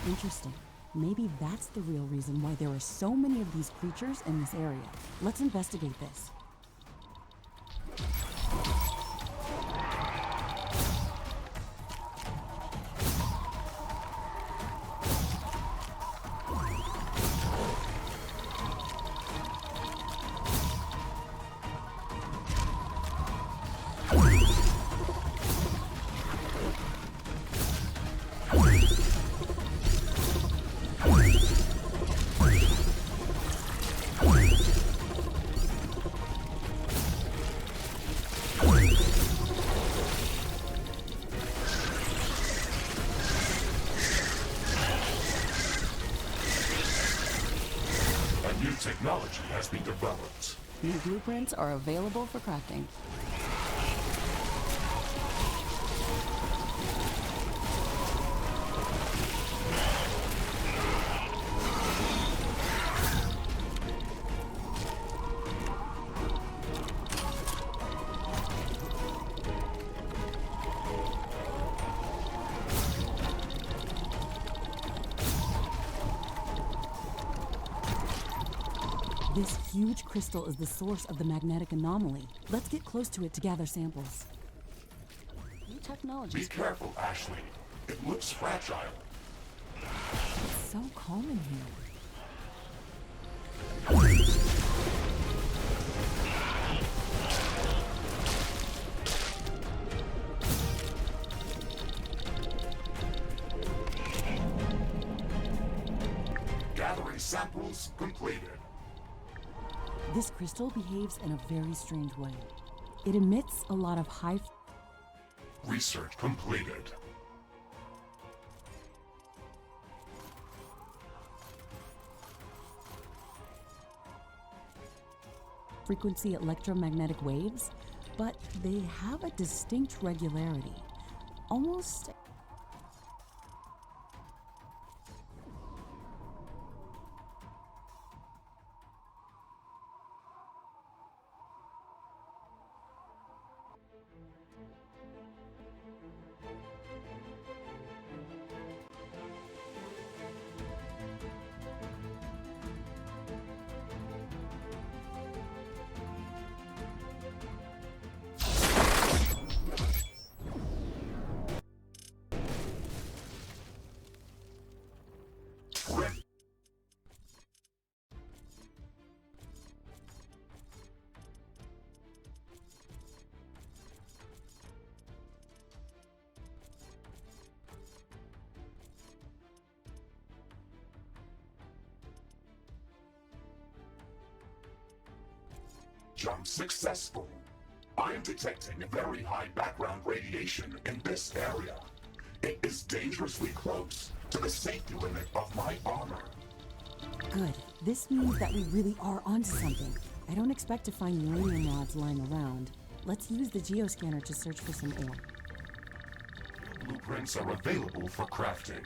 Interesting. Maybe that's the real reason why there are so many of these creatures in this area. Let's investigate this. technology has been developed. New blueprints are available for crafting. This huge crystal is the source of the magnetic anomaly. Let's get close to it to gather samples. New technology. Be careful, Ashley. It looks fragile. It's so calm in here. Gathering samples completed. This crystal behaves in a very strange way. It emits a lot of high Research completed. frequency electromagnetic waves, but they have a distinct regularity. Almost Jump successful. I am detecting very high background radiation in this area. It is dangerously close to the safety limit of my armor. good. This means that we really are onto something. I don't expect to find uranium rods lying around. Let's use the geoscanner to search for some ore. Blueprints are available for crafting.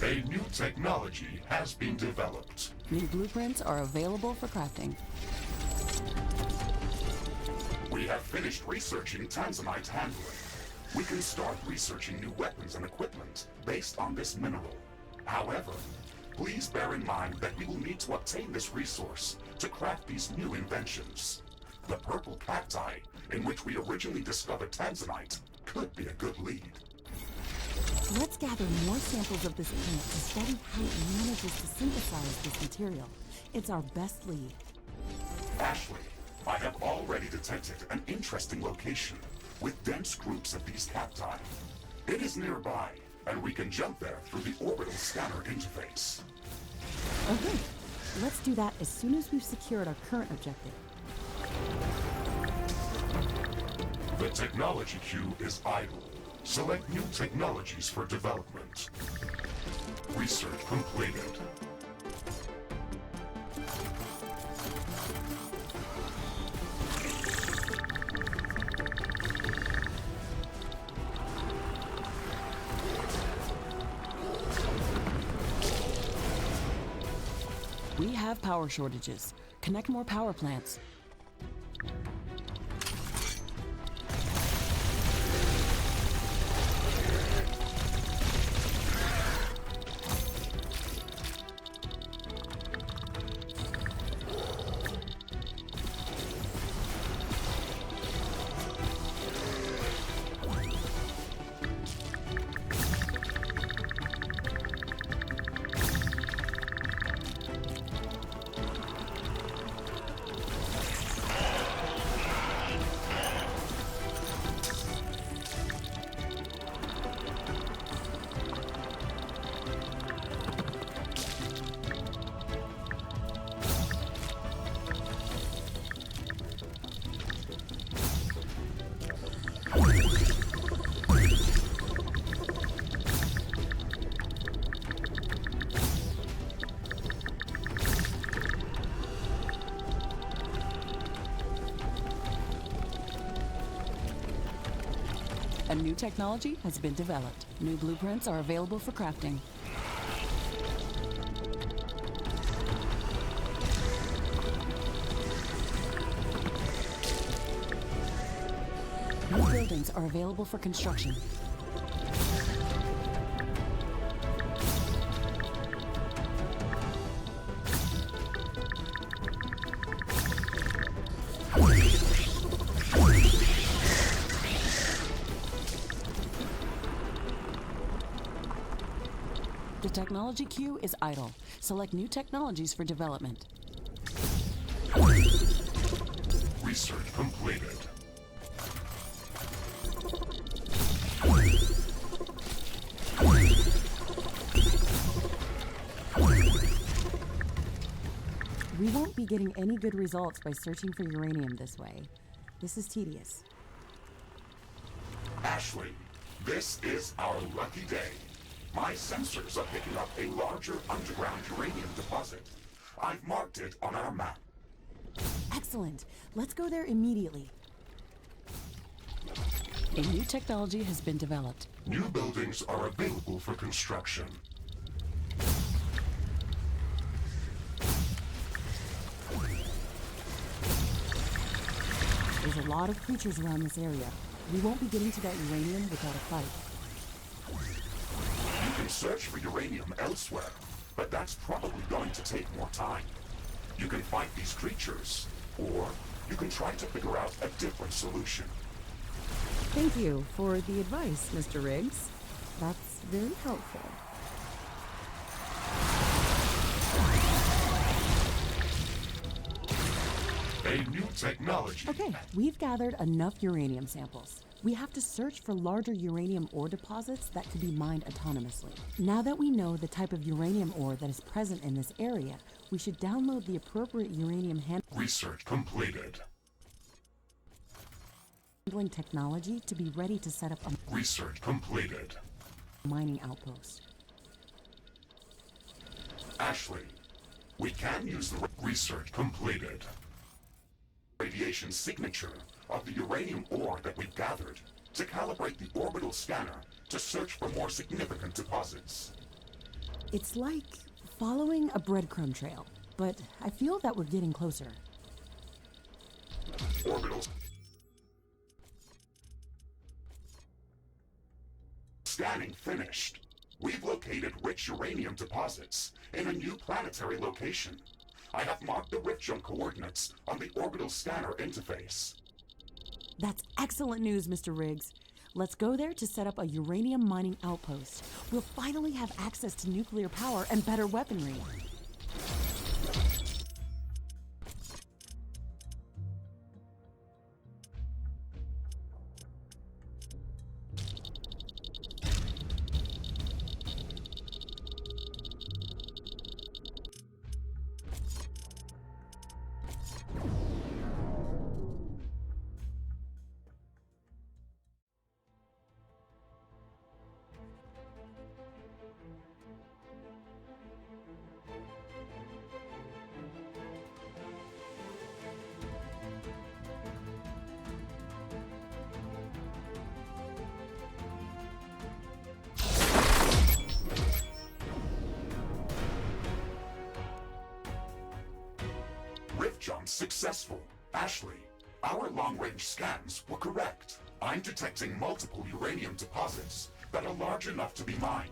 A new technology has been developed. New blueprints are available for crafting. We have finished researching tanzanite handling. We can start researching new weapons and equipment based on this mineral. However, please bear in mind that we will need to obtain this resource to craft these new inventions. The purple cacti, in which we originally discovered tanzanite, could be a good lead. Let's gather more samples of this plant to study how it manages to synthesize this material. It's our best lead. Ashley, I have already detected an interesting location with dense groups of these cacti. It is nearby, and we can jump there through the orbital scanner interface. Okay, let's do that as soon as we've secured our current objective. The technology queue is idle. Select new technologies for development. Research completed. We have power shortages. Connect more power plants. A new technology has been developed. New blueprints are available for crafting. New buildings are available for construction. The technology queue is idle. Select new technologies for development. Research completed. We won't be getting any good results by searching for uranium this way. This is tedious. Ashley, this is our lucky day. My sensors are picking up a larger underground uranium deposit. I've marked it on our map. Excellent. Let's go there immediately. A new technology has been developed. New buildings are available for construction. There's a lot of creatures around this area. We won't be getting to that uranium without a fight. You can search for uranium elsewhere, but that's probably going to take more time. You can fight these creatures, or you can try to figure out a different solution. Thank you for the advice, Mr. Riggs. That's very helpful. A new technology. Okay, we've gathered enough uranium samples. We have to search for larger uranium ore deposits that could be mined autonomously. Now that we know the type of uranium ore that is present in this area, we should download the appropriate uranium Research completed. handling technology to be ready to set up a Research completed. mining outpost. Ashley, we can use the research completed. Radiation signature of the uranium ore that we've gathered to calibrate the orbital scanner to search for more significant deposits. It's like following a breadcrumb trail, but I feel that we're getting closer. Orbital scanning finished. We've located rich uranium deposits in a new planetary location. I have marked the rift zone coordinates on the orbital scanner interface. That's excellent news, Mr. Riggs. Let's go there to set up a uranium mining outpost. We'll finally have access to nuclear power and better weaponry. Rift jump successful. Ashley, our long-range scans were correct. I'm detecting multiple uranium deposits that are large enough to be mined.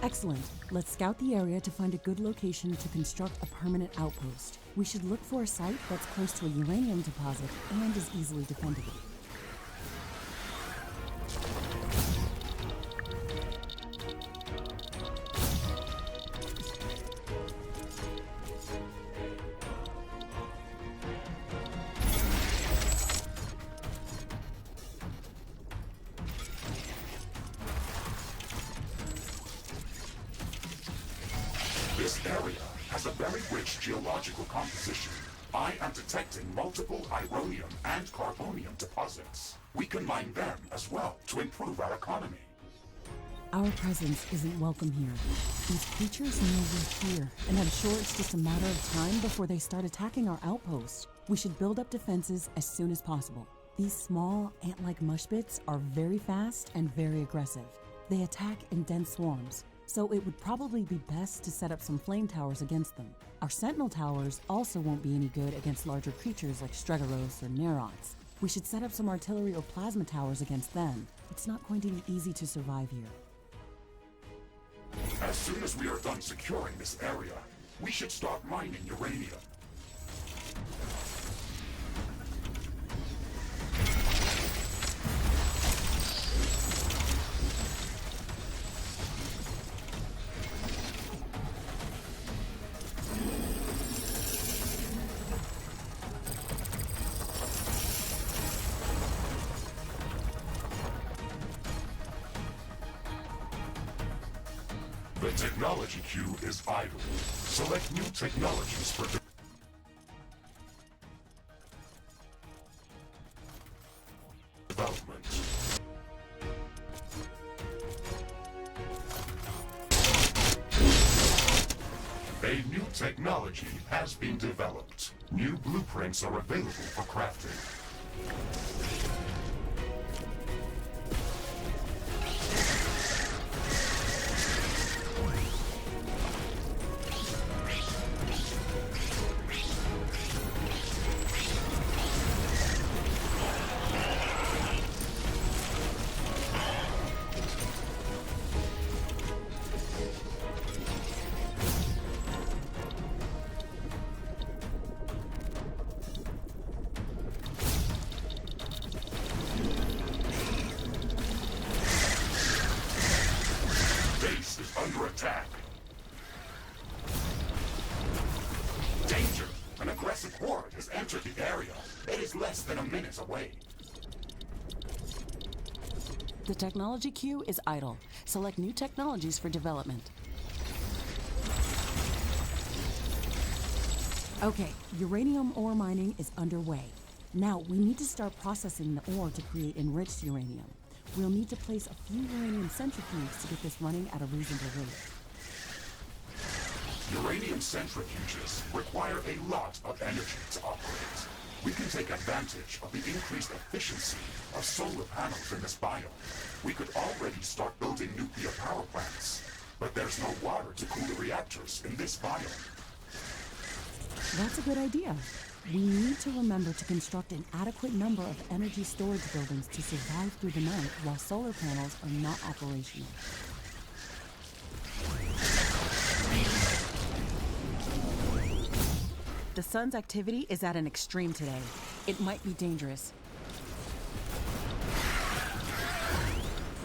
Excellent. Let's scout the area to find a good location to construct a permanent outpost. We should look for a site that's close to a uranium deposit and is easily defendable. This area has a very rich geological composition. I am detecting multiple ironium and carbonium deposits. We can mine them as well to improve our economy. Our presence isn't welcome here. These creatures know we're here, and I'm sure it's just a matter of time before they start attacking our outpost. We should build up defenses as soon as possible. These small, ant-like mush bits are very fast and very aggressive. They attack in dense swarms, so it would probably be best to set up some flame towers against them. Our sentinel towers also won't be any good against larger creatures like Stregoros or Nerots. We should set up some artillery or plasma towers against them. It's not going to be easy to survive here. As soon as we are done securing this area, we should start mining uranium. The technology queue is idle. Select new technologies for development. A new technology has been developed. New blueprints are available for crafting. Base is under attack. Danger! An aggressive horde has entered the area. It is less than a minute away. The technology queue is idle. Select new technologies for development. Okay, uranium ore mining is underway. Now, we need to start processing the ore to create enriched uranium. We'll need to place a few uranium centrifuges to get this running at a reasonable rate. Uranium centrifuges require a lot of energy to operate. We can take advantage of the increased efficiency of solar panels in this biome. We could already start building nuclear power plants, but there's no water to cool the reactors in this biome. That's a good idea. We need to remember to construct an adequate number of energy storage buildings to survive through the night while solar panels are not operational. The sun's activity is at an extreme today. It might be dangerous.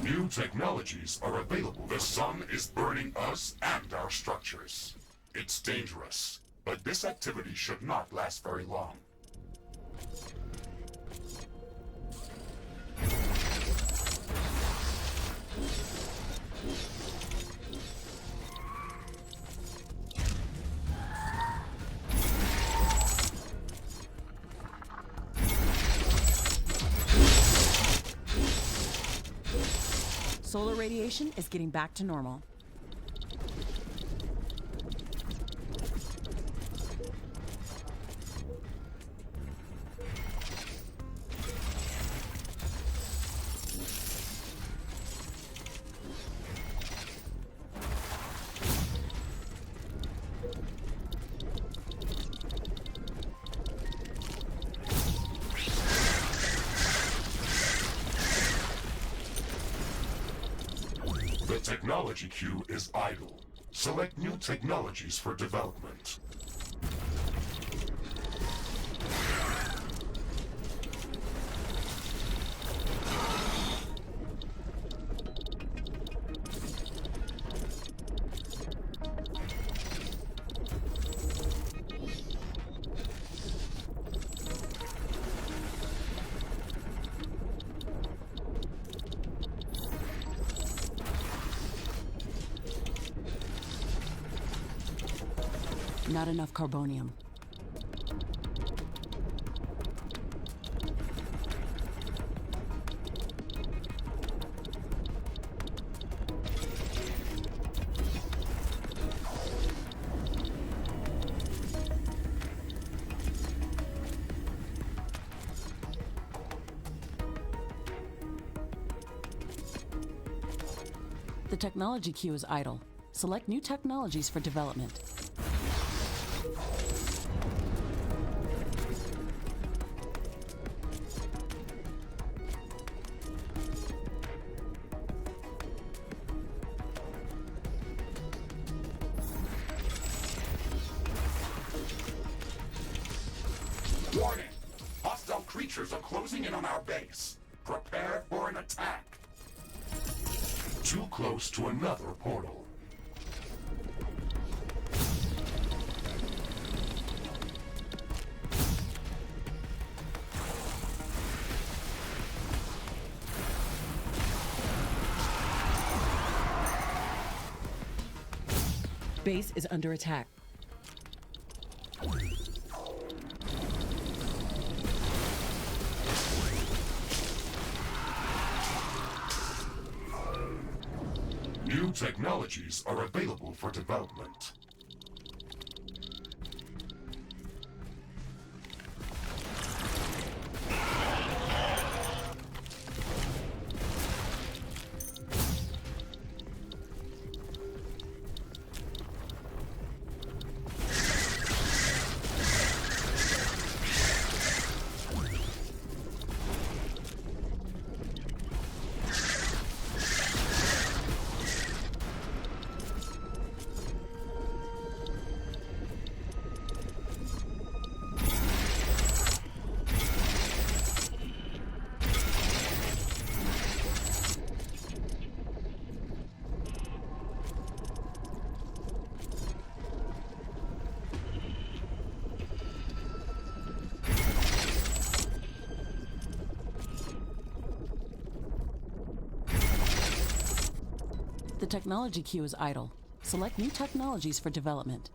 New technologies are available. The sun is burning us and our structures. It's dangerous, but this activity should not last very long. Solar radiation is getting back to normal. The technology queue is idle. Select new technologies for development. Not enough carbonium. The technology queue is idle. Select new technologies for development. Warning! Hostile creatures are closing in on our base. Prepare for an attack. Too close to another portal. Base is under attack. New technologies are available for development. The technology queue is idle. Select new technologies for development.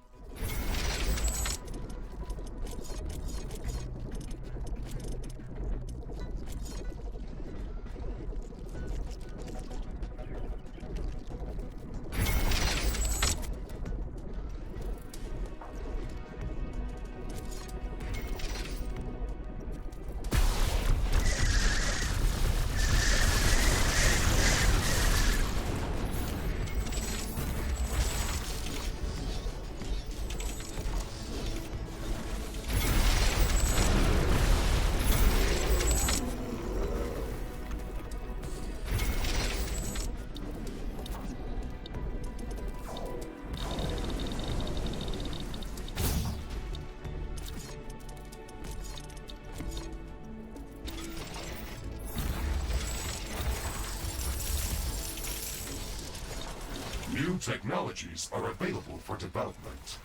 New technologies are available for development.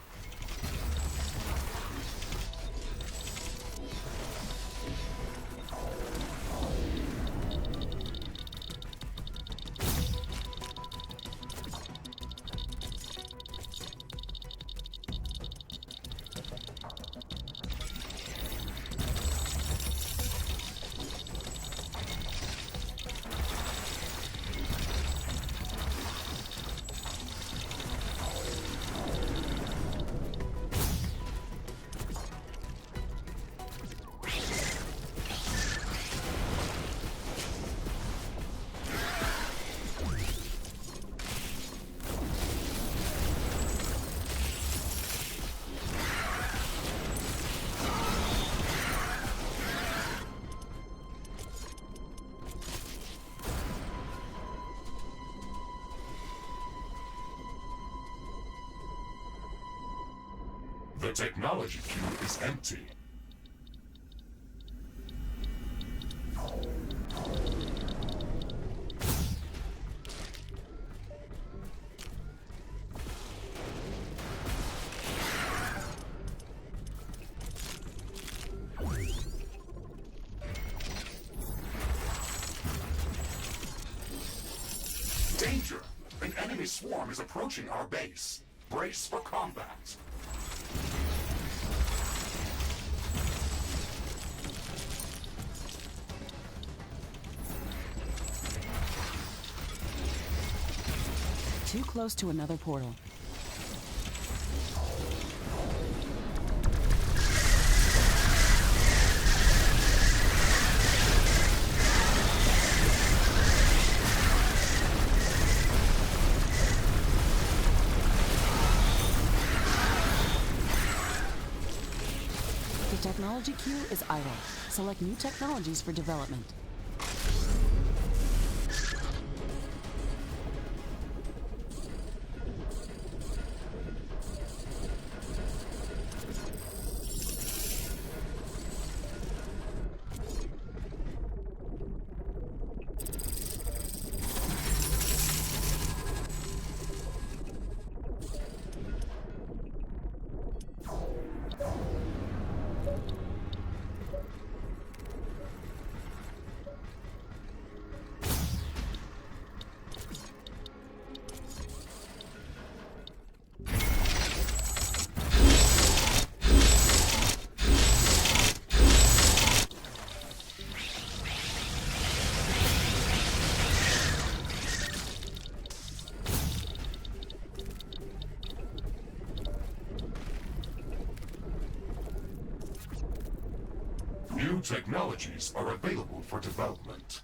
The technology queue is empty. Danger! An enemy swarm is approaching our base. Brace for combat. Too close to another portal. technology queue is idle. Select new technologies for development. New technologies are available for development.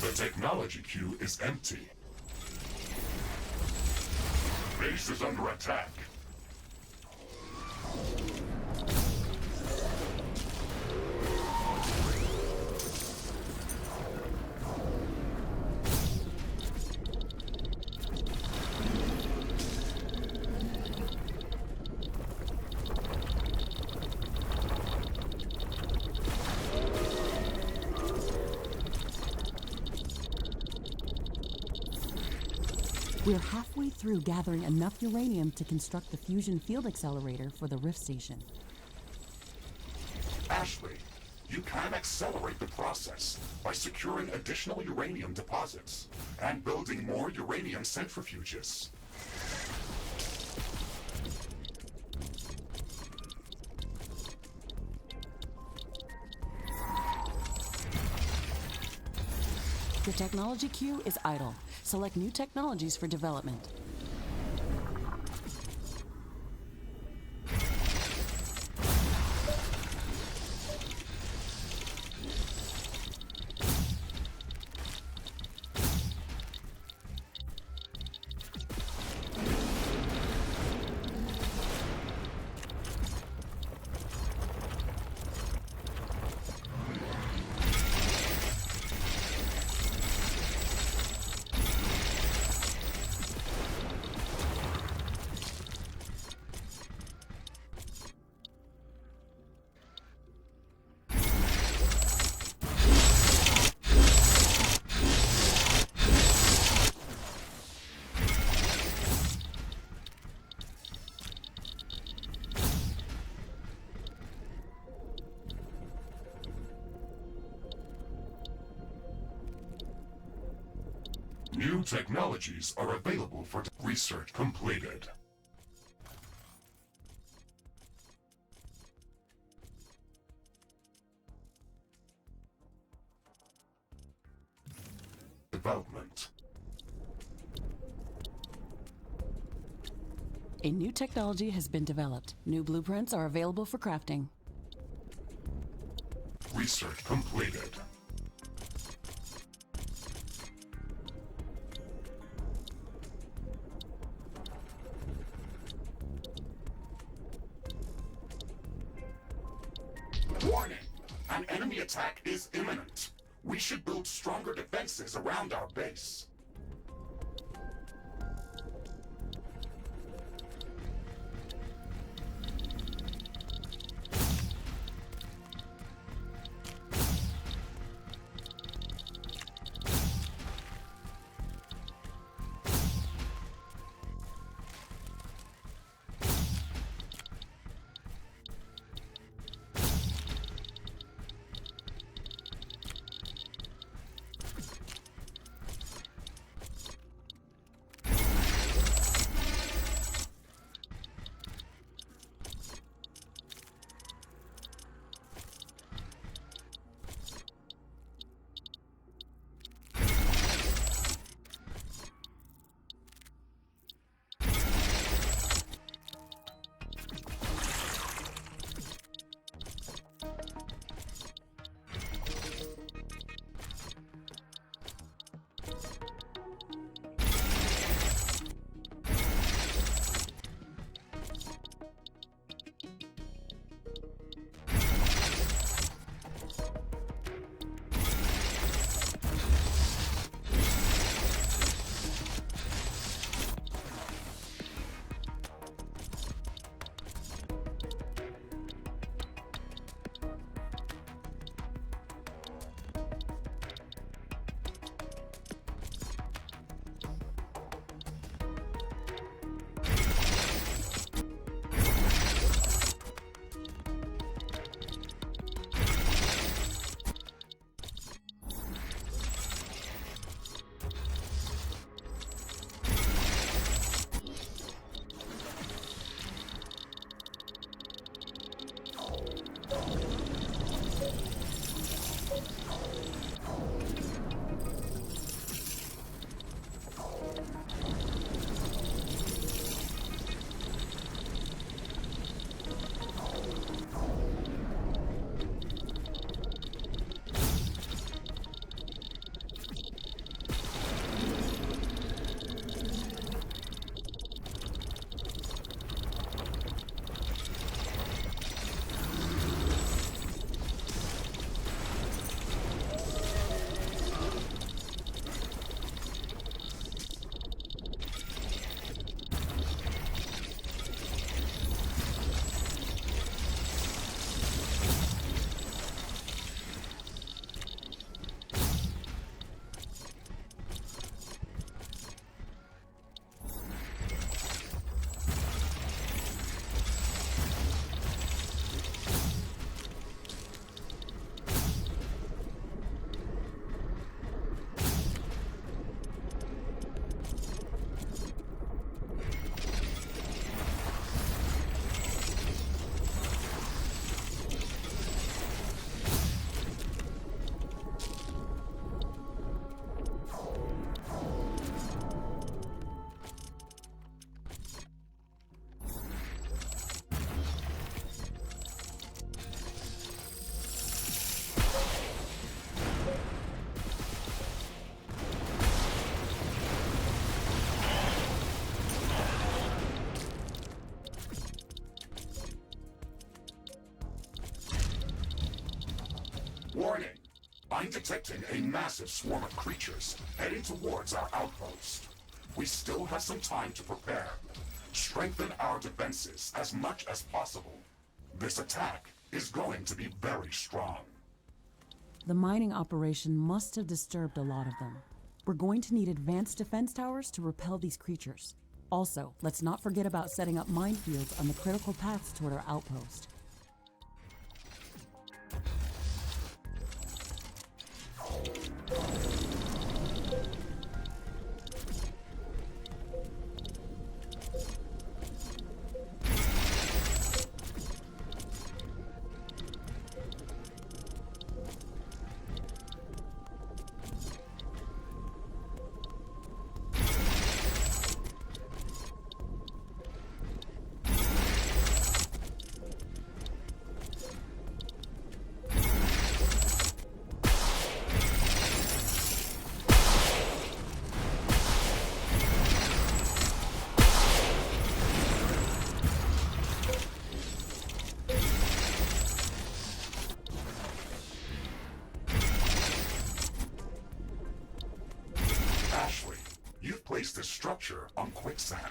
The technology queue is empty. Base is under attack. We're halfway through gathering enough uranium to construct the fusion field accelerator for the Rift Station. Ashley, you can accelerate the process by securing additional uranium deposits and building more uranium centrifuges. The technology queue is idle. Select new technologies for development. New technologies are available for research completed. Development. A new technology has been developed. New blueprints are available for crafting. Research completed. Warning! An enemy attack is imminent. We should build stronger defenses around our base. I'm detecting a massive swarm of creatures heading towards our outpost. We still have some time to prepare. Strengthen our defenses as much as possible. This attack is going to be very strong. The mining operation must have disturbed a lot of them. We're going to need advanced defense towers to repel these creatures. Also, let's not forget about setting up minefields on the critical paths toward our outpost. Place this structure on quicksand.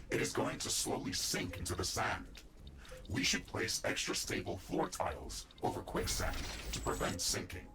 It is going to slowly sink into the sand. We should place extra stable floor tiles over quicksand to prevent sinking.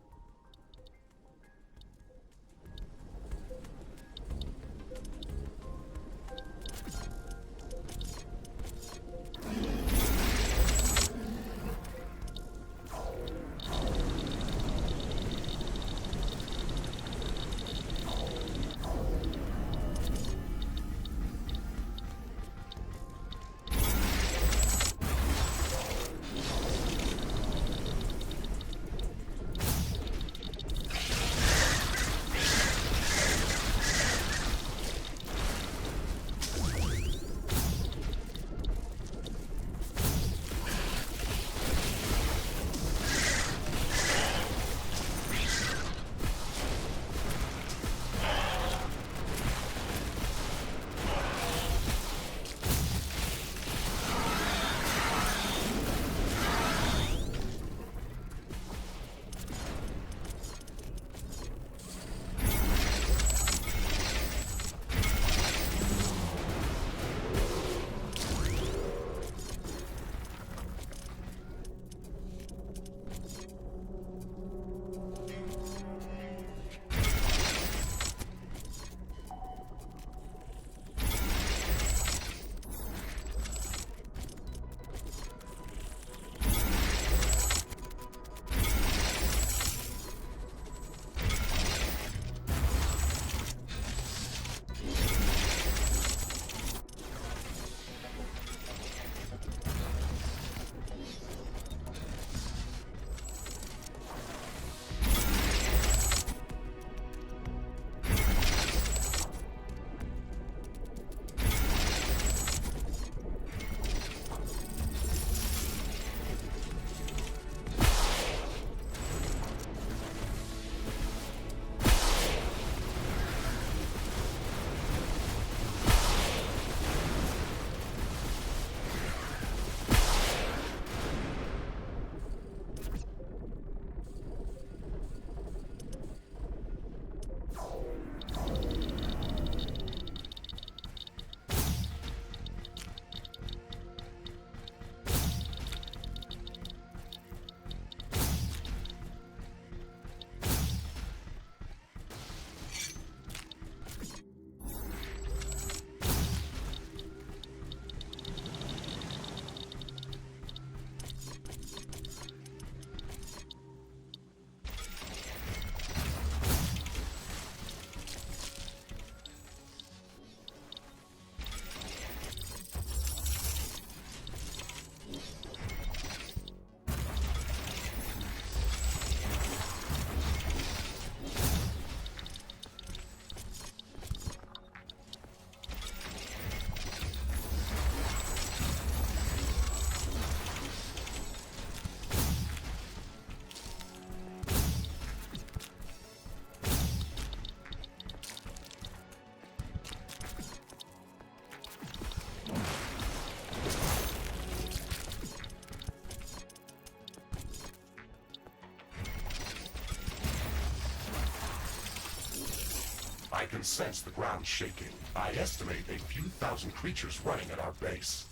can sense the ground shaking. I estimate a few thousand creatures running at our base.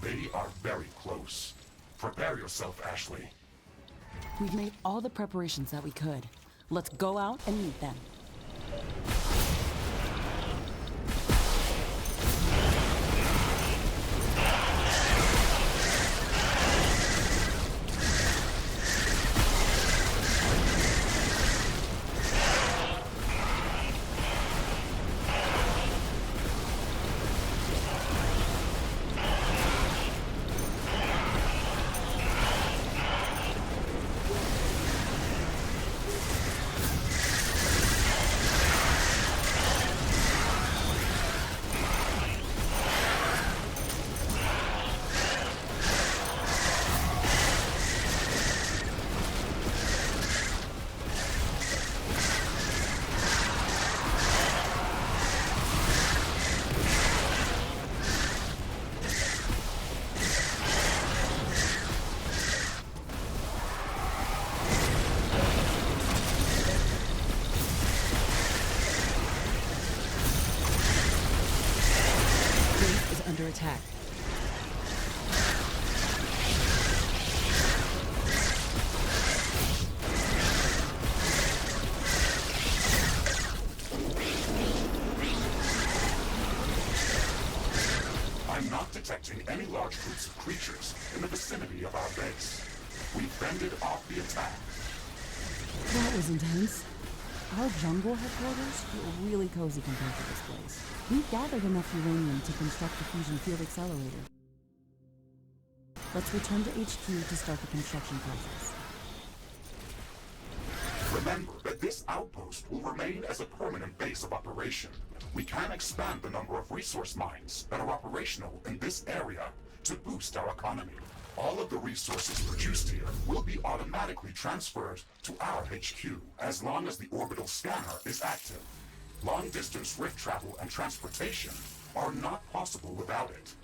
They are very close. Prepare yourself, Ashley. We've made all the preparations that we could. Let's go out and meet them. Under attack. I'm not detecting any large groups of creatures in the vicinity of our base. We fended off the attack. That was intense. Our jungle headquarters feel really cozy compared to this place. We've gathered enough uranium to construct the fusion field accelerator. Let's return to HQ to start the construction process. Remember that this outpost will remain as a permanent base of operation. We can expand the number of resource mines that are operational in this area to boost our economy. All of the resources produced here will be automatically transferred to our HQ as long as the orbital scanner is active. Long-distance rift travel and transportation are not possible without it.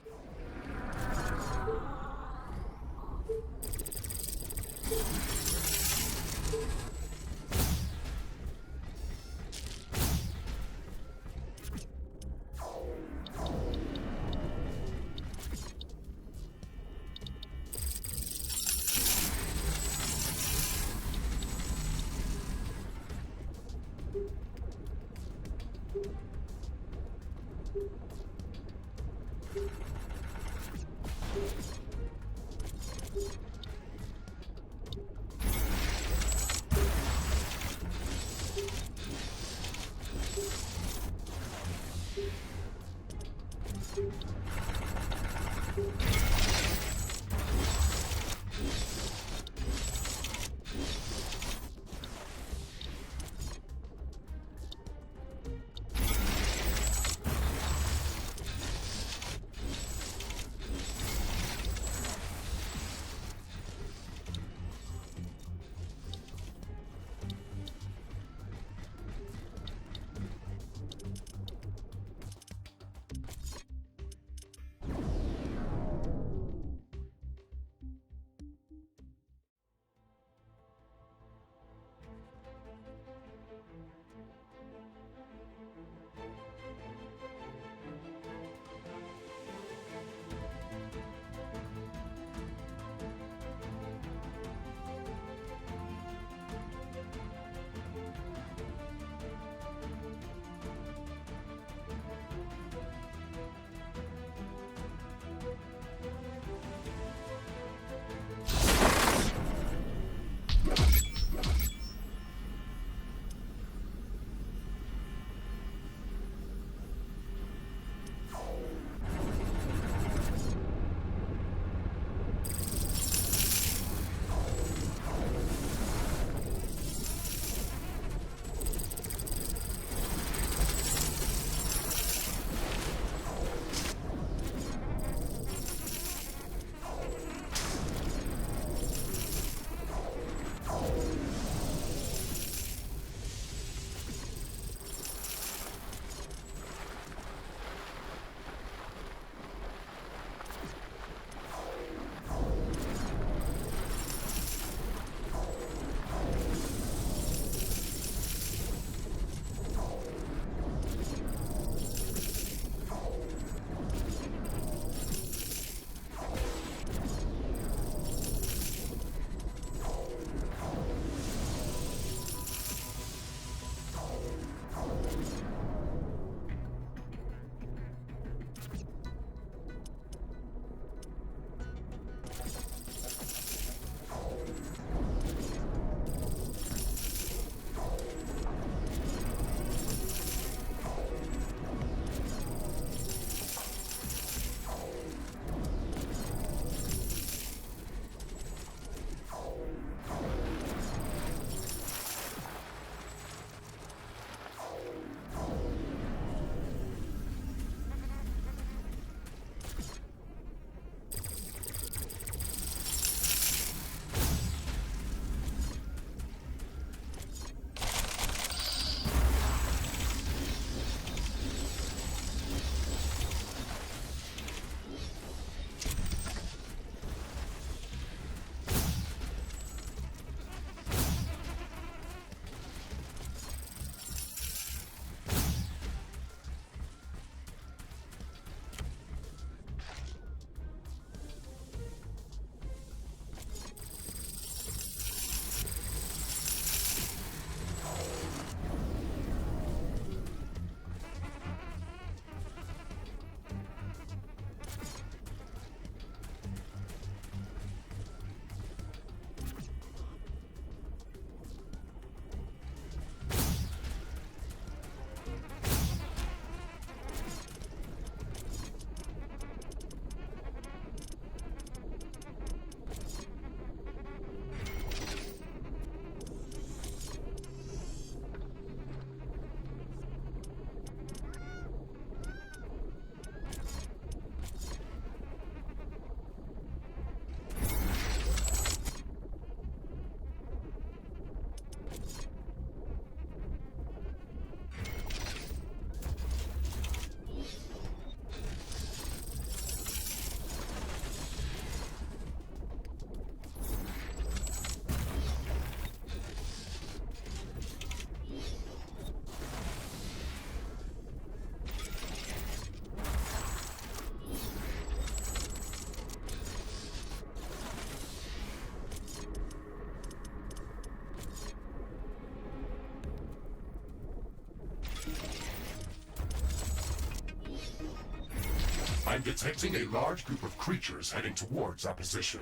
I'm detecting a large group of creatures heading towards our position.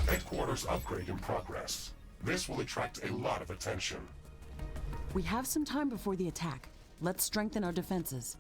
Headquarters upgrade in progress. This will attract a lot of attention. We have some time before the attack. Let's strengthen our defenses.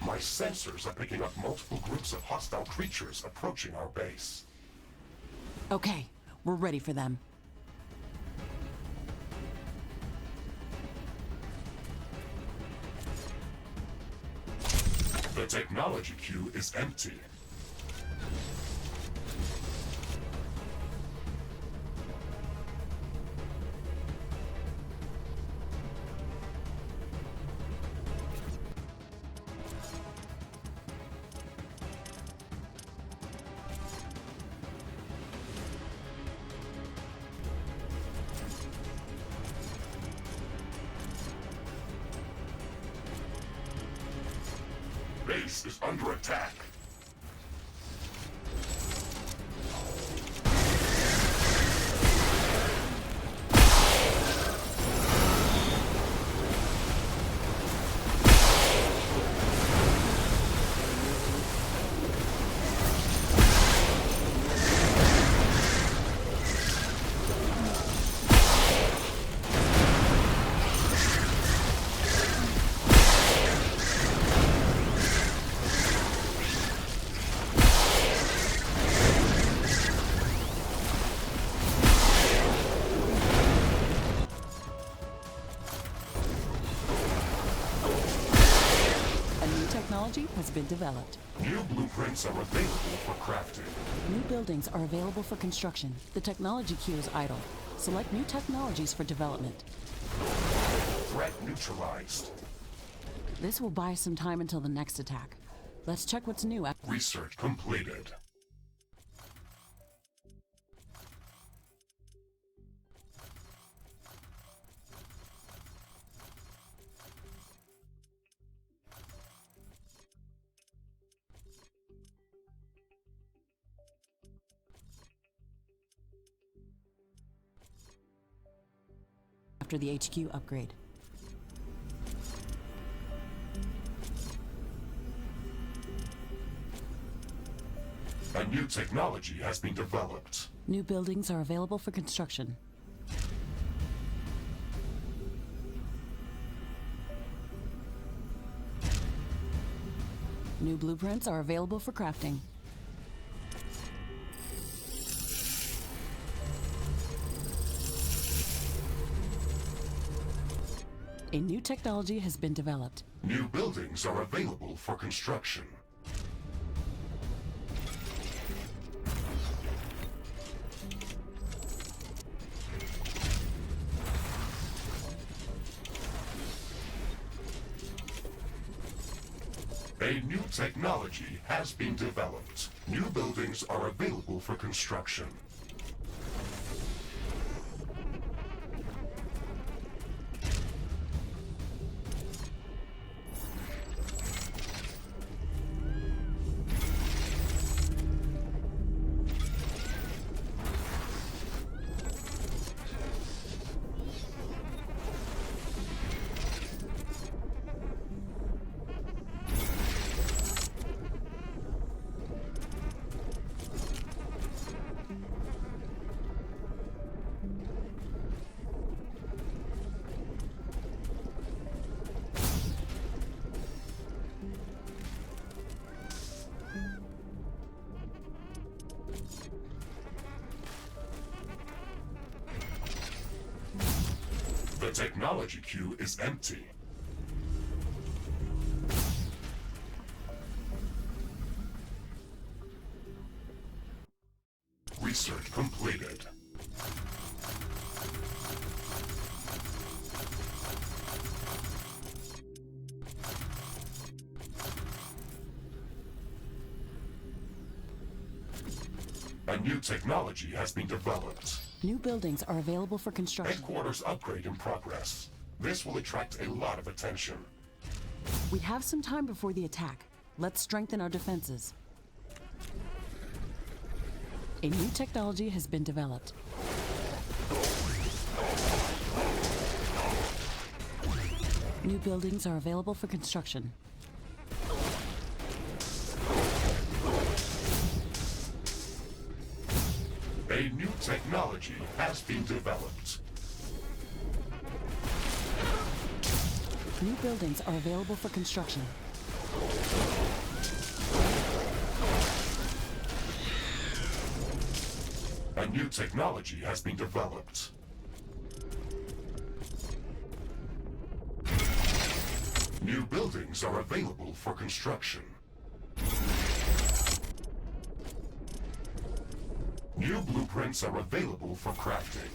My sensors are picking up multiple groups of hostile creatures approaching our base. Okay, we're ready for them. The technology queue is empty. Base is under attack. Technology has been developed. New blueprints are available for crafting. New buildings are available for construction. The technology queue is idle. Select new technologies for development. Threat neutralized. This will buy us some time until the next attack. Let's check what's new. Research completed. after the HQ upgrade. A new technology has been developed. New buildings are available for construction. New blueprints are available for crafting. A new technology has been developed. New buildings are available for construction. A new technology has been developed. New buildings are available for construction. The technology queue is empty. Research completed. A new technology has been developed. New buildings are available for construction. Headquarters upgrade in progress. This will attract a lot of attention. We have some time before the attack. Let's strengthen our defenses. A new technology has been developed. New buildings are available for construction. A new technology has been developed. New buildings are available for construction. A new technology has been developed. New buildings are available for construction. New blueprints are available for crafting.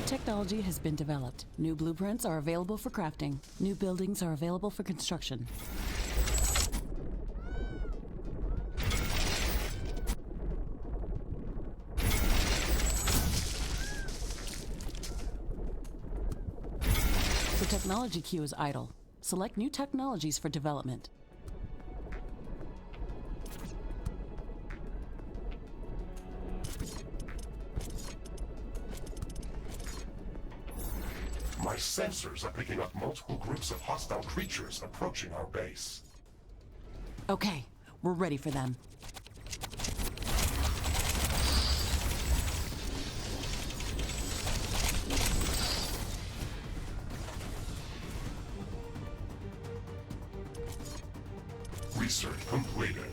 Technology has been developed. New blueprints are available for crafting. New buildings are available for construction. The technology queue is idle. Select new technologies for development. My sensors are picking up multiple groups of hostile creatures approaching our base. Okay, we're ready for them. Research completed.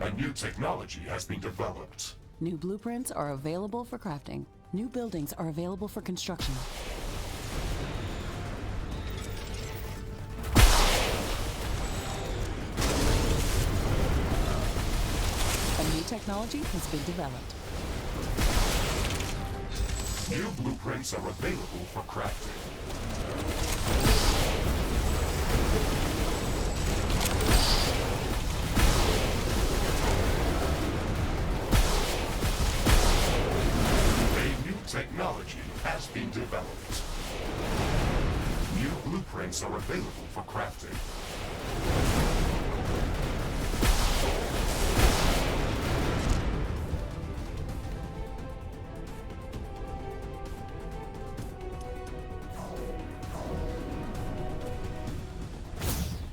A new technology has been developed. New blueprints are available for crafting. New buildings are available for construction. A new technology has been developed. New blueprints are available for crafting. Technology has been developed. New blueprints are available for crafting.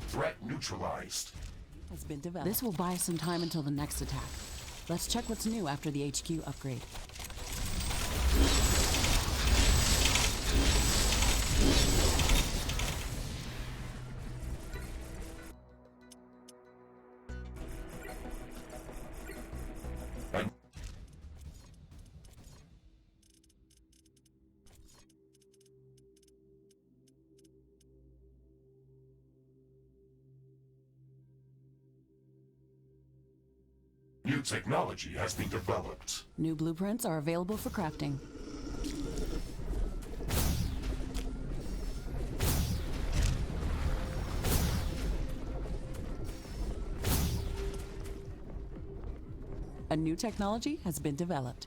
Threat neutralized. Has been developed. This will buy us some time until the next attack. Let's check what's new after the HQ upgrade. New technology has been developed. New blueprints are available for crafting. A new technology has been developed.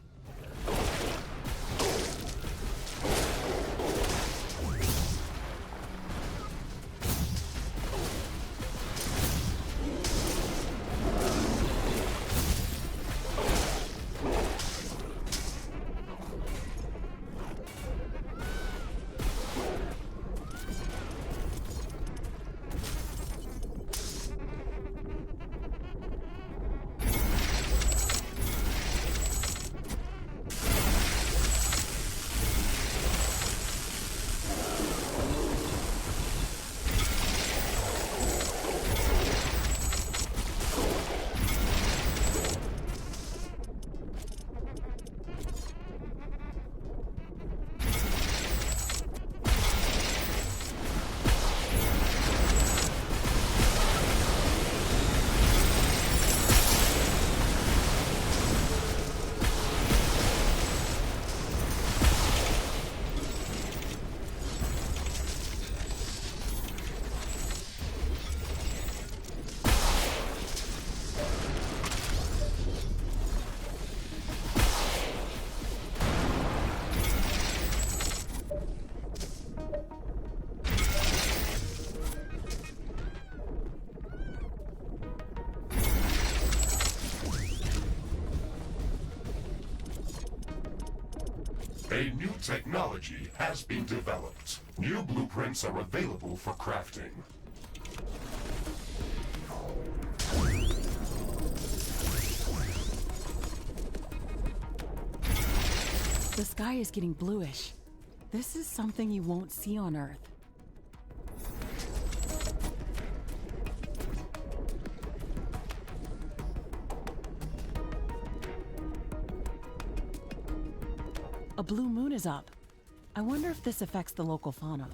A new technology has been developed. New blueprints are available for crafting. The sky is getting bluish. This is something you won't see on Earth. A blue moon is up. I wonder if this affects the local fauna.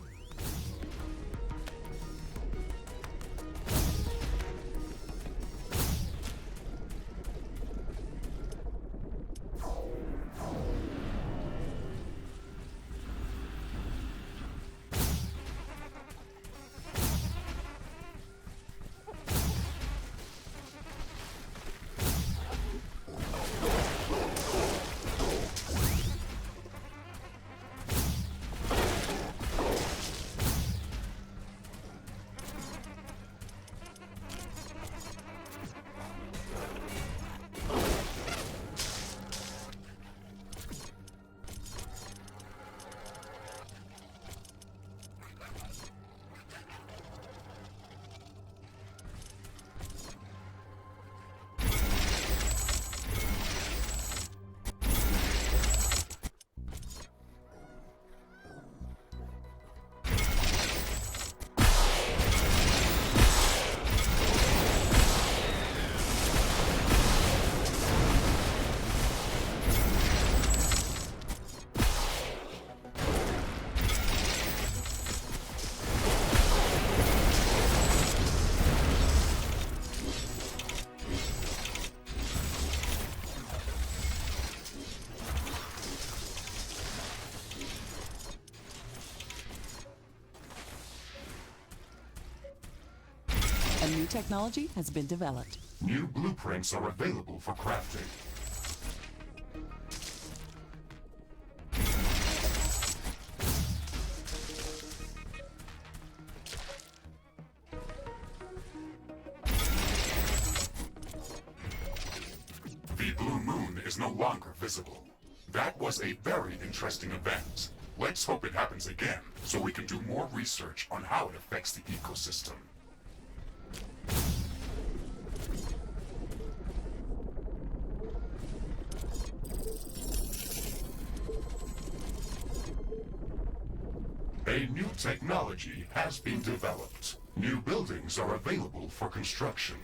new technology has been developed. New blueprints are available for crafting. The blue moon is no longer visible. That was a very interesting event. Let's hope it happens again, so we can do more research on how it affects the ecosystem. A new technology has been developed. New buildings are available for construction.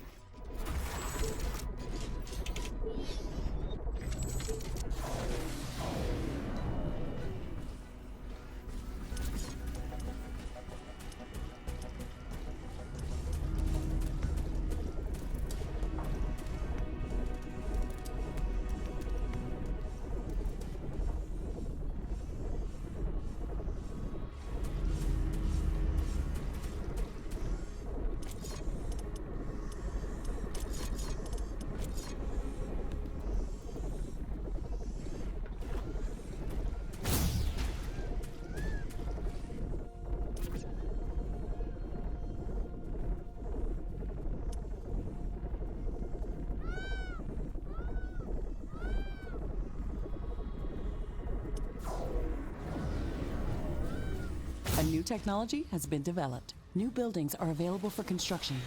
A new technology has been developed. New buildings are available for construction.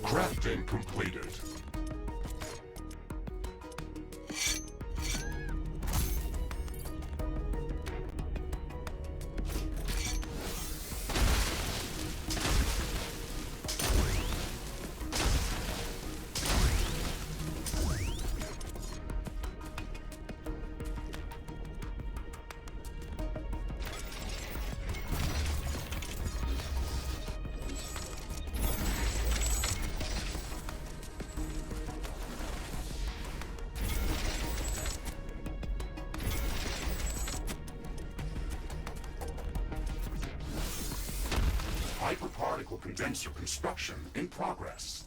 Crafting completed. Hyperparticle condenser construction in progress.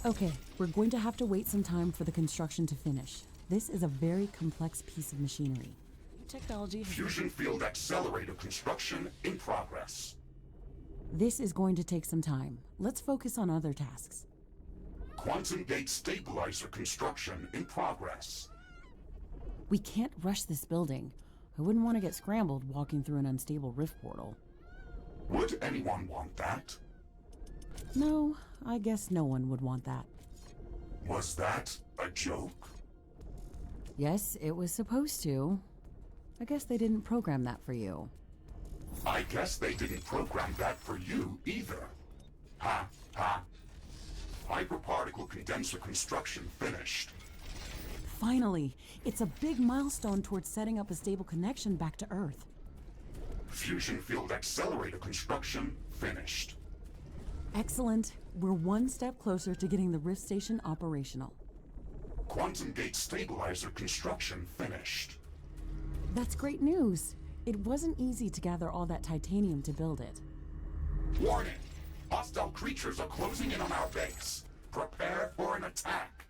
Okay, we're going to have to wait some time for the construction to finish. This is a very complex piece of machinery. Technology has... Fusion field accelerator construction in progress. This is going to take some time. Let's focus on other tasks. Quantum gate stabilizer construction in progress. We can't rush this building. I wouldn't want to get scrambled walking through an unstable rift portal. Would anyone want that? No, I guess no one would want that. Was that a joke? Yes, it was supposed to. I guess they didn't program that for you. I guess they didn't program that for you either. Ha, ha. Hyperparticle condenser construction finished. Finally, it's a big milestone towards setting up a stable connection back to Earth. Fusion field accelerator construction finished. Excellent. We're one step closer to getting the Rift Station operational. Quantum gate stabilizer construction finished. That's great news. It wasn't easy to gather all that titanium to build it. Warning! Hostile creatures are closing in on our base. Prepare for an attack.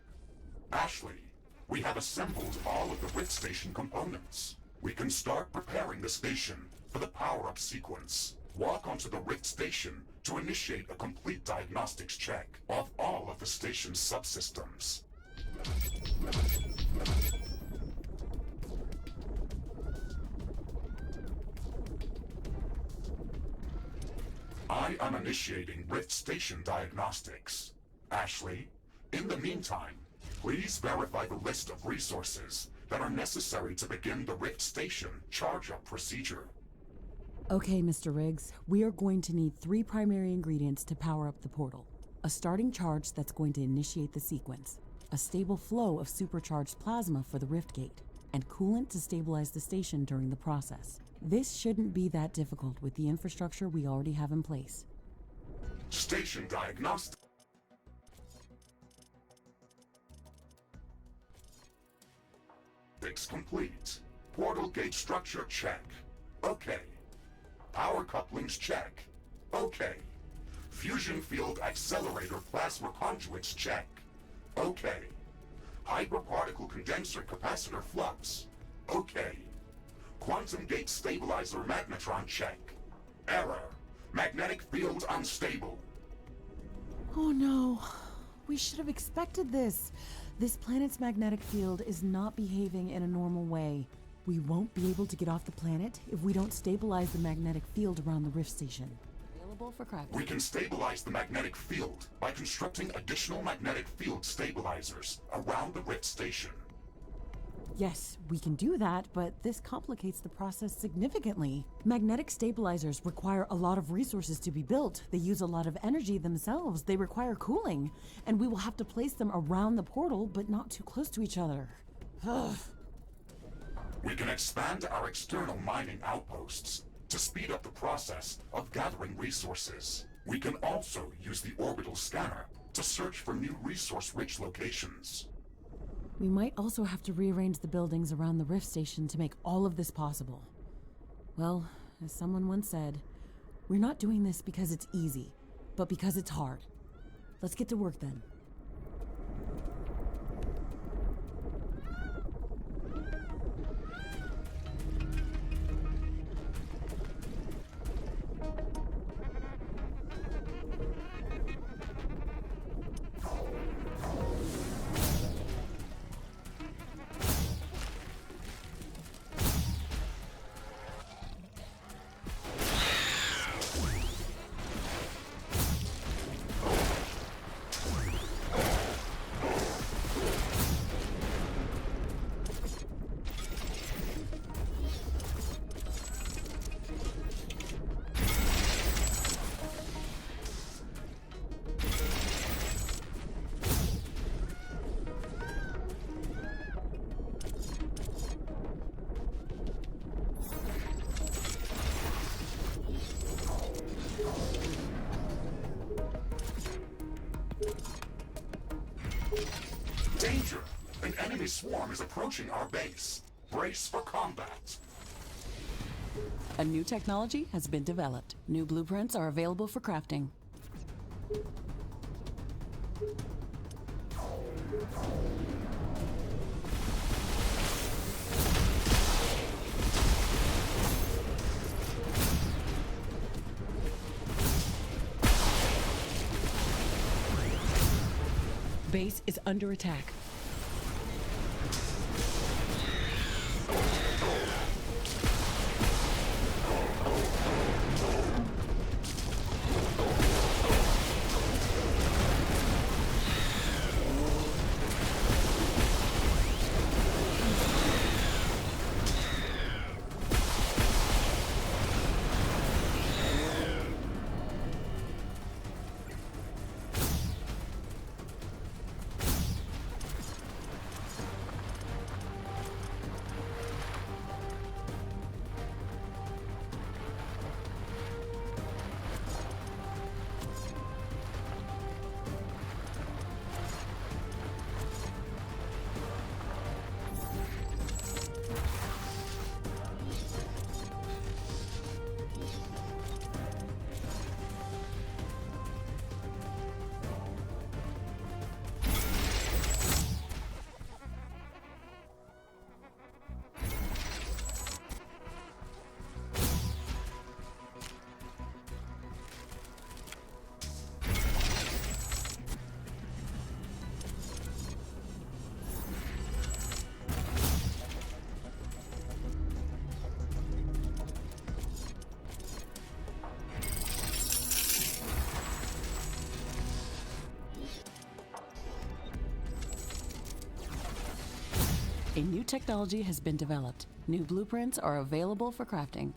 Ashley, we have assembled all of the Rift Station components. We can start preparing the station for the power-up sequence. Walk onto the Rift Station to initiate a complete diagnostics check of all of the station's subsystems. I am initiating Rift Station diagnostics. Ashley, in the meantime, please verify the list of resources that are necessary to begin the Rift Station charge-up procedure. Okay, Mr. Riggs, we are going to need 3 primary ingredients to power up the portal. A starting charge that's going to initiate the sequence, a stable flow of supercharged plasma for the rift gate, and coolant to stabilize the station during the process. This shouldn't be that difficult with the infrastructure we already have in place. Station diagnostics complete. Portal gate structure check. Okay. Power couplings check. Okay. Fusion field accelerator plasma conduits check. Okay. Hyperparticle condenser capacitor flux. Okay. Quantum gate stabilizer magnetron check. Error. Magnetic field unstable. Oh no. We should have expected this. This planet's magnetic field is not behaving in a normal way. We won't be able to get off the planet if we don't stabilize the magnetic field around the rift station. Available for crafting. We can stabilize the magnetic field by constructing additional magnetic field stabilizers around the Rift Station. Yes, we can do that, but this complicates the process significantly. Magnetic stabilizers require a lot of resources to be built. They use a lot of energy themselves. They require cooling, and we will have to place them around the portal, but not too close to each other. Ugh. We can expand our external mining outposts to speed up the process of gathering resources. We can also use the orbital scanner to search for new resource-rich locations. We might also have to rearrange the buildings around the rift station to make all of this possible. Well, as someone once said, we're not doing this because it's easy, but because it's hard. Let's get to work then. Danger! An enemy swarm is approaching our base. Brace for combat. A new technology has been developed. New blueprints are available for crafting. Base is under attack. A new technology has been developed. New blueprints are available for crafting.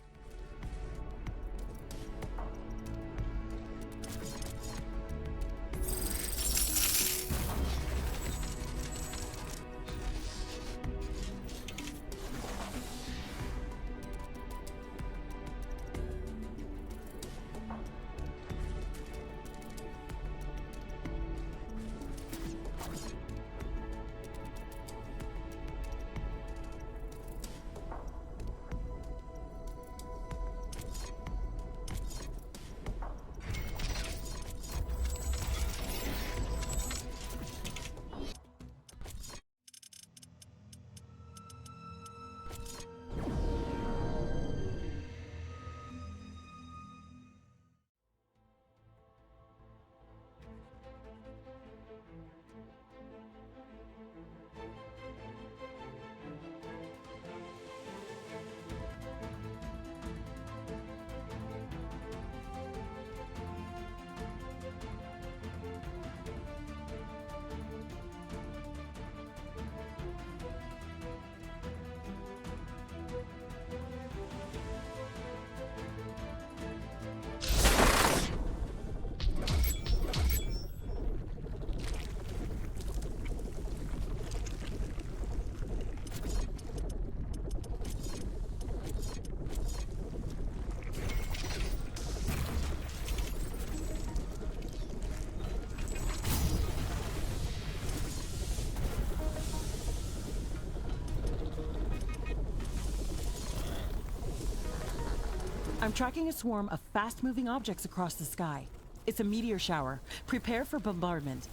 I'm tracking a swarm of fast-moving objects across the sky. It's a meteor shower. Prepare for bombardment.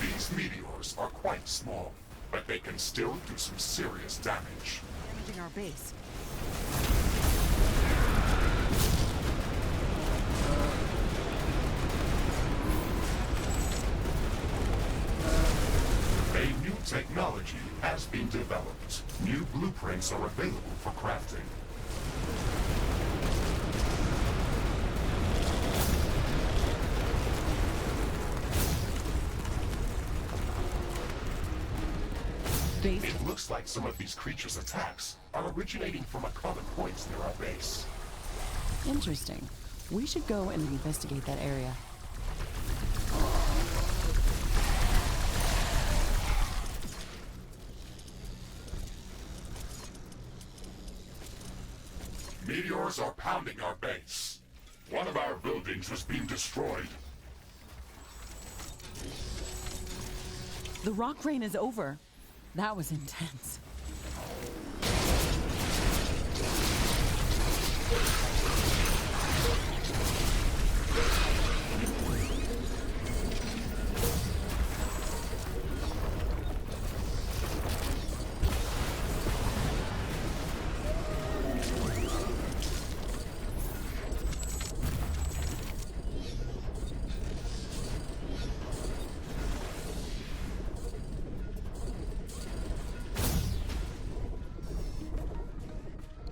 These meteors are quite small, but they can still do some serious damage. Damaging our base. A new technology has been developed. New blueprints are available for crafting. It looks like some of these creatures' attacks are originating from a common point near our base. Interesting. We should go and investigate that area. Meteors are pounding our base. One of our buildings has been destroyed. The rock rain is over. That was intense.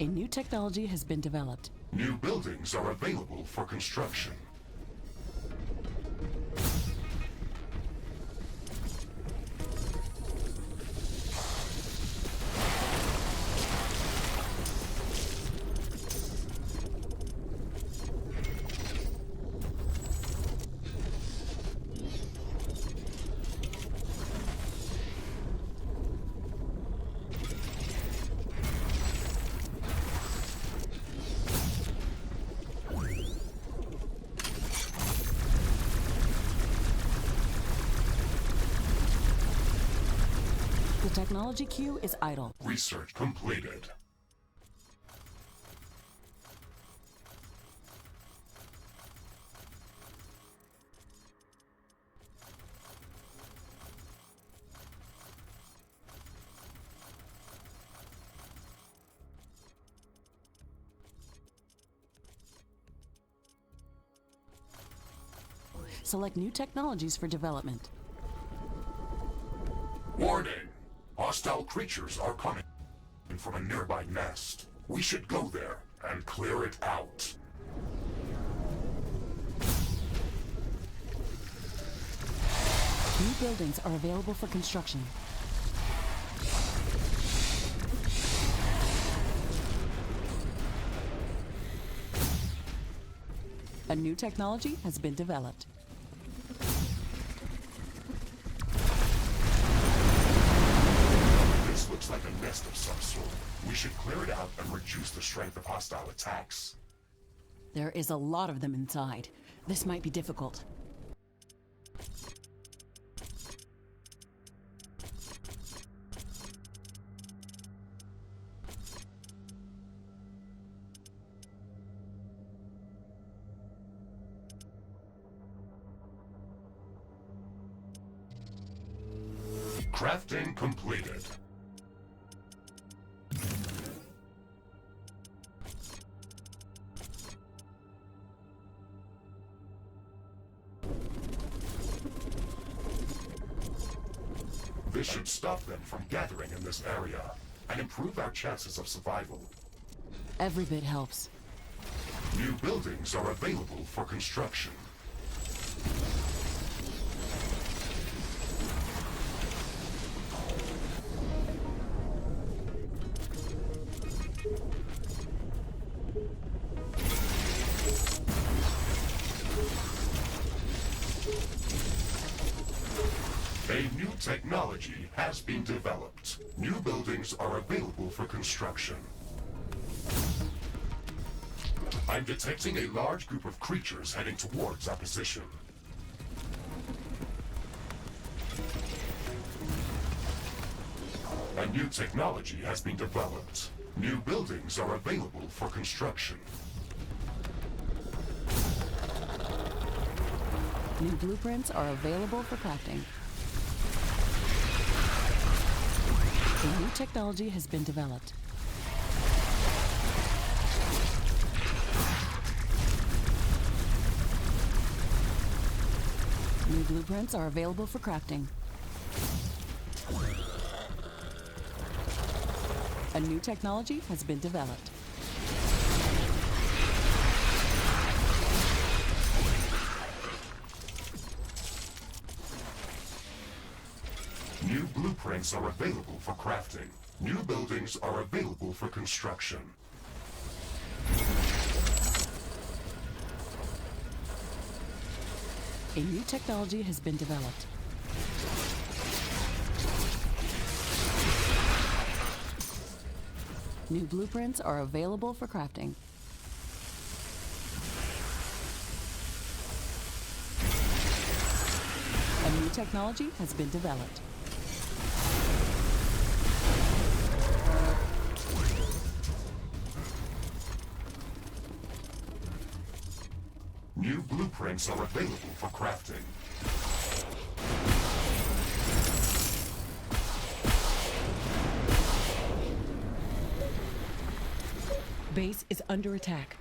A new technology has been developed. New buildings are available for construction. The technology queue is idle. Research completed. Select new technologies for development. Warning! Hostile creatures are coming from a nearby nest. We should go there and clear it out. New buildings are available for construction. A new technology has been developed. This looks like a nest of some sort. We should clear it out and reduce the strength of hostile attacks. There is a lot of them inside. This might be difficult. Crafting completed. This should stop them from gathering in this area and improve our chances of survival. Every bit helps. New buildings are available for construction. A new technology has been developed. New buildings are available for construction. I'm detecting a large group of creatures heading towards our position. A new technology has been developed. New buildings are available for construction. New blueprints are available for crafting. A new technology has been developed. New blueprints are available for crafting. A new technology has been developed. New blueprints are available for crafting. New buildings are available for construction. A new technology has been developed. New blueprints are available for crafting. A new technology has been developed. New blueprints are available for crafting. Base is under attack.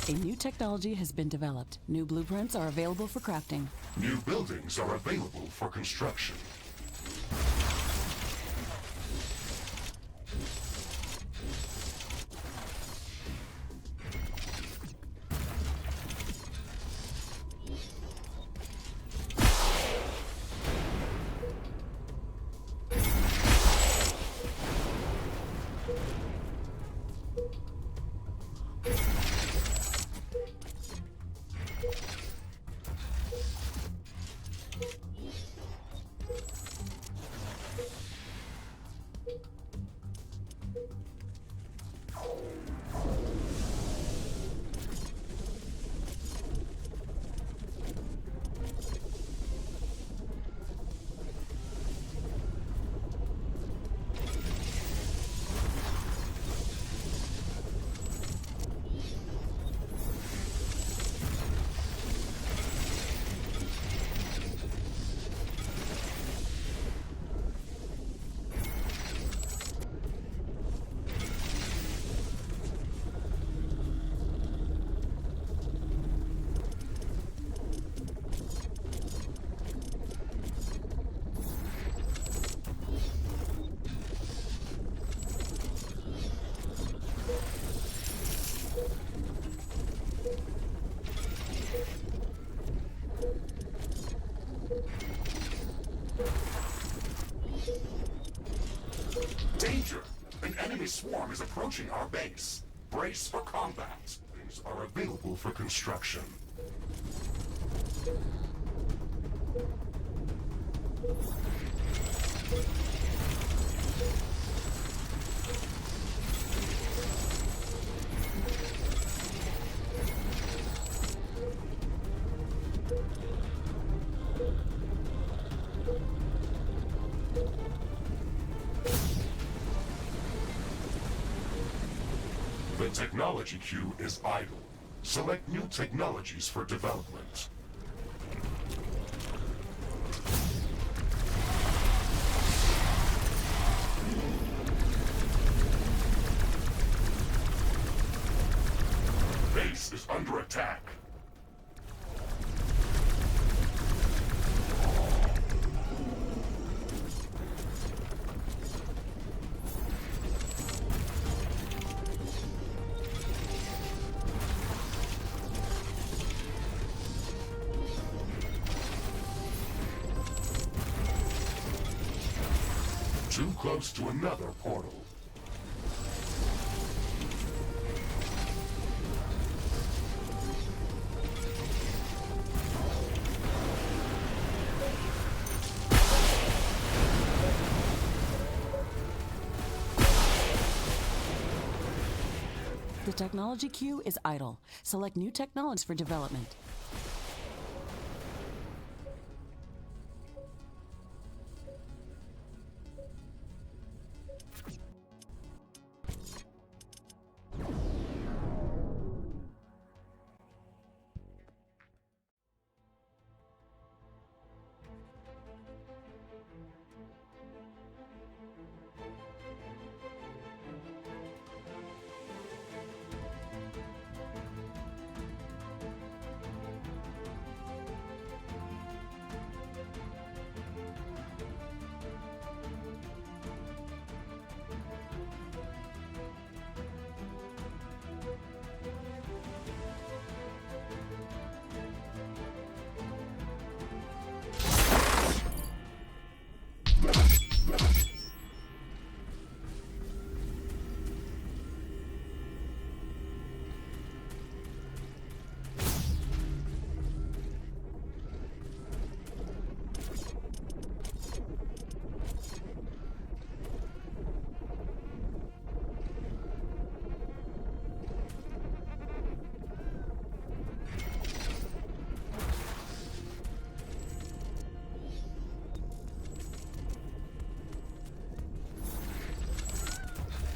A new technology has been developed. New blueprints are available for crafting. New buildings are available for construction. Danger! An enemy swarm is approaching our base. Brace for combat. Things are available for construction. The technology queue is idle. Select new technologies for development. Base is under attack. Too close to another portal. The technology queue is idle. Select new technologies for development.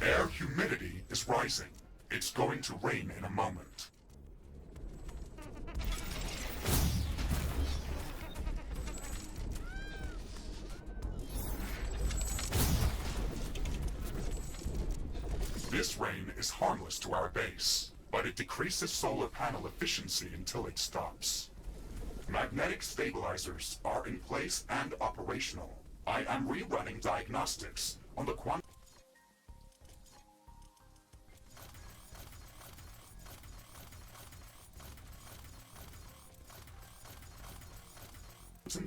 Air humidity is rising. It's going to rain in a moment. This rain is harmless to our base, but it decreases solar panel efficiency until it stops. Magnetic stabilizers are in place and operational. I am rerunning diagnostics on the quantum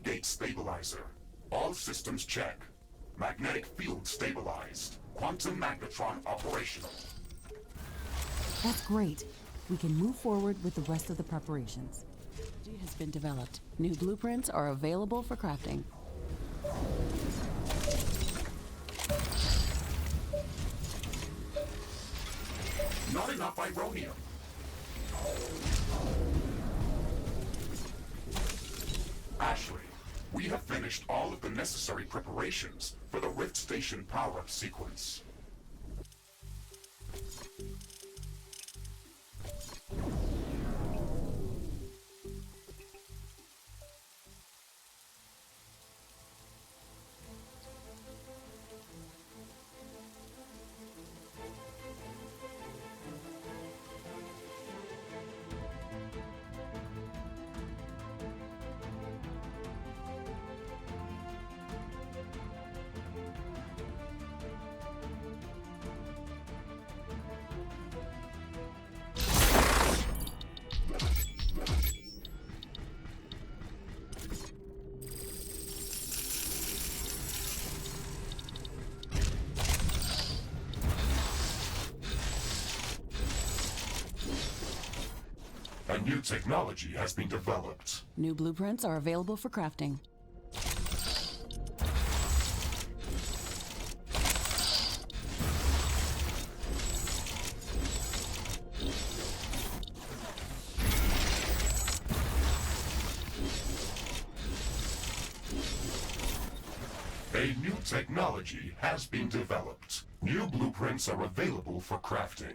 gate stabilizer. All systems check. Magnetic field stabilized. Quantum magnetron operational. That's great. We can move forward with the rest of the preparations. Technology has been developed. New blueprints are available for crafting. Not enough ironium. Ashley, we have finished all of the necessary preparations for the Rift Station power-up sequence. A new technology has been developed. New blueprints are available for crafting. A new technology has been developed. New blueprints are available for crafting.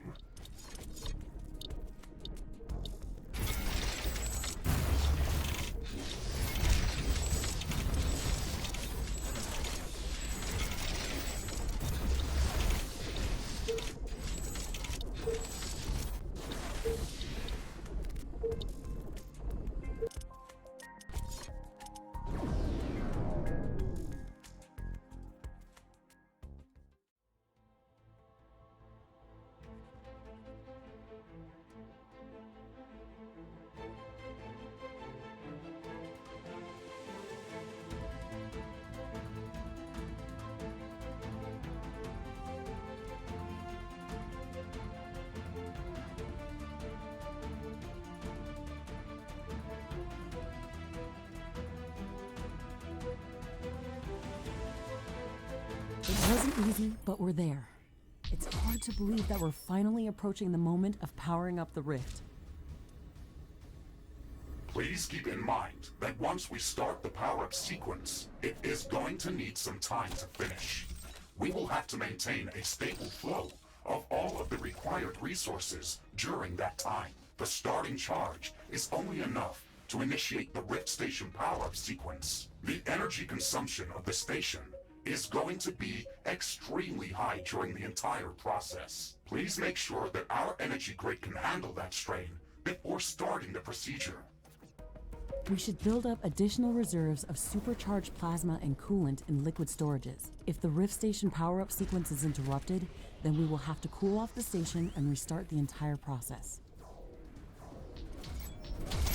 It wasn't easy, but we're there. It's hard to believe that we're finally approaching the moment of powering up the rift. Please keep in mind that once we start the power-up sequence, it is going to need some time to finish. We will have to maintain a stable flow of all of the required resources during that time. The starting charge is only enough to initiate the rift station power-up sequence. The energy consumption of the station is going to be extremely high during the entire process. Please make sure that our energy grid can handle that strain before starting the procedure. We should build up additional reserves of supercharged plasma and coolant in liquid storages. If the rift station power-up sequence is interrupted, then we will have to cool off the station and restart the entire process.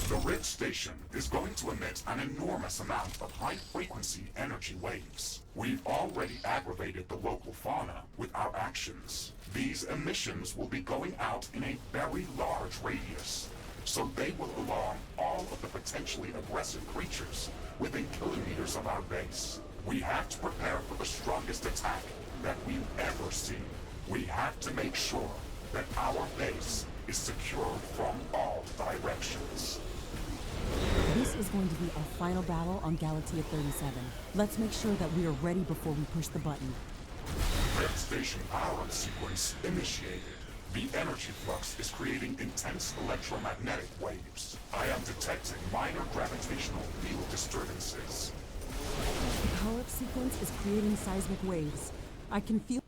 The rift station is going to emit an enormous amount of high-frequency energy waves. We've already aggravated the local fauna with our actions. These emissions will be going out in a very large radius, so they will alarm all of the potentially aggressive creatures within kilometers of our base. We have to prepare for the strongest attack that we've ever seen. We have to make sure that our base is secure from all directions. This is going to be our final battle on Galatea 37. Let's make sure that we are ready before we push the button. Rift station power sequence initiated. The energy flux is creating intense electromagnetic waves. I am detecting minor gravitational field disturbances. The power-up sequence is creating seismic waves. I can feel...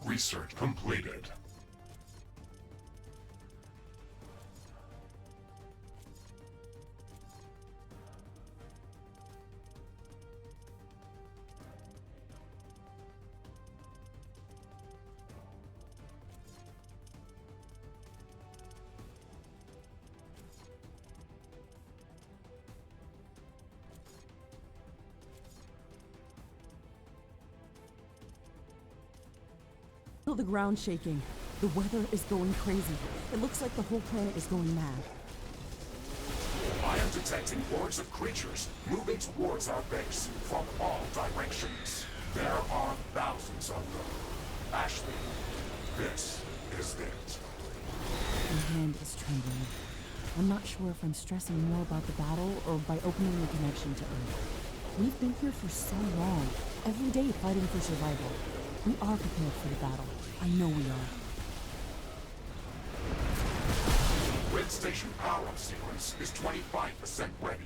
Research completed. Feel the ground shaking. The weather is going crazy. It looks like the whole planet is going mad. I am detecting hordes of creatures moving towards our base from all directions. There are thousands of them. Ashley, this is it. My hand is trembling. I'm not sure if I'm stressing more about the battle or by opening the connection to Earth. We've been here for so long, every day fighting for survival. We are prepared for the battle. I know we are. Rift station power-up sequence is 25% ready.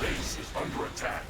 Base is under attack.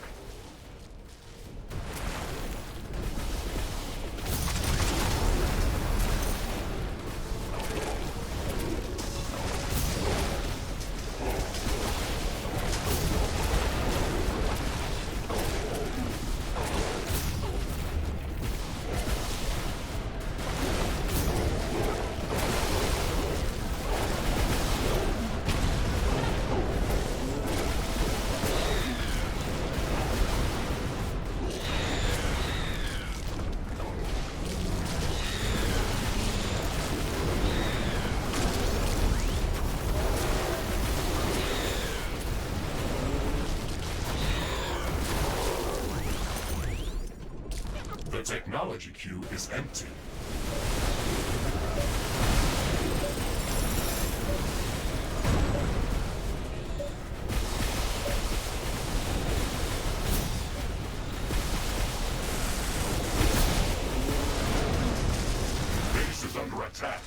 technology queue is empty. Base is under attack.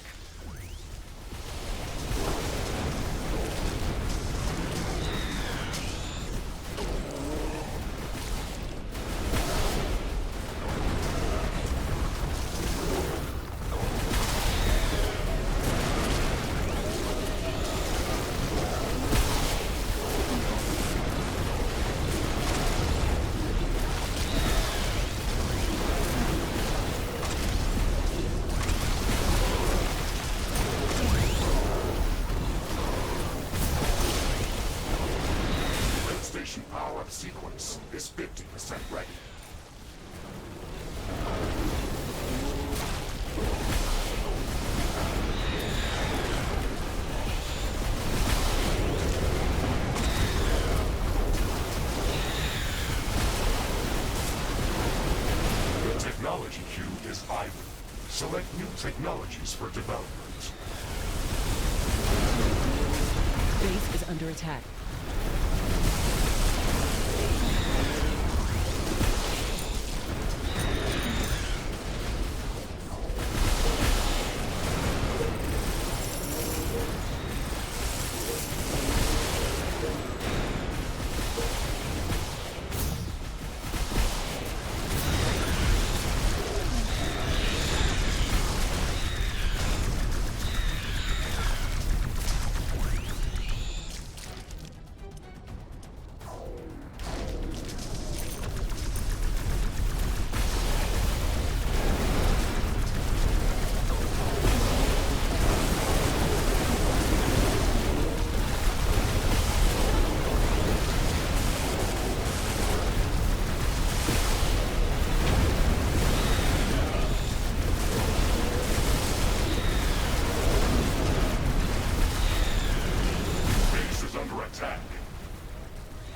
Power-up sequence is 50% ready. The technology queue is idle. Select new technologies for development. Base is under attack.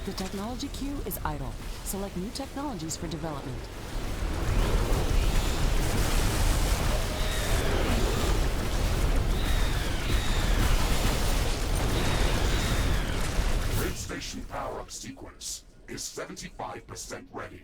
The technology queue is idle. Select new technologies for development. Grid station power-up sequence is 75% ready.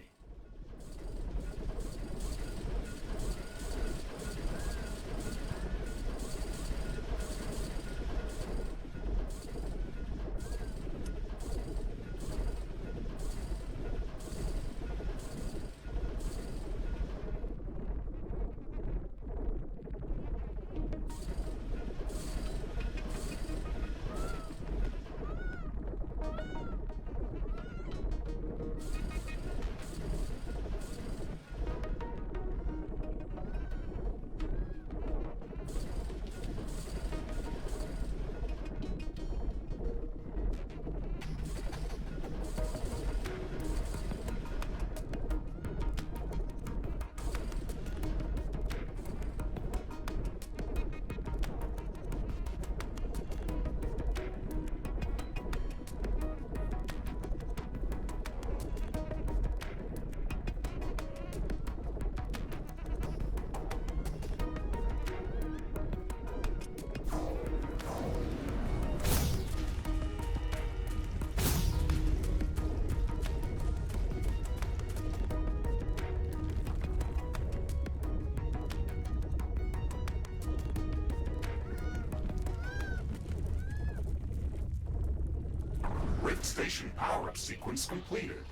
Rift station power-up sequence completed.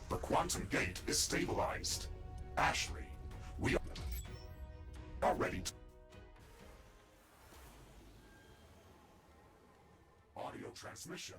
The quantum gate is stabilized. Ashley, we are ready to... Audio transmission...